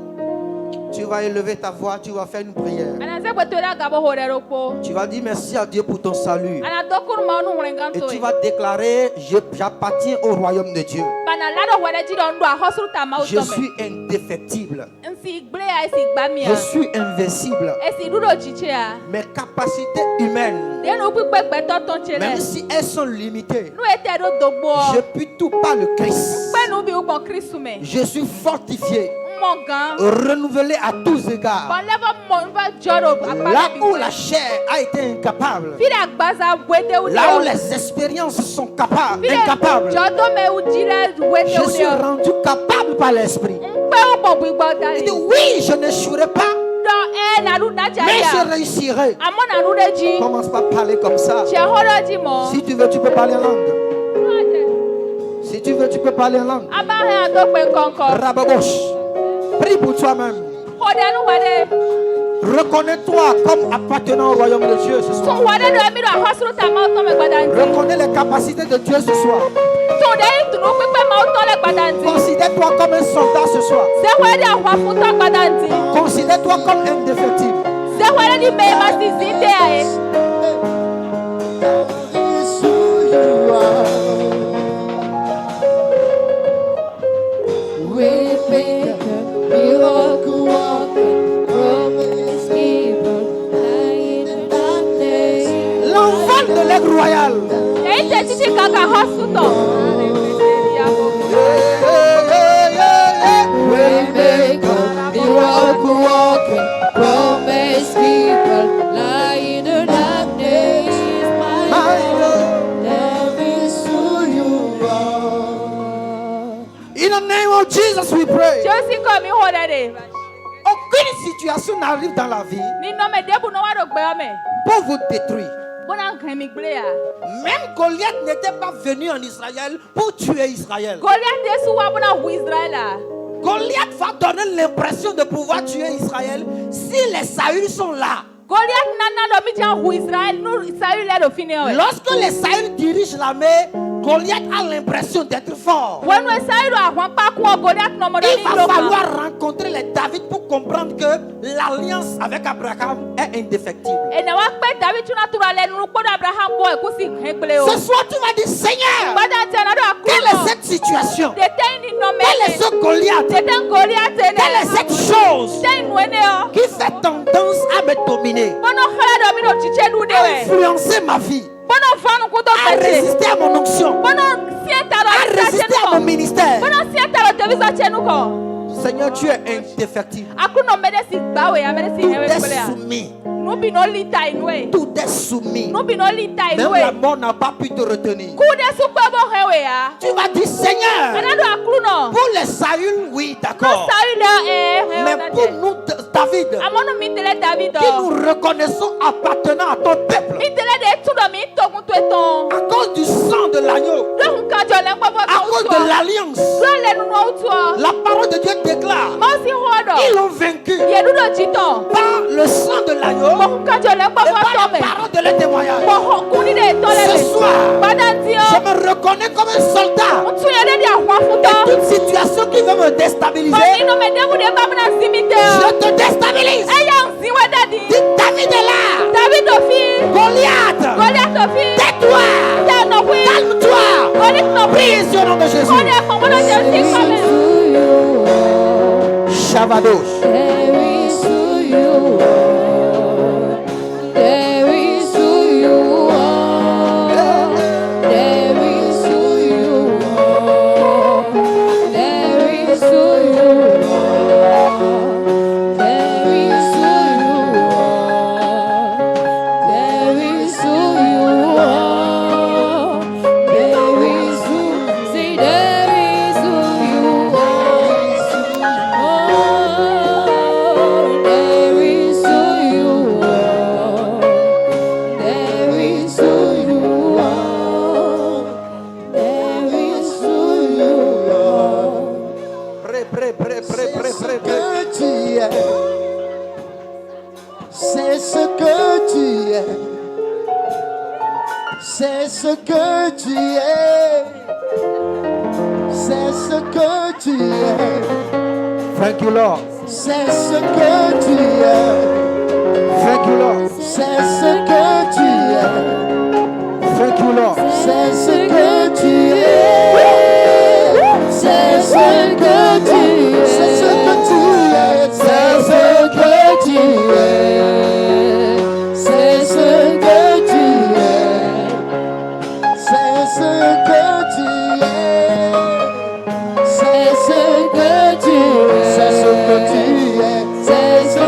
Tu vas élever ta voix, tu vas faire une prière. Anaze kwetera gabo horero po. Tu vas dire merci à Dieu pour ton salut. Anadokuru maunu Et mwenganto. tu vas déclarer, j'appartiens au royaume de Dieu. Bana lado wele jiro ndo ahosuru ta Je mautome. suis indéfectible. Nsi igble ya esi gbamia. Je suis invincible. Esi dudo chichea. Mes capacités humaines, Denu pipegbe toton chele. même si elles sont limitées, Nu ete do dogbo. je puis tout par le Christ. Penu bi ugbon Kristume. Je suis fortifié, Mongan. renouvelé à tous égards. Bon level mo nva joro Là où akpa. la chair a été incapable, Fide agbaza wede ude. là où les expériences sont incapables, Jodo me ujire wede je suis ude. rendu capable par l'esprit. Mpe ubo bigbo Il dali. dit oui, je n'échouerai pas, Do na lu na mais je jaya. réussirai. Amo na lu deji. Commence pas à parler comme ça. Che horoji mo. Si tu veux, tu peux parler en langue. Si tu veux, tu peux parler en langue. Abahe adokpe konko. Rababosh. Prie pour toi-même. Hodenu wede. Reconnais-toi comme appartenant au royaume de Dieu ce Tun soir. wade do emi do ahosuru ta mautome gbadanti. Reconnais les capacités de Dieu ce soir. Tun de itunu pipe mautole gbadanti. Considère-toi comme un soldat ce soir. Se wede ahwafuto gbadanti. Considère-toi comme indéfectible. Se wede di me masi zinde ae. That is who you are. Waymaker, miracle worker, promise keeper, light in the darkness. L'envol de l'aigle royale. Eite chichi kaka hosuto. Waymaker, miracle worker, promise keeper, light in the darkness. My God, that is who you are. In the name of Jesus we pray. Josi komi horere. Aucune situation n'arrive dans la vie Ni no me debu no wado gbe ome. pour vous détruire. Bona nkemi gble ya. Même Goliath n'était pas venu en Israël pour tuer Israël. Goliath desu wa bona hu Israela. Goliath va donner l'impression de pouvoir tuer Israël si les Saül sont là. Goliath nana do mi jan hu Israel nu Saül le do fini owe. Lorsque les Saül dirigent l'armée, Goliath a l'impression d'être fort. Wonu Saül do ahwan pa ku Goliath no mo do Il ni va lo. falloir rencontrer les David pour comprendre que l'alliance avec Abraham est indéfectible. E na wa pe David tuna tura le nu podo Abraham boy ku si hekle o. Ce soir, tu vas dire, Seigneur, Bada te na do quelle est akuno. cette situation? De ten ni no Quel est mele. ce Goliath? De ten Goliath ne. Quelle est cette chose Ten wene o. qui fait tendance à me dominer, Bono khala do mi do chiche du à dewe. influencer ma vie, Bono fanu ku do à pete. résister à mon onction, Bono sienta à do résister à mon ministère? Bono sienta do teviza chenu ko. Seigneur, tu es indéfectible. Akuno mede si bawe ya mede si Tout hewe est kulea. soumis. Nubi no lita inwe. Tout est soumis. Nubi no lita Même inwe. la mort n'a pas pu te retenir. Kude supe bo hewe ya. Tu vas dire, Seigneur, Anado akuno. pour les Saül, oui, No d'accord. saida Mais pour nous, David, Amono mitele David. qui nous reconnaissons appartenant à ton peuple, Mitele de tudo mi togun to eton. à cause du sang de l'agneau, Do nka jo le npa bo à cause de l'alliance, Do le nu no uto. la parole de Dieu déclare, Mo si hodo. ils ont vaincu Ye dudo jiton. par le sang de l'agneau Mo nka jo le npa et bo par tome. la parole de leur témoignage. Mo kuni de to le. Ce soir, Badantio. je me reconnais comme un soldat. Mutu ye de ahwa futo. Toute situation qui veut me déstabiliser, Mani no me debu de babna simite. je te déstabilise. Eya nsiwe dadi. Dis, David est là. David ofi. Goliath, Goliath ofi. tais-toi. Te no wi. Calme-toi. Goliath no wi. Prie au nom de Jésus. Goliath mo mono je si kame. Shavadosh. There is who you are. There is who you are. There is who you are. There is who you are. There is who you are. There is who you are. There is who. Say there is who you are. Oh, there is who you are. There is who you are. There is who you are. Prêt. Que tu es. C'est ce que tu es. C'est ce que tu es. C'est ce que tu es. Thank you, Lord. C'est ce que tu es. Thank you, Lord. C'est ce que tu es. Thank you, Lord. C'est ce que tu es. C'est ce que tu es. C'est ce que tu es. C'est ce que tu es. C'est ce que tu es. C'est ce que tu es. C'est ce que tu es. C'est ce que tu es. C'est ce que tu es. C'est ce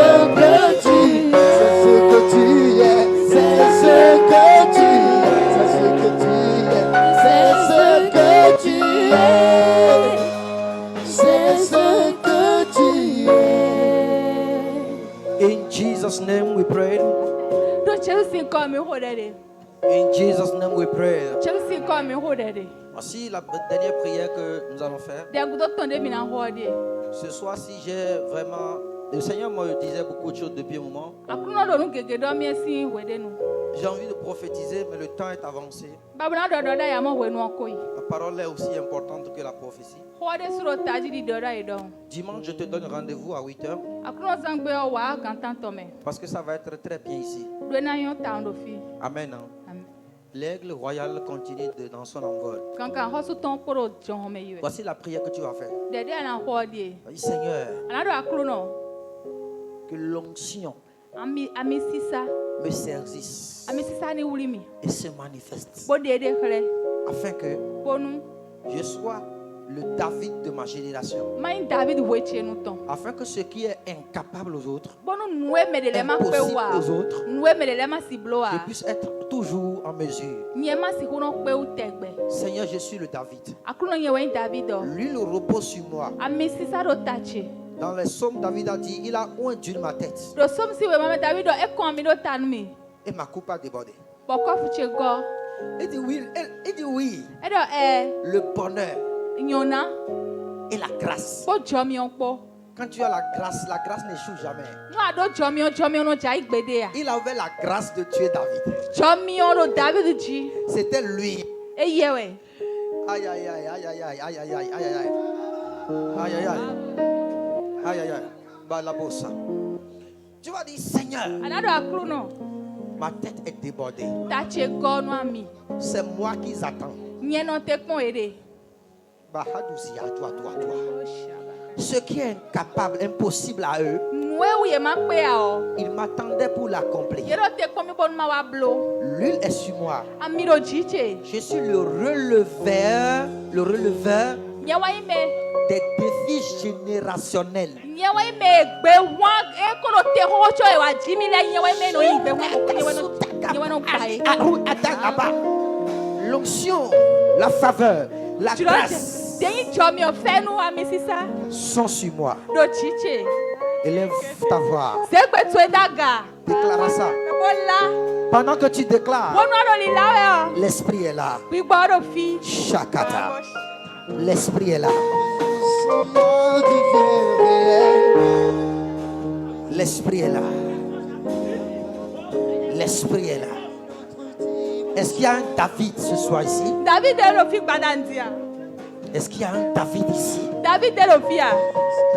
que tu es. C'est ce que tu es. C'est ce que tu es. C'est ce que tu es. C'est ce que tu es. In Jesus' name we pray. Do Chelsea come hodere. In Jesus' name we pray. Chelsea come hodere. Voici la dernière prière que nous allons faire. De gudo tonde mina hodie. Ce soir, si j'ai vraiment... Le Seigneur me disait beaucoup de choses depuis un moment. Akuno do nu gege do mi si wede nu. J'ai envie de prophétiser, mais le temps est avancé. Babuna do do da ya mo we nu okoi. La parole est aussi importante que la prophétie. Hode suro taji di do da ido. Dimanche, je te donne rendez-vous à 8h Akuno zangbe o wa gantan tome. parce que ça va être très bien ici. Do na yon tando fi. Amen. Hein? Amen. L'aigle royal continue dans son envol. Kankan hosu ton poro jon me yue. Voici la prière que tu vas faire. De de na hodie. Dis, Seigneur, Anado akuno. que l'onction Ami sisa. me saisisse Ami sisa ni wulimi. et se manifeste Bo de de khle. afin que Bonu. je sois le David de ma génération. Mai David weche nu ton. Afin que ce qui est incapable aux autres, Bonu nuwe medele ma pe impossible wa. aux autres, Nuwe medele ma si bloa. je puisse être toujours en mesure. Nyema si kuno pe utegbe. Seigneur, je suis le David. Akuno nyewe David o. L'huile repose sur moi. Ami sisa do tache. Dans les psaumes, David a dit, il a oint d'huile ma tête Do som si we mama David o e kon mi do tanumi. et ma coupe a débordé. Boko fuche go. Il dit oui, E do le bonheur nyona. et la grâce. Bo jomi on po. Quand tu as la grâce n'échoue jamais. No ado jomi no jai gbede ya. Il avait la grâce de tuer David. Jomi on do David ji. C'était lui. E yewe. Aïe, aïe, aïe, aïe, aïe, aïe, aïe, aïe, aïe, aïe, aïe. Aïe, aïe, aïe. Aïe, aïe, aïe. Bah, la bossa. Tu vas dire, Seigneur, Anado akuno. ma tête est débordée. Tache go no ami. C'est moi qui attends. Nye no te pon ere. Bah, hadouzi, à toi. Ce qui est incapable, impossible à eux, Nwe ou ye ma pe ya o. ils m'attendaient pour l'accomplir. Ye do te pon mi bon ma wa blo. L'huile est sur moi. Ami do jiche. Je suis le releveur Nye wa ime. des défis générationnel. nyewa ime gbe wan ekolo te ho cho e wa jimi le nyewa ime no yin gbe wan ko nyewa no pai L'onction, la faveur, la grâce deyin jo mi o fe nu ami sisa sont sur moi. do chiche Élève ta voix. segbe tu edaga Déclare ça. bola Pendant que tu déclares, wono ro li lawe o l'esprit est là. gbigbo ro fi Shakata. L'esprit est là. L'esprit est là. L'esprit est là. Est-ce qu'il y a un David ce soir ici? David de ro fi gbadandia Est-ce qu'il y a un David ici? David de ro fi a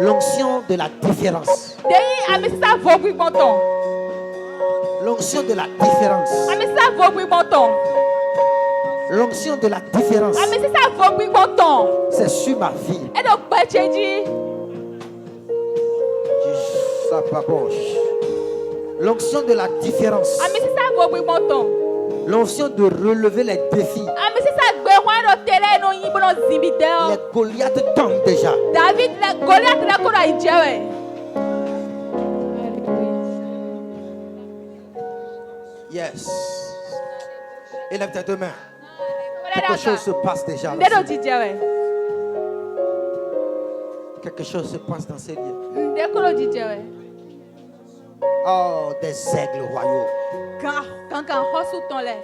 L'onction de la différence. deyin ami sisa vo gbigbo ton L'onction de la différence. ami sisa vo gbigbo ton L'onction de la différence. ami sisa vo gbigbo ton C'est sur ma vie. e do pe cheji Ça baboche. L'onction de la différence. ami sisa vo gbigbo ton L'onction de relever les défis. ami sisa gbe wan do tele no yin bono zimide o Les Goliaths tombent déjà. David le Goliath le ko ra ijewe Yes. Élève tes deux mains. Quelque chose se passe déjà. nde do jijewe Quelque chose se passe dans ces lieux. nde ko do jijewe Oh, des aigles royaux. kankan hosu ton le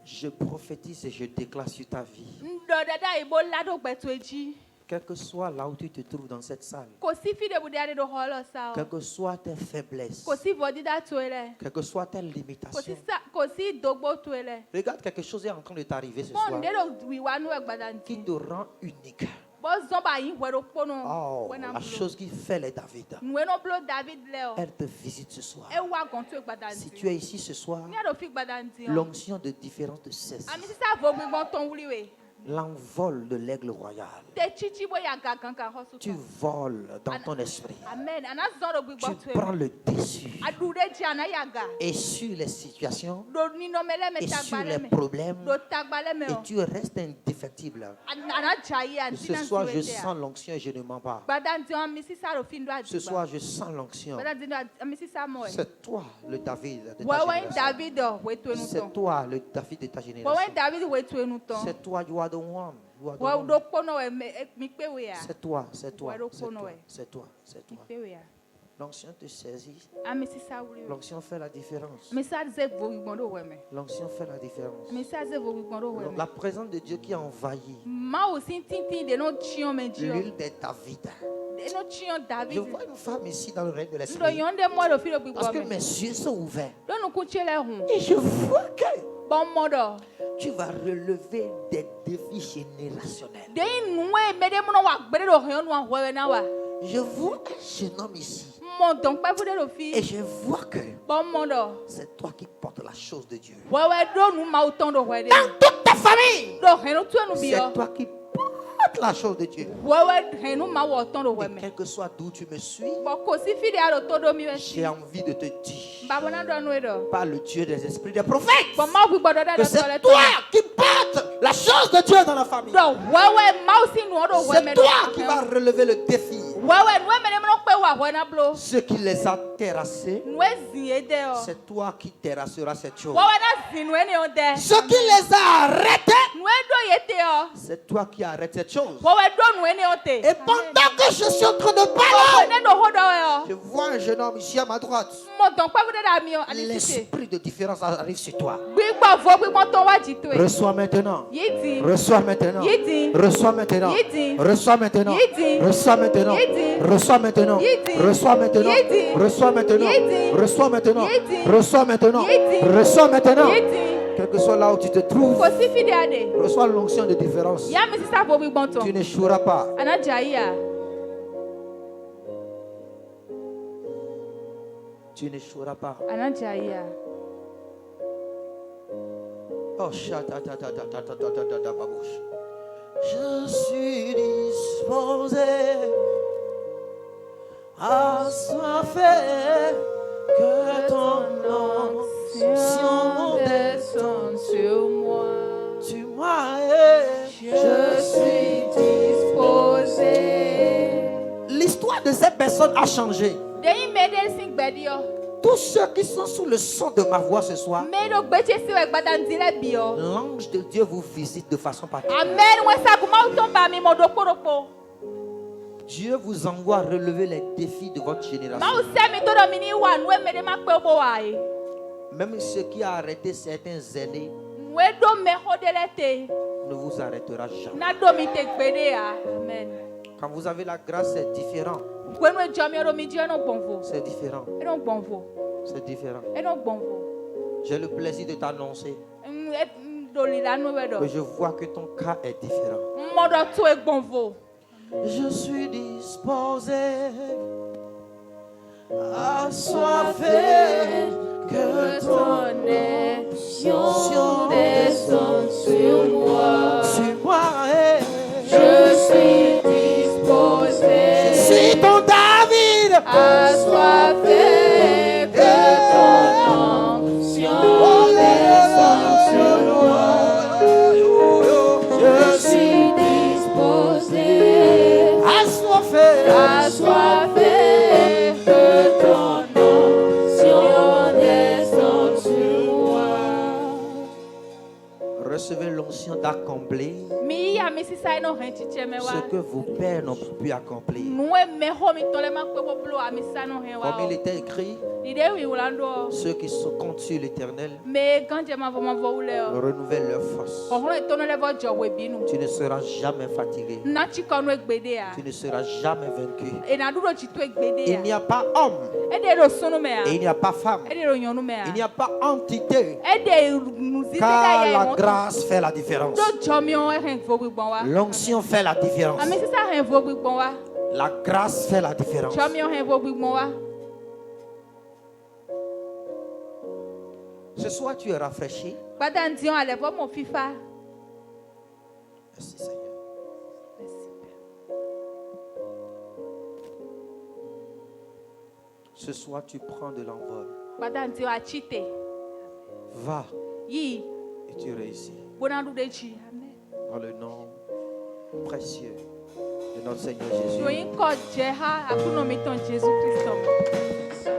Je prophétise et je déclare sur ta vie. ndo dada ibo lado gbetu eji Quel que soit là où tu te trouves dans cette salle. ko si fi de bude ade do holo sa Quelles que soient tes faiblesses. ko si vodida to ele Quelles que soient tes ko si limitations. sa ko si dogbo to ele Regarde, quelque chose est en train de t'arriver ce bon soir. nde do wiwa nu egbadanti Qui te rend unique. bo zomba yin hwe do pono Oh, wena la chose qui fait les David. nwe no blo David le o Elle te visite ce soir. e wa gon to Si egbadanti tu es ici ce soir, ni ado fi egbadanti o l'onction de différence te cesse. ami sisa vo gbigbo ton wuli we L'envol de l'aigle royal. te chichi bo ya ga kankan hosu Tu ton voles dans ton esprit. amen ana zon do gbigbo Tu to prends ele le dessus. adude ji ana ya ga Et sur les situations, do ni no mele me et sur tagbale les me problèmes, do tagbale me et o tu restes indéfectible. ana jayi Et ce antina soir, je siwete sens l'onction et je ne mens pas. gbadanti o ami sisa ro fi ndo Ce soir, je sens l'onction. gbadanti ndo ami sisa mo e C'est toi, le David de ta wewe génération. David o wetu enu C'est ton toi, le David de ta wewe génération. David wetu enu ton C'est toi, you are the one. You are the we one. do pono we mi pe we ya C'est toi, c'est toi, Ouais, donc, c'est on toi, ouais. c'est toi, c'est mi toi. pe we ya L'onction te saisit. ami sisa wuli we L'onction fait la différence. mi sa ze vo gbigbo do we me L'onction fait la différence. mi sa ze vo gbigbo do we me La présence de Dieu qui a envahi ma o sin tintin de no chion me ji o l'huile des David. de no chion Je David vois une femme ici dans le règne de ndo l'esprit. yonde mo do fi do gbigbo Parce que me mes yeux sont ouverts. do nu ku chele hun Et je vois que bon mo do tu vas relever des défis générationnels. de nuwe me de mo no wa gbere do hen nu a hwe na wa Je vois un jeune homme ici. mo don pe fu de do Et fi je vois que bon mo do c'est toi qui portes la chose de Dieu. wewe do nu ma o ton do hwe de Dans toute ta famille, do hen nu tu enu bi c'est o toi qui portes la chose de Dieu. wewe hen nu ma wo ton do hwe Et me quel que soit d'où tu me suis, bo ko si fi de ado to do mi we si j'ai envie de te dire, ba bona do nu e do par le Dieu des esprits des prophètes, bo ma fu gbodo da que do to le c'est to toi qui portes la chose de Dieu dans la famille. do wewe ma o si nu o do hwe me C'est do toi qui vas relever le défi. wewe nu e me de mo no pe wa hwe na blo Ce qui les a terrassés, nu e zin e de o c'est toi qui terrasseras cette chose. wewe na zin nu e ne o de Ce qui les a arrêtés, nu e do ye te o c'est toi qui arrêtes cette chose. wewe do nu e ne o te Et pendant que je suis en train de o parler, ne do ho do e je vois un jeune homme ici à ma droite. o mo don pe fu de da mi o ani sise L'esprit de différence arrive sur toi. gbigbo vo gbigbo ton wa ji to e Reçois maintenant. yidi Reçois maintenant. Yidi. Reçois maintenant. Yidi. Reçois maintenant. Yidi. Reçois maintenant. Yidi. Reçois maintenant. Yidi. Reçois maintenant. Yidi. Reçois maintenant. Yidi. Reçois maintenant. Yidi. Reçois maintenant. Yidi. Reçois maintenant. yidi Quel que soit là où tu te trouves, ko si fi de ade reçois l'onction de différence. ya mi sisa vo gbigbo ton Tu n'échoueras pas. ana jayi ya Tu n'échoueras pas. ana jayi ya Oh, babouche. Je suis disposé à soiffer que personne a changé. Deyi mede sin gbedi yo. Tous ceux qui sont sous le son de ma voix ce soir, Medo gbeche si we gbadandile bi yo. l'ange de Dieu vous visite de façon particulière. Amen. We sa kuma utomba mi modokporokpo. Dieu vous envoie relever les défis de votre Ma génération. use mi todo mini wa nwe mede ma pe obo wa e. Même ceux qui ont arrêté certains aînés We do me hodelete. ne vous arrêtera jamais. Na do mi te gbede ya. Amen. Quand vous avez la grâce, c'est différent. Gwenu e jomi ro mi dio no gbonvo. C'est différent. E no gbonvo. C'est différent. E no gbonvo. J'ai le plaisir de t'annoncer Doli la no we que do. je vois que ton cas est différent. Modo to e gbonvo. Je suis disposé, assoiffé, que ton onction descende sur moi. sur moi. Je suis disposé, Si ton David, assoiffé, que ton onction descende sur moi. Je suis disposé, assoiffé, assoiffé, que ton onction descende sur moi. recevez l'onction d'accomplir Mi ya mi sisa no henti cheme wa. ce que vos pères n'ont pas pu accomplir. Nwe me ho mi tole ma pe boblo a mi sa no he wa. Comme il était écrit, Ide wi ulando. ceux qui se comptent sur l'Éternel Me ganje ma vo ule o. renouvellent leur force. Ohun e tono le vo jo we binu. Tu ne seras jamais fatigué. Na chikono egbede ya. Tu ne seras jamais vaincu. E na duro chitu egbede Il ya. n'y a pas homme E de ro sunu me et il ya. n'y a pas femme. E de ro nyonu me ya. Il n'y a pas entité. E de muzizi da Car ya la mo. grâce fait la différence. Do jomi o e hen vo gbigbon wa. L'onction fait la différence. Ami sisa hen vo gbigbon wa. La grâce fait la différence. Jomi o hen vo gbigbon wa. Ce soir, tu es rafraîchi. Gbada ndion ale vo mo fifa. Merci Seigneur. Ce soir, tu prends de l'envol. Gbada ndion a chite. Va Yi et tu réussis. bona du de chi. Amen. Dans le nom précieux de notre Seigneur Jésus. Yoyin ko je ha akuno mi ton Jésus Christ.